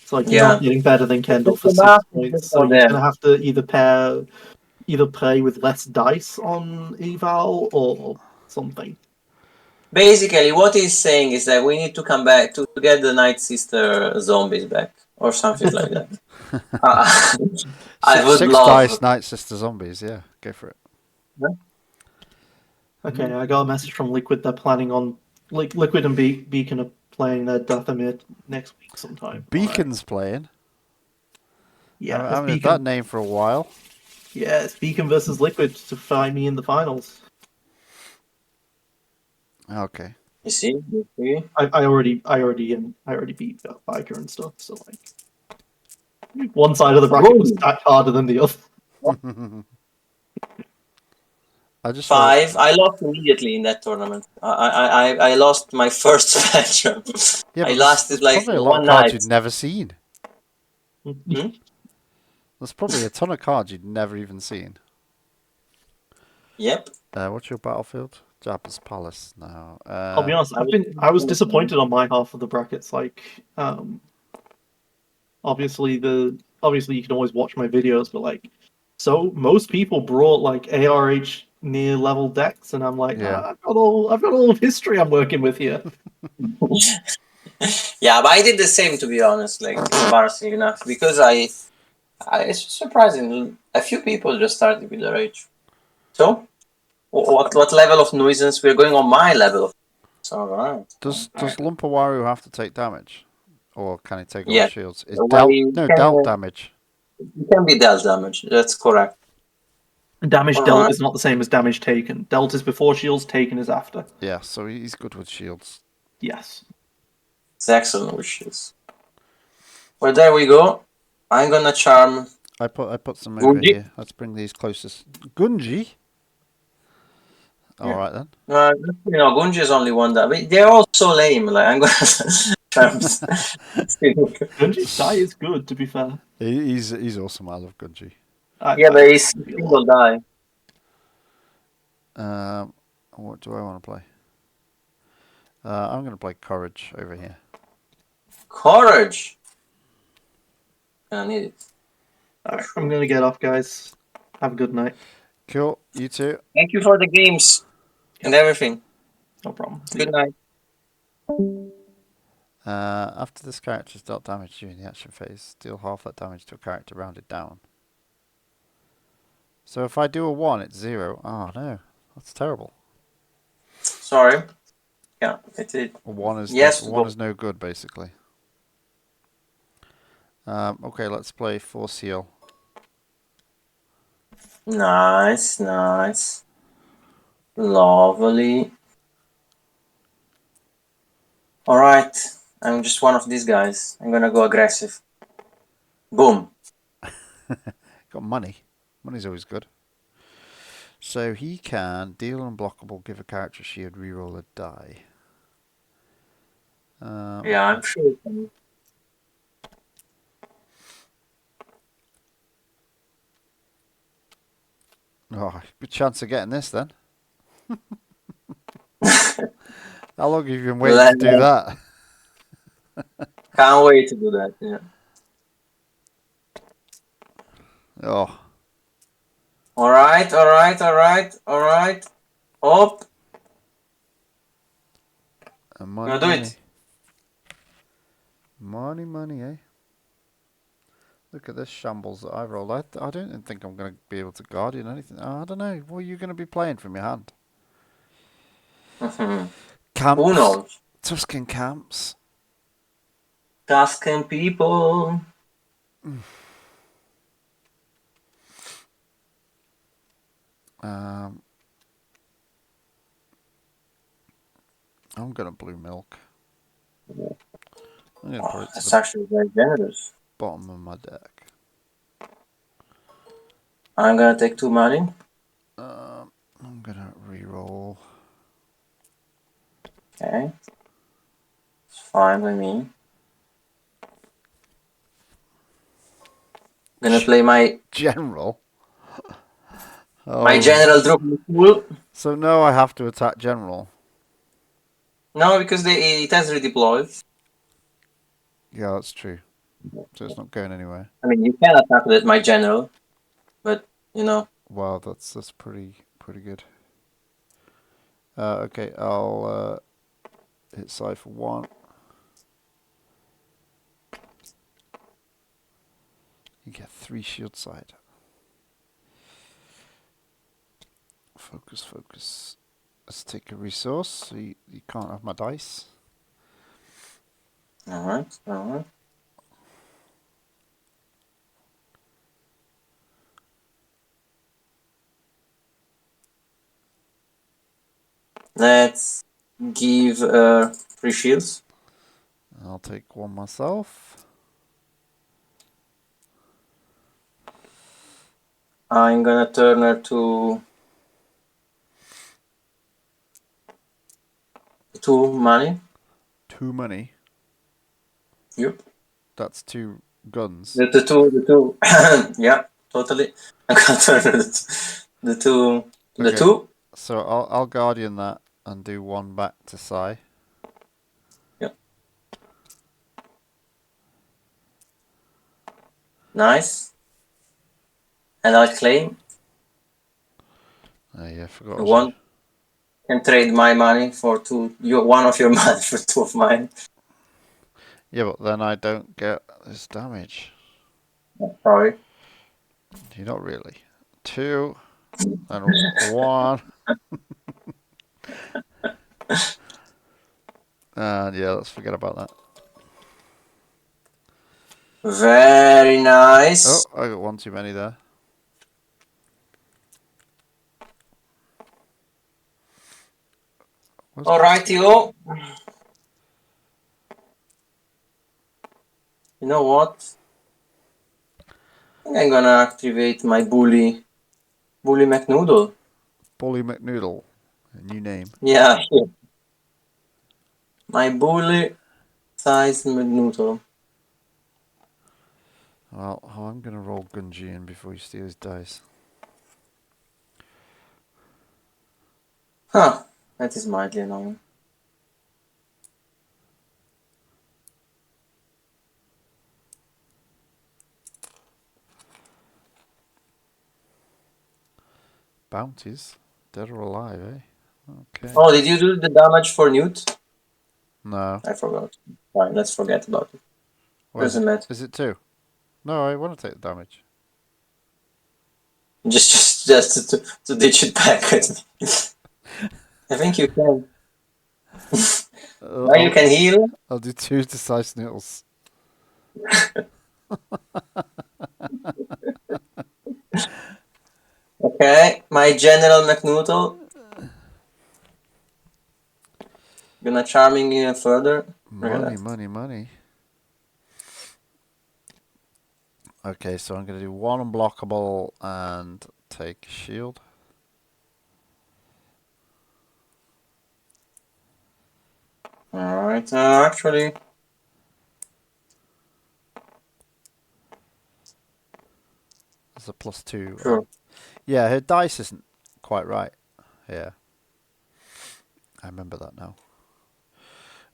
It's like you're not getting better than Kendall for 6 points, so you're gonna have to either play with less dice on Eval or something. Basically, what he's saying is that we need to come back to get the Night Sister zombies back, or something like that. I would 6 love dice Night Sister zombies. Yeah, go for it. Yeah. Okay, I got a message from Liquid. They're planning on Liquid and Beacon are playing their Dathomir next week sometime. Beacon's playing. Yeah, I haven't heard that name for a while. Yeah, it's Beacon versus Liquid to fight me in the finals. Okay. You see? I already beat Biker and stuff. So like, one side of the bracket was stacked harder than the other. I lost immediately in that tournament. I lost my first matchup. Yeah, I lasted like probably a lot one of cards night. you'd never seen. Hmm? There's probably a ton of cards you'd never even seen. Yep. What's your battlefield? Jabba's Palace. No. I'll be honest. I was disappointed on my half of the brackets. Like, obviously you can always watch my videos, but like, so most people brought like ARH near level decks, and I'm like, I've got all of history I'm working with here. Yeah, but I did the same, to be honest. Like, embarrassing enough, because it's surprising. A few people just started with ARH. So, what level of nuisance we're going on? My level of. So, right. Does Lumpawaroo have to take damage, or can he take all shields? Is dealt damage? It can be dealt damage. That's correct. Damage dealt is not the same as damage taken. Dealt is before shields, taken is after. Yeah, so he's good with shields. Yes. It's excellent with shields. Well, there we go. I'm gonna charm. I put some over here. Let's bring these closest. Gungi. All right then. Gungi is only one that. They're all so lame. Like, I'm gonna charm. Gungi's die is good, to be fair. He's awesome. I love Gungi. But he's single die. What do I want to play? I'm going to play Courage over here. Courage. I need it. Alright, I'm going to get off, guys. Have a good night. Cool. You too. Thank you for the games and everything. No problem. Good night. After this character is dealt damage during the action phase, deal half that damage to a character rounded down. So if I do a 1, it's 0. Oh no, that's terrible. Sorry. Yeah, it is. A 1 is Yes, one is no good basically. Okay, let's play 4 seal. Nice, nice. Lovely. Alright, I'm just one of these guys. I'm gonna go aggressive. Boom. Got money. Money's always good. So he can deal unblockable, give a character a shield, reroll a die. Yeah, I'm sure. Oh, good chance of getting this then. How long have you been waiting to do that? Can't wait to do that, yeah. Oh. Alright. Up. Money, do money. it. Money, money, eh? Look at this shambles that I've rolled. I don't think I'm going to be able to guardian anything. Oh, I don't know. What are you going to be playing from your hand? Camps. Who knows? Tuscan camps. Tuscan people. I'm going to blue milk. I'm going to put it to That's the actually very generous. bottom of my deck. I'm gonna take 2 money. I'm going to reroll. Okay. It's fine with me. Gonna play my General. my general Droopy. So no, I have to attack general. No, because it has redeployed. Yeah, that's true. So it's not going anywhere. I mean, you can attack with my general, but you know. Wow, that's pretty good. Okay, I'll hit side for 1. You get 3 shield side. Focus, focus. Let's take a resource, so you can't have my dice. Alright. Let's give 3 shields. I'll take 1 myself. I'm gonna turn her to 2 money. 2 money. Yep. That's 2 guns. The two. Yeah, totally. I'm gonna turn the 2 to the 2. So I'll guardian that and do 1 back to Sai. Yep. Nice. And I'll claim. Oh yeah, I forgot. One can trade my money for 2. One of your money for 2 of mine. Yeah, but then I don't get this damage. Sorry. You're not really. 2 and 1. And yeah, let's forget about that. Very nice. Oh, I got 1 too many there. Alrighty-o. You know what? I think I'm gonna activate my Bully McNoodle. Bully McNoodle. A new name. Yeah. My Bully size McNoodle. Well, I'm going to roll Gungi in before he steals dice. Huh. That is mildly annoying. Bounties? Dead or alive, eh? Okay. Oh, did you do the damage for Nute? No. I forgot. Fine, let's forget about it. Doesn't matter. Is it 2? No, I want to take the damage. Just to ditch it back. I think you can. Now you can heal. I'll do 2 decisive Snottles. Okay, my General Mccool. Gonna charming you further. Money. Okay, so I'm going to do 1 unblockable and take shield. Alright, actually... There's a +2. Sure. Yeah, her dice isn't quite right. Yeah. I remember that now.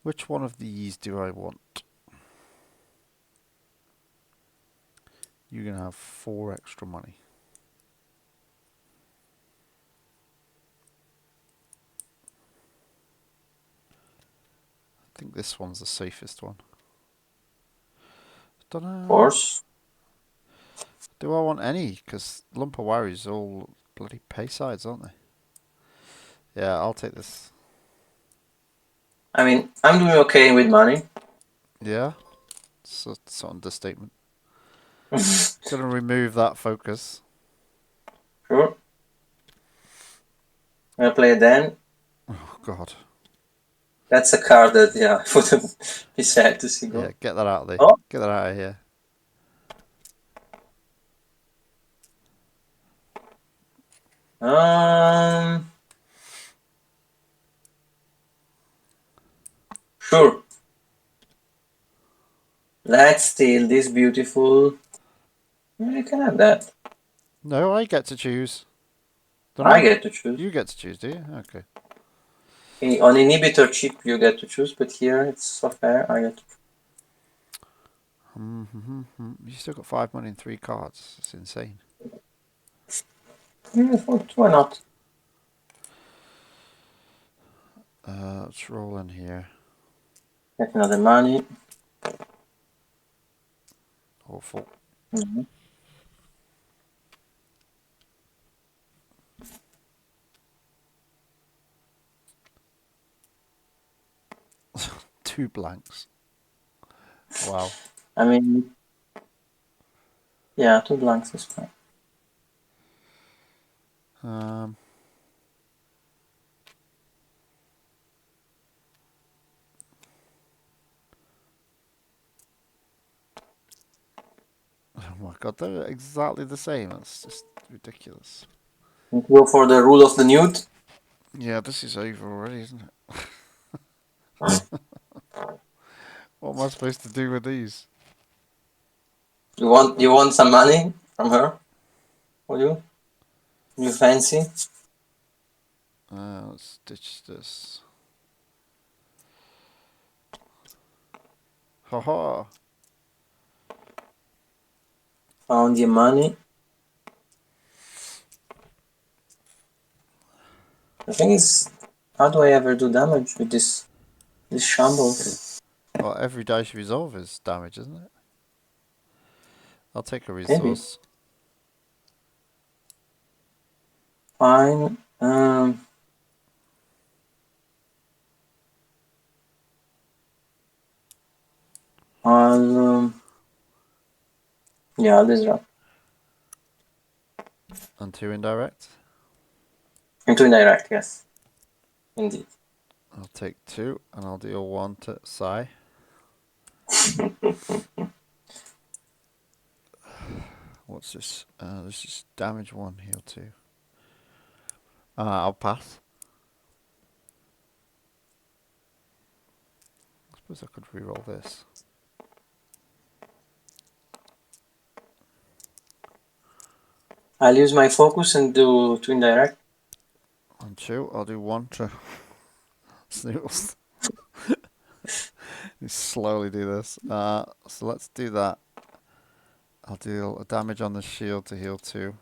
Which one of these do I want? You're going to have 4 extra money. I think this one's the safest one. Don't know. Of course. Do I want any? Because Lumpawaroo's all bloody pay sides, aren't they? Yeah, I'll take this. I mean, I'm doing okay with money. Yeah? It's an understatement. Gonna remove that focus. Sure. Gonna play it then. Oh, God. That's a card that, yeah, would be sad to see go. Yeah, get that out of there. Oh. Get that out of here. Sure. Let's steal this beautiful. You can have that. No, I get to choose. Don't I get to choose. You get to choose, do you? Okay. On inhibitor chip, you get to choose, but here it's so fair. I get to choose. You still got 5 money and 3 cards. It's insane. Yeah, why not? Let's roll in here. Get another money. Awful. 2 blanks. Wow. I mean, yeah, 2 blanks is fine. Oh my God, they're exactly the same. That's just ridiculous. Go for the rule of the Nute. Yeah, this is over already, isn't it? What am I supposed to do with these? You want some money from her? For you? You fancy? Let's ditch this. Haha. Found your money. The thing is, how do I ever do damage with this shambles? Well, every dice resolve is damage, isn't it? I'll take a Maybe. resource. Fine. I'll disrupt. And 2 indirect. Into indirect, yes. Indeed. I'll take 2 and I'll deal 1 to Sai. What's this? This is damage 1, heal 2. I'll pass. I suppose I could reroll this. I'll use my focus and do 2 indirect. On 2, I'll do 1 to Snottles. You slowly do this. So let's do that. I'll deal a damage on the shield to heal 2.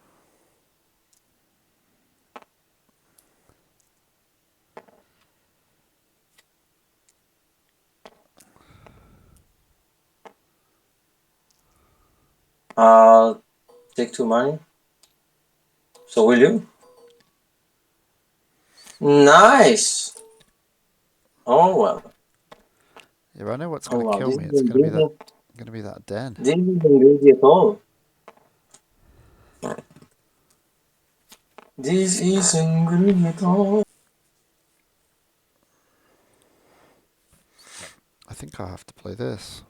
I'll take 2 money. So will you? Nice. Oh well. Yeah, I know what's going to Wow. kill This me. is It's going to be that den. This isn't greedy at all. This isn't greedy at all. I think I have to play this.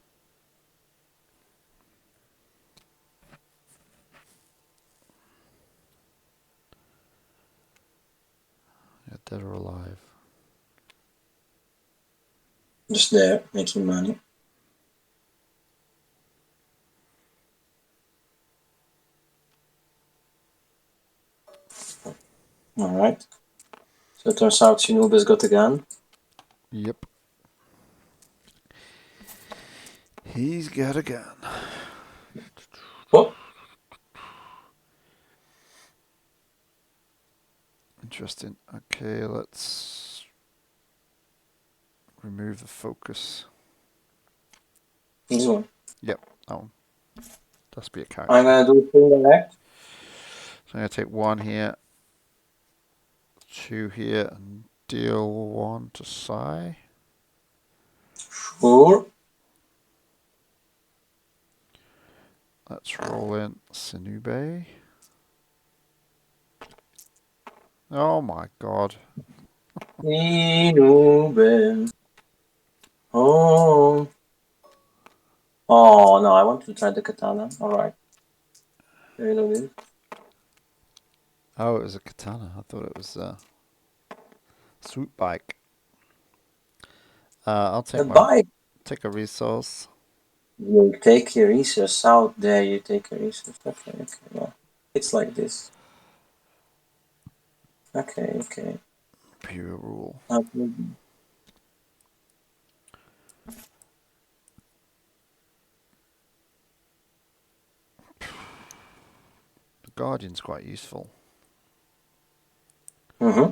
Yeah, dead or alive. Just there, making money. Alright. So it turns out Sinube's got a gun. Yep. He's got a gun. Oh, Interesting. Okay, let's remove the focus. this one. Yep, that one. That's be a character. I'm gonna do thing direct. So I'm going to take 1 here, 2 here, and deal 1 to Sai. Sure. Let's roll in Sinube. Oh my god. Sinube. Oh. Oh no, I want to try the katana. Alright. Very good. Oh, it was a katana. I thought it was a swoop bike. I'll take take a resource. You take your resource out there, you take a resource. Okay, well. It's like this. Okay. Pure rule. Okay. The Guardian's quite useful. Mm-hmm.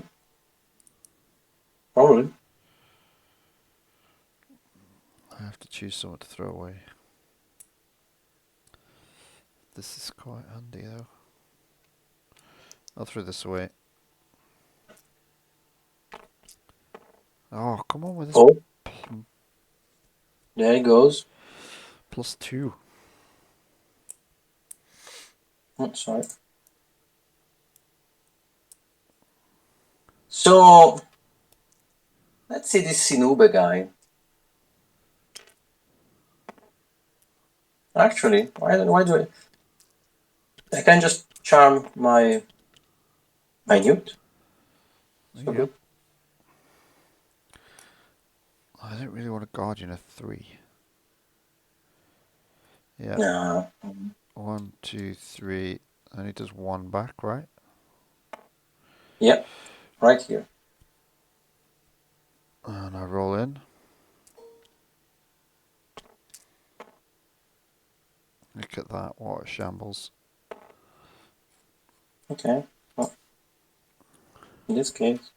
Probably. I have to choose someone to throw away. This is quite handy though. I'll throw this away. Oh, come on with this. Oh. There he goes. +2. Oh, sorry. So, let's see this Sinube guy. Actually, why do I can just charm my Nute. So Yep. good. I don't really want a Guardian of 3. Yeah. Nah. 1, 2, 3. And he does 1 back, right? Yep. Right here. And I roll in. Look at that, what a shambles. Okay. Well, in this case.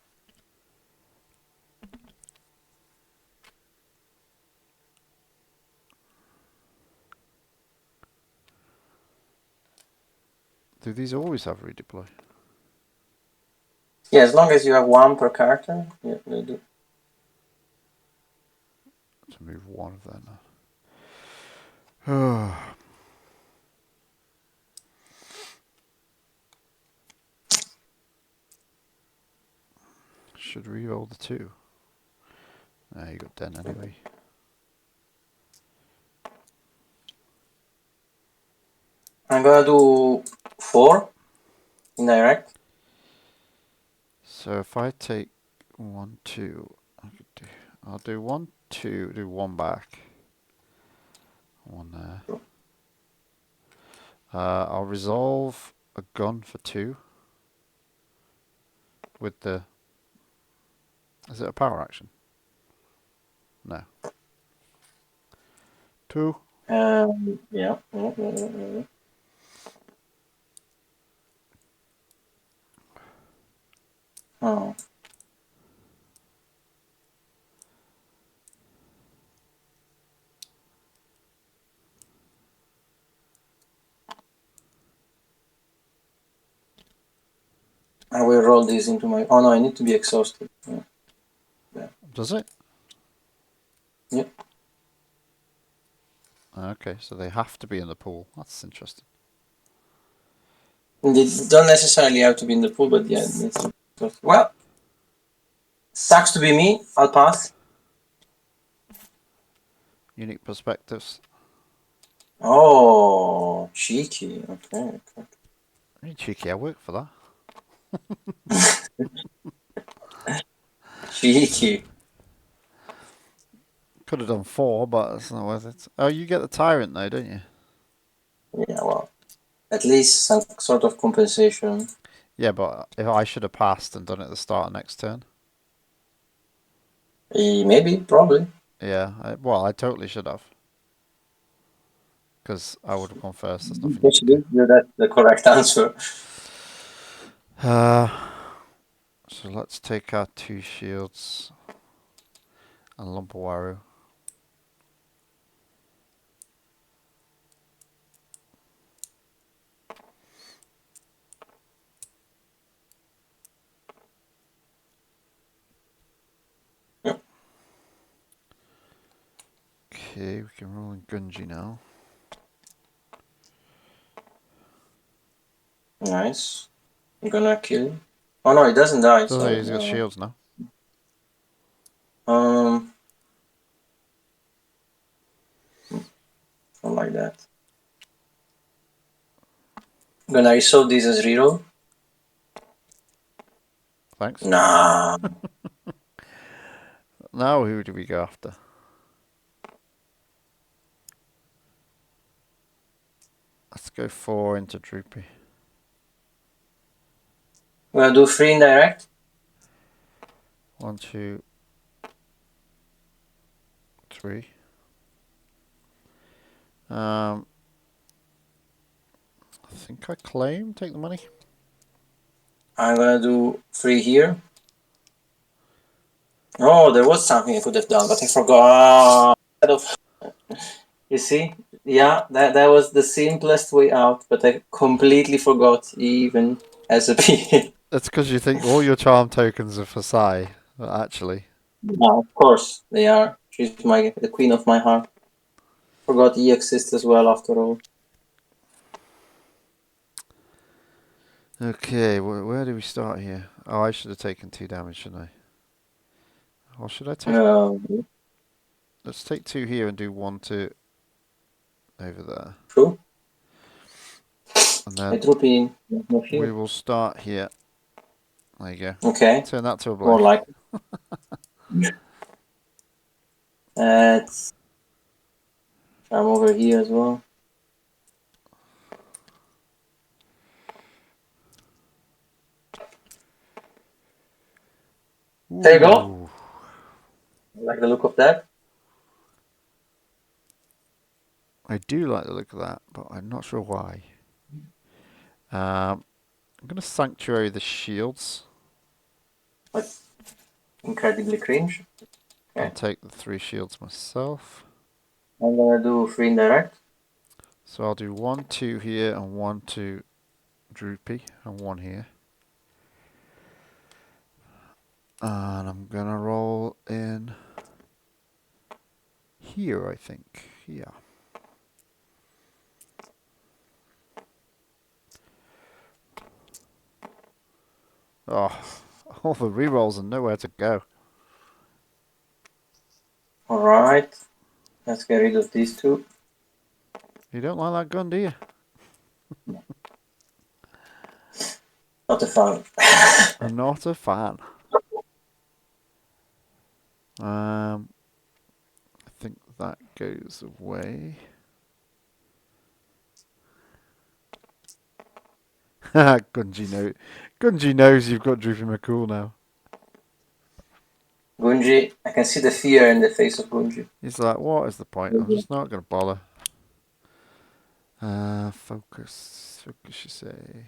Do these always have redeploy? Yeah, as long as you have 1 per character, yeah, they do. To move 1 of them. Oh. Should re-roll the 2. Ah, you got den anyway. I'm gonna do 4 indirect. So if I take 1, 2, I'll do 1, 2, do 1 back. 1 there. I'll resolve a gun for 2. With the... Is it a power action? No. 2. Yeah. Oh. I will roll this into my... Oh no, I need to be exhausted. Yeah. Does it? Yep. Okay, so they have to be in the pool. That's interesting. They don't necessarily have to be in the pool, but yeah. Well, sucks to be me. I'll pass. Unique perspectives. Oh, cheeky. Okay. Very cheeky, I work for that. Cheeky. Could have done 4, but it's not worth it. Oh, you get the tyrant though, don't you? Yeah, well, at least some sort of compensation. Yeah, but if I should have passed and done it at the start of next turn. Maybe, probably. Yeah, I totally should have. Because I would have gone first. There's nothing you can do. That's the correct answer. So let's take our 2 shields and Lumpawaroo. Yep. Okay, we can roll in Gungi now. Nice. I'm gonna kill him. Oh no, he doesn't die. Doesn't So, he? He's got shields now. Not like that. I'm gonna resolve this as reroll. Thanks. Nah. Now who do we go after? Let's go 4 into Droopy. I'm gonna do 3 indirect. 1, 2, 3. I think I claim. Take the money. I'm gonna do 3 here. Oh, there was something I could have done, but I forgot. You see? Yeah, that was the simplest way out, but I completely forgot even as a P. It's because you think all your charm tokens are for Sai, but actually. No, of course they are. She's the queen of my heart. Forgot he exists as well after all. Okay, where do we start here? Oh, I should have taken 2 damage, shouldn't I? Or should I take... Let's take 2 here and do 1 to over there. True. And then Droopy, we will start here. There you go. Okay. Turn that to a blow. More like I'm over here as well. Ooh. There you go. I like the look of that. I do like the look of that, but I'm not sure why. I'm going to sanctuary the shields. Like, incredibly cringe. Okay. I'll take the 3 shields myself. I'm gonna do 3 indirect. So I'll do 1, 2 here and 1 to Droopy and 1 here. And I'm going to roll in here, I think. Yeah. Oh, all the rerolls and nowhere to go. Alright. Let's get rid of these 2. You don't like that gun, do you? Not a fan. I'm not a fan. I think that goes away. Gungi knows you've got Droopy Mccool now. Gungi, I can see the fear in the face of Gungi. He's like, what is the point? I'm just not going to bother. Focus, you say.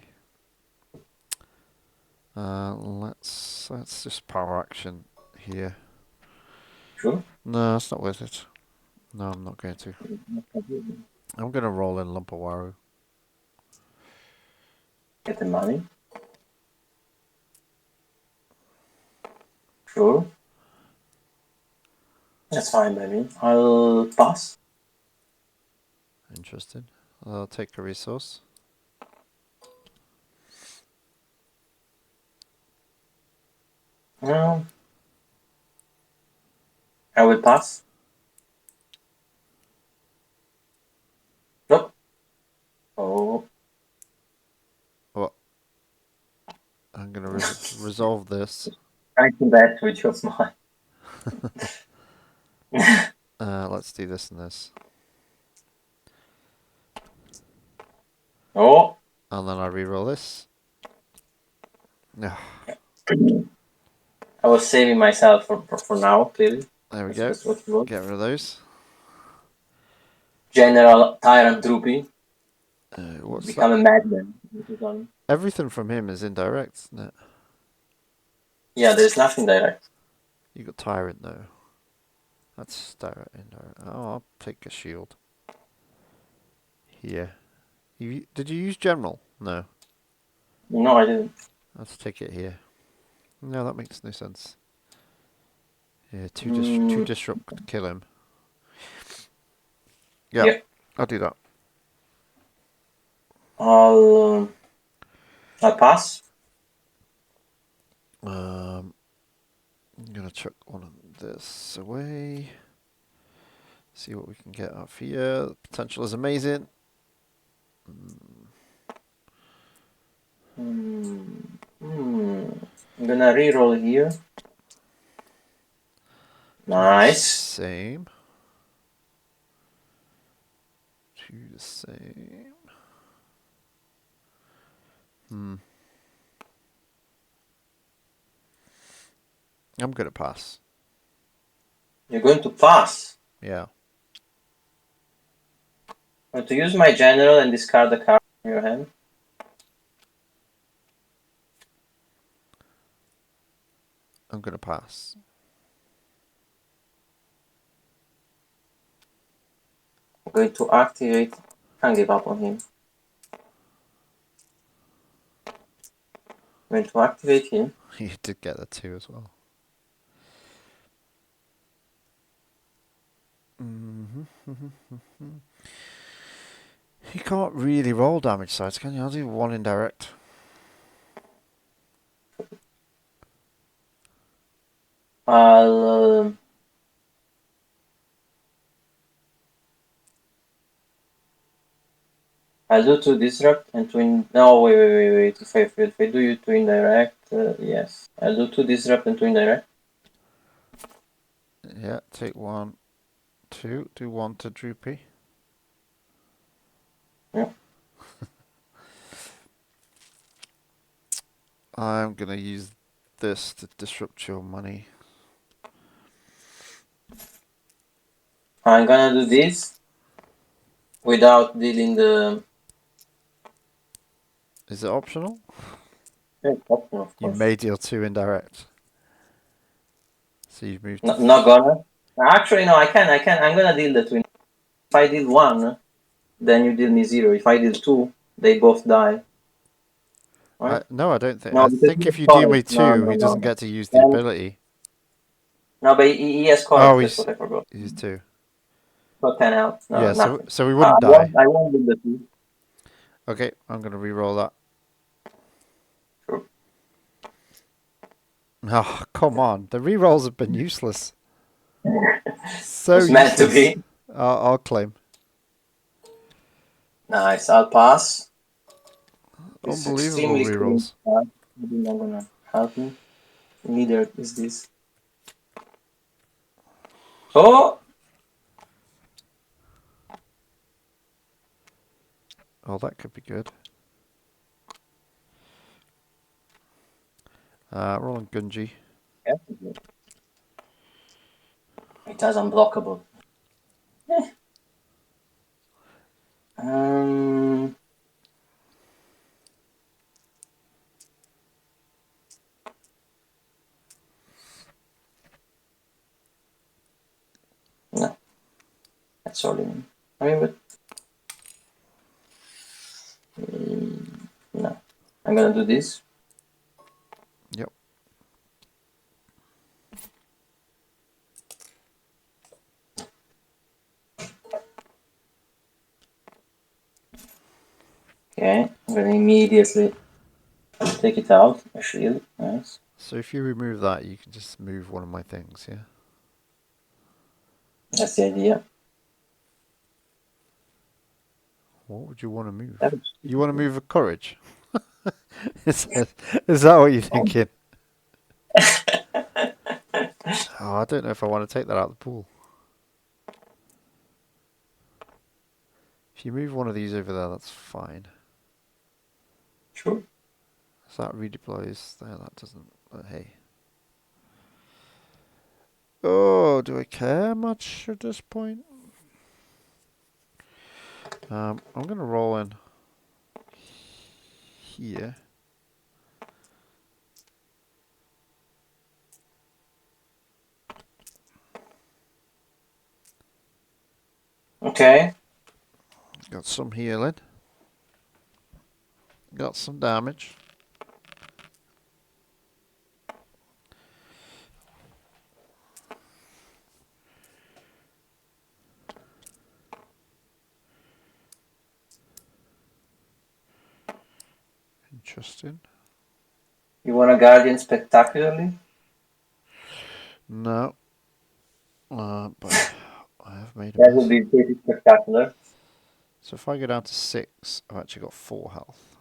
Let's just power action here. Sure. No, it's not worth it. No, I'm not going to. I'm going to roll in Lumpawaroo. Get the money. Sure. That's fine by me. I'll pass. Interesting. I'll take a resource. No. I will pass. Nope. Oh. What? I'm gonna resolve this. I can bet which was mine. Let's do this and this. Oh. And then I reroll this. Yeah. I was saving myself for now, clearly. There we That's go. what it was. Get rid of those. General Tyrant Droopy. What's Become that? a madman. Everything from him is indirect, isn't it? Yeah, there's nothing direct. You got Tyrant though. That's direct, indirect. Oh, I'll take a shield. Here. Did you use General? No. No, I didn't. Let's take it here. No, that makes no sense. Yeah, two disrupt could kill him. Yeah, I'll do that. I'll pass. I'm gonna chuck one of this away. See what we can get out here. The potential is amazing. I'm gonna reroll here. Nice. Same. Two the same. I'm gonna pass. You're going to pass. Yeah. I'm going to use my general and discard the card in your hand. I'm gonna pass. I'm going to activate. Can't give up on him. I'm going to activate him. You did get that too as well. You can't really roll damage sides, can you? I'll do one indirect. I'll do 2 disrupt and 2 no, wait. If I do you 2 indirect, yes. I'll do 2 disrupt and 2 indirect. Yeah, take 1, 2, do 1 to Droopy. Yeah. I'm gonna use this to disrupt your money. I'm gonna do this without dealing the. Is it optional? Yeah, optional, of You course. may deal 2 indirect. So you've moved. Not gonna. Actually, no. I can. I'm gonna deal the 2. If I deal 1, then you deal me 0. If I deal 2, they both die. Right? No, I don't think. No, I think if you deal me 2, he doesn't get to use the ability. No, but he has cards. Oh, That's what I forgot. he's 2. Got 10 out. No, Yeah, nothing. so we wouldn't die. I won't deal the 2. Okay, I'm gonna re-roll that. Sure. Oh, come on. The re-rolls have been useless. So It's meant to useless. be. I'll claim. Nice. I'll pass. It's Unbelievable extremely re-rolls. cool. Maybe not gonna help me. Neither is this. Oh! Oh, that could be good. Rolling Gungi. Yeah. It has unblockable. No. That's all in. I mean, but no. I'm gonna do this. Yep. Okay, I'm gonna immediately take it out. A shield, nice. So if you remove that, you can just move one of my things, yeah? That's the idea. What would you want to move? That was- You want to move a courage? Is that what you're thinking? Oh, I don't know if I want to take that out of the pool. If you move one of these over there, that's fine. Sure. So that redeploys there, that doesn't, but hey. Oh, do I care much at this point? I'm going to roll in here. Okay. Got some healing. Got some damage. Interesting. You want a guardian spectacularly? No. But I have made a That would mess. be pretty spectacular. So if I go down to 6, I've actually got 4 health.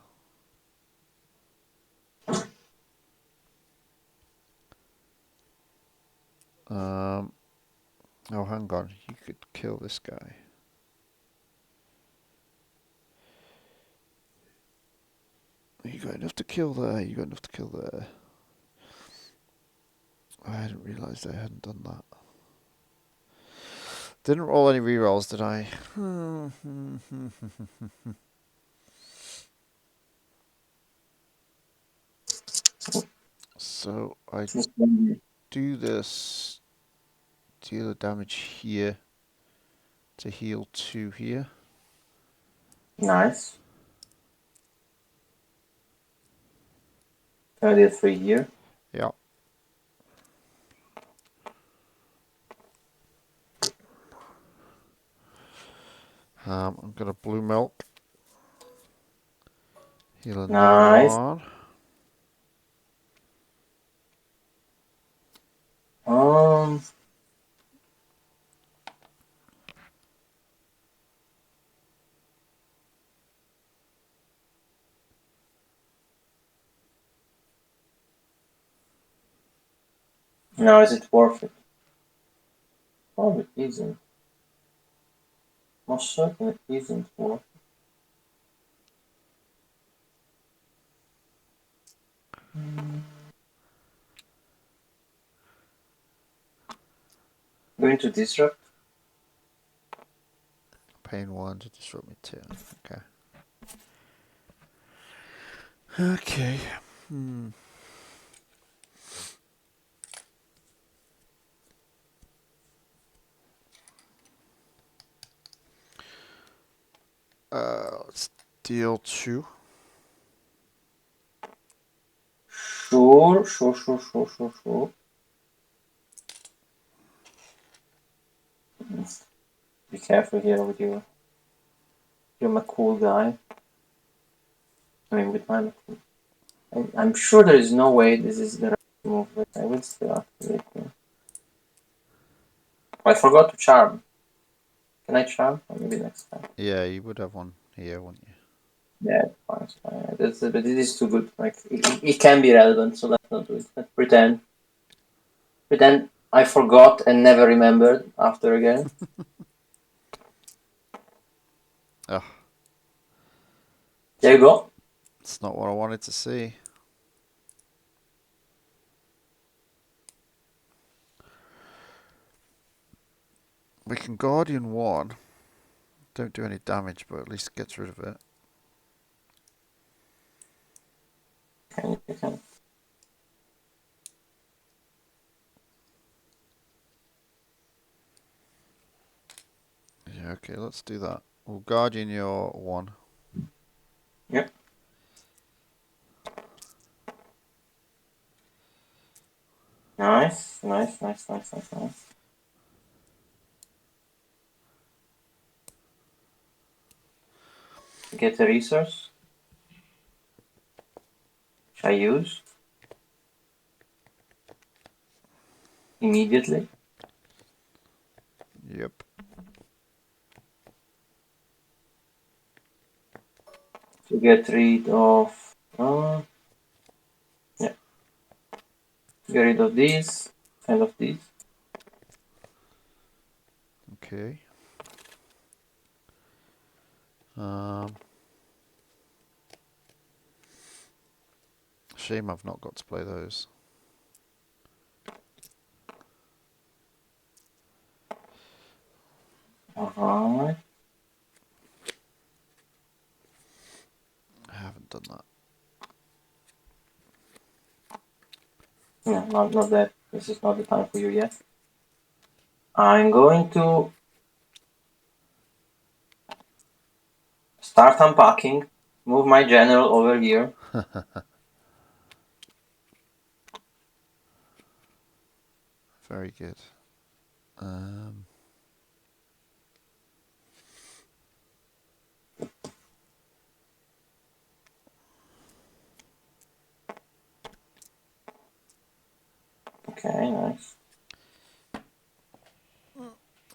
Oh, hang on. You could kill this guy. You got enough to kill there. You got enough to kill there. I hadn't realised I hadn't done that. Didn't roll any rerolls, did I? So I do this, deal the damage here to heal 2 here. Nice. Earlier 3 here. Yeah. I'm gonna blue milk. Heal another Nice. one. Now is it worth it? Probably isn't. Most certainly isn't worth it. Going to disrupt? Pain 1 to disrupt me 2. Okay. Okay. Let's deal 2. Sure. Be careful here with your Mccool guy. I mean, with my Mccool. I'm sure there is no way this is the right move, but I will still activate him. I forgot to charm. Can I charm? Or maybe next time. Yeah, you would have one here, wouldn't you? Yeah, it's fine. But it is too good. Like it can be relevant, so let's not do it. Let's pretend I forgot and never remembered after again. Oh, There you go. it's not what I wanted to see. We can Guardian 1. Don't do any damage, but at least gets rid of it. You can. Yeah, okay, let's do that. We'll Guardian your 1. Yep. Nice. Get a resource. I use immediately. Yep. To get rid of yeah, get rid of these and of these. Okay. Shame I've not got to play those. Alright. I haven't done that. Yeah, not that. This is not the time for you yet. I'm going to start unpacking. Move my general over here. Very good. Okay, nice.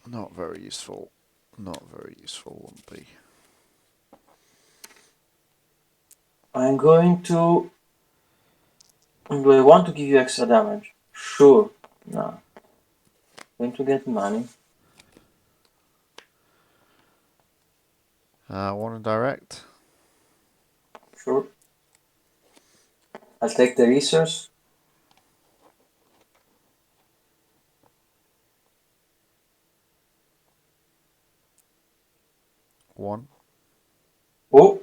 Not very useful. Not very useful, Lumpy. I'm going to... Do I want to give you extra damage? Sure. No. Going to get money. One direct. Sure. I'll take the resource. One. Oh.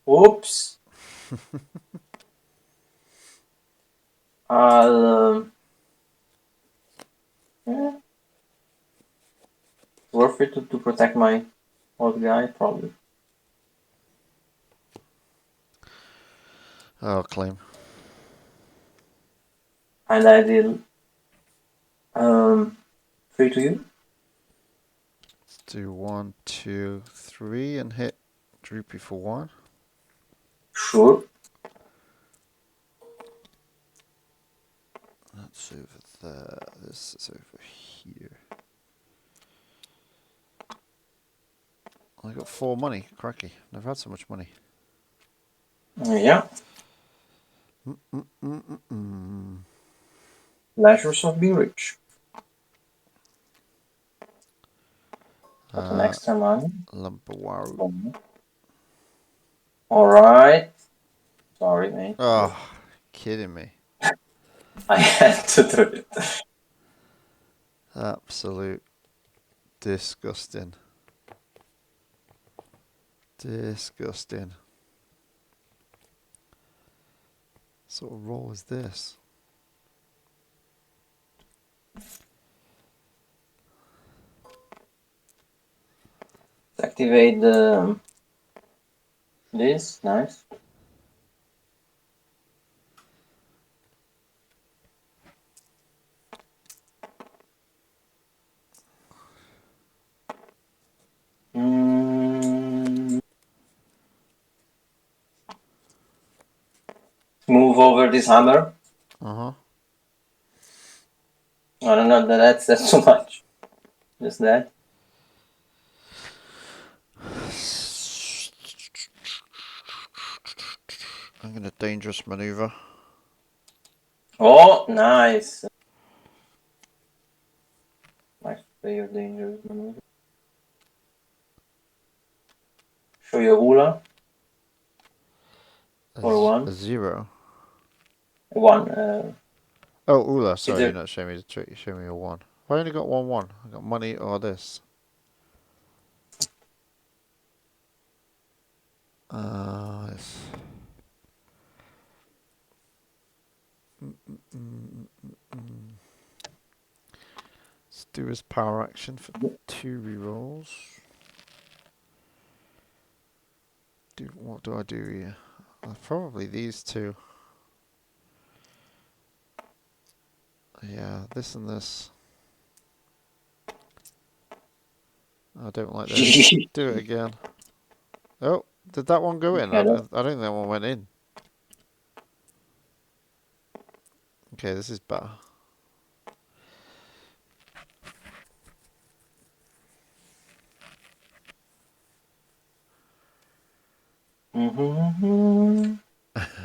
Oops. I'll... yeah. Worth it to protect my old guy, probably. Oh, claim. And I deal 3 to you. Let's do 1, 2, 3 and hit Droopy for 1. Sure. That's over there. This is over here. I got 4 money. Cracky. Never had so much money. Yeah. Pleasures of being rich. Got an extra money. Lumpawaroo. Alright. Sorry, mate. Oh, kidding me. I had to do it. Absolute disgusting. Disgusting. What sort of roll is this? Activate the this. Nice. Move over this hammer. Uh-huh. I don't know, that's too much. Just that. I'm going to dangerous maneuver. Oh, nice. Nice to play your dangerous maneuver. Show your Ula. For 1. A 0. 1. Oh, Ula, sorry, Either. you're not showing me the trick, you're showing me a 1. I only got 1 1. I got money or this. This. Let's do his power action for 2 rerolls. What do I do here? Probably these 2. Yeah, this and this. I don't like this. Do it again. Oh, Did that one go in? Okay, I don't think that one went in. Okay, this is better.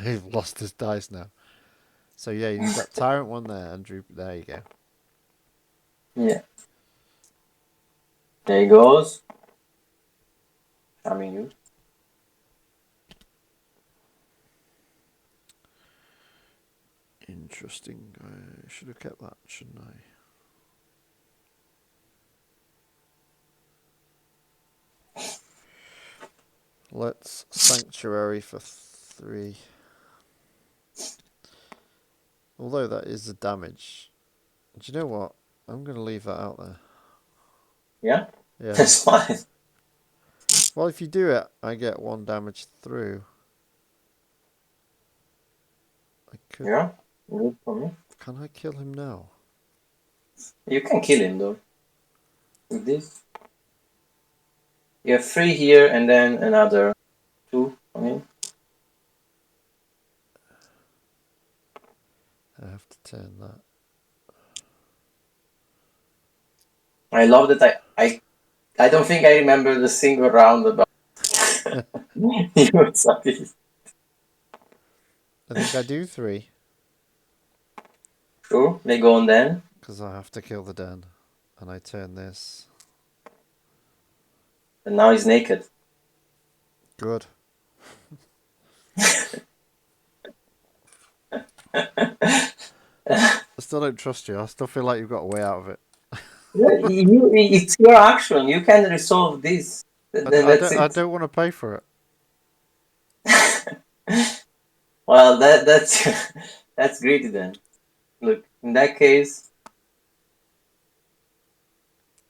He's lost his dice now. So yeah, you need that Tyrant one there, and Droopy. There you go. Yeah. There he goes. Coming you. Interesting. I should have kept that, shouldn't I? Let's Sanctuary for 3. Although that is the damage. Do you know what? I'm going to leave that out there. Yeah? Yeah. That's fine. Well, if you do it, I get 1 damage through. I could. Yeah? Good for me. Can I kill him now? You can kill him though. With this. You have 3 here and then another 2 on him. I have to turn that. I love that I don't think I remember the single round about your side. I think I do 3. Sure, they go on then. Because I have to kill the den. And I turn this. And now he's naked. Good. I still don't trust you. I still feel like you've got a way out of it. It's your action. You can resolve this. I don't want to pay for it. Well, that's that's greedy then. Look, in that case,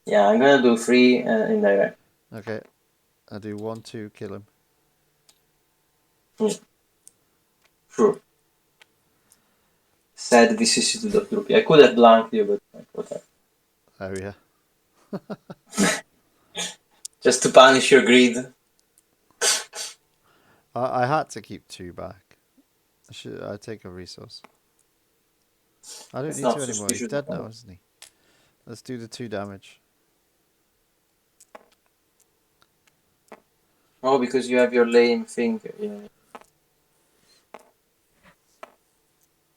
yeah, I'm gonna do 3 indirect. Okay. I do 1, 2, kill him. Yeah. Sure. Sad vicissitude of Droopy. I could have blanked you, but whatever. Oh yeah. Just to punish your greed. I had to keep 2 back. I take a resource? I don't It's need not to anymore. He's suspicious dead at all. now, isn't he? Let's do the 2 damage. Oh, because you have your lame thing. Yeah.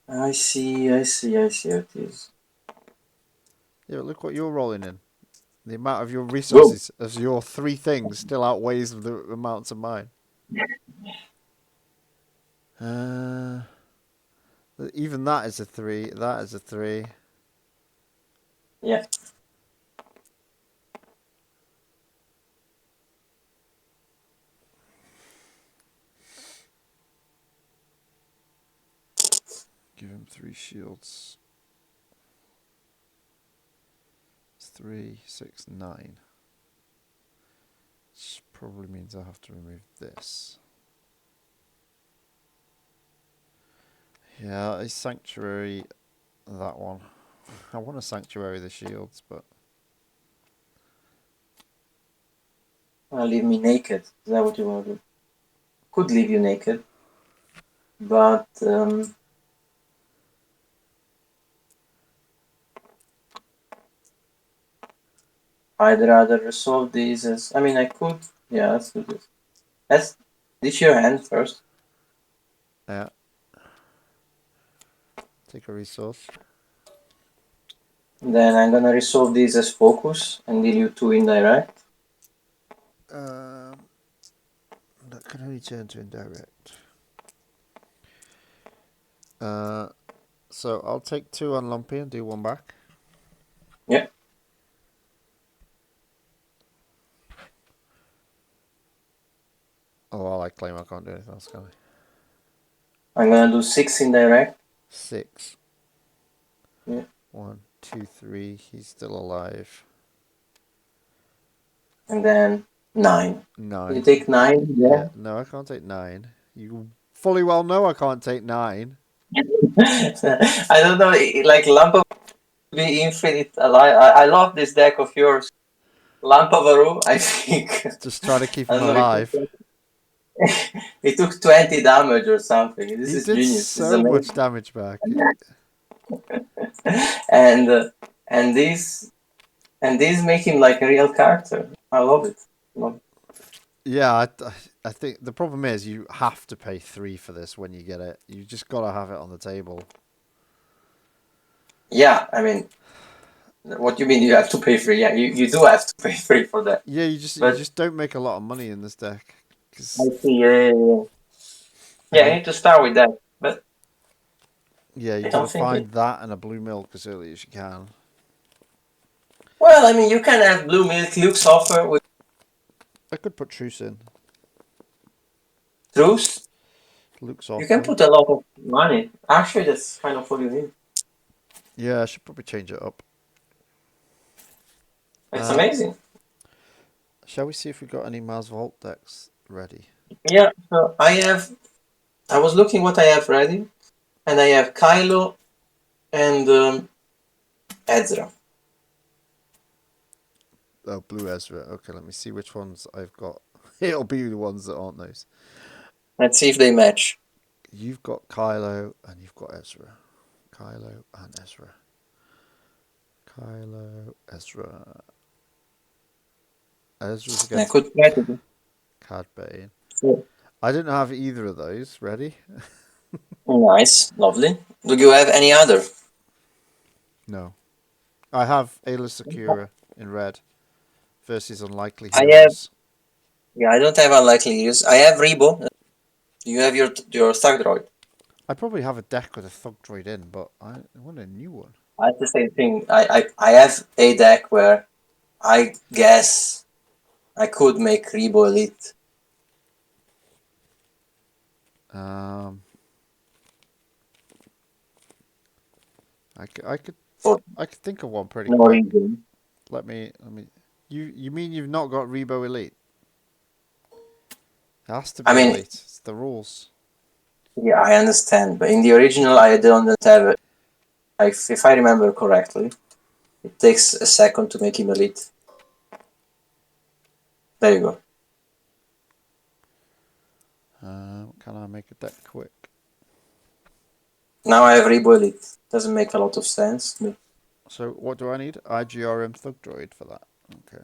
I see what it is. Yeah, but look what you're rolling in. The amount of your resources as your 3 things still outweighs the amounts of mine. Even that is a 3. That is a 3. Yeah. Give him 3 shields. 3, 6, 9. Which probably means I have to remove this. Yeah, a sanctuary. That one. I want to sanctuary the shields, but Leave me naked. Is that what you want to do? Could leave you naked, but I'd rather resolve these as. I mean, I could. Yeah, let's do this. Let's ditch your hand first. yeah. Take a resource. Then I'm gonna resolve these as focus and deal you 2 indirect. That can only turn to indirect. So I'll take 2 on Lumpy and do 1 back. Yeah. Oh, well, I claim I can't do anything else, can I? I'm gonna do 6 indirect. 6. Yeah. 1, 2, 3. He's still alive. And then 9. 9. You take 9, yeah. No, I can't take 9. You fully well know I can't take 9. I don't know, like Lumpawaroo be infinite alive. I love this deck of yours. Lumpawaroo, I think. Just try to keep I him don't know if alive. He took 20 damage or something. This He is did genius. This is so much amazing. damage back. And these make him like a real character. I love it. Love it. Yeah, I think the problem is you have to pay 3 for this when you get it. You just gotta have it on the table. Yeah, I mean, what you mean you have to pay free? Yeah, you do have to pay free for that. Yeah, you But just don't make a lot of money in this deck. I see. Yeah, you need to start with that. But Yeah, you I gotta don't think find it. that and a blue milk as early as you can. Well, I mean, you can have blue milk, Luke's offer with I could put truce in. truce. Luke's You can offer. put a lot of money. Actually, that's kind of what you need. Yeah, I should probably change it up. It's amazing. Shall we see if we got any Mars Vault decks ready? Yeah, so I was looking what I have ready, and I have Kylo and Ezra. Oh, blue Ezra. Okay, let me see which ones I've got. It'll be the ones that aren't those. Let's see if they match. You've got Kylo and you've got Ezra. Kylo and Ezra. Kylo, Ezra. Ezra's I against could try to do. Cad Bane. So, I didn't have either of those ready. nice, lovely. Do you have any other? No. I have Ayla Secura in red versus Unlikely I have. Heroes. Yeah, I don't have unlikely use. I have Rebo. Do you have your Thug Droid? I probably have a deck with a Thug Droid in, but I want a new one. That's the same thing. I have a deck where I guess I could make Rebo Elite. I could think of one pretty No quick. reason. Let me. You mean you've not got Rebo Elite? It has to be Elite. It's the rules. Yeah, I understand, but in the original, I don't have it. If I remember correctly, it takes a second to make him Elite. There you go. Can I make a deck quick? Now I have Rebo Elite. Doesn't make a lot of sense. But So what do I need? IGRM Thug Droid for that. Okay.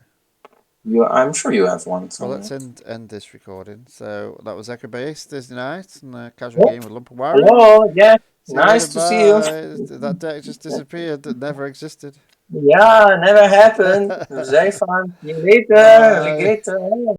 I'm sure you have one. Well, Somewhere. let's end this recording. So that was Echobase Thursday night and a casual game with Lumpawaroo. Hello, yeah. See Nice you to later, see you. That deck just disappeared. That never existed. Yeah, never happened. It was very fun. See you later, Bye. alligator.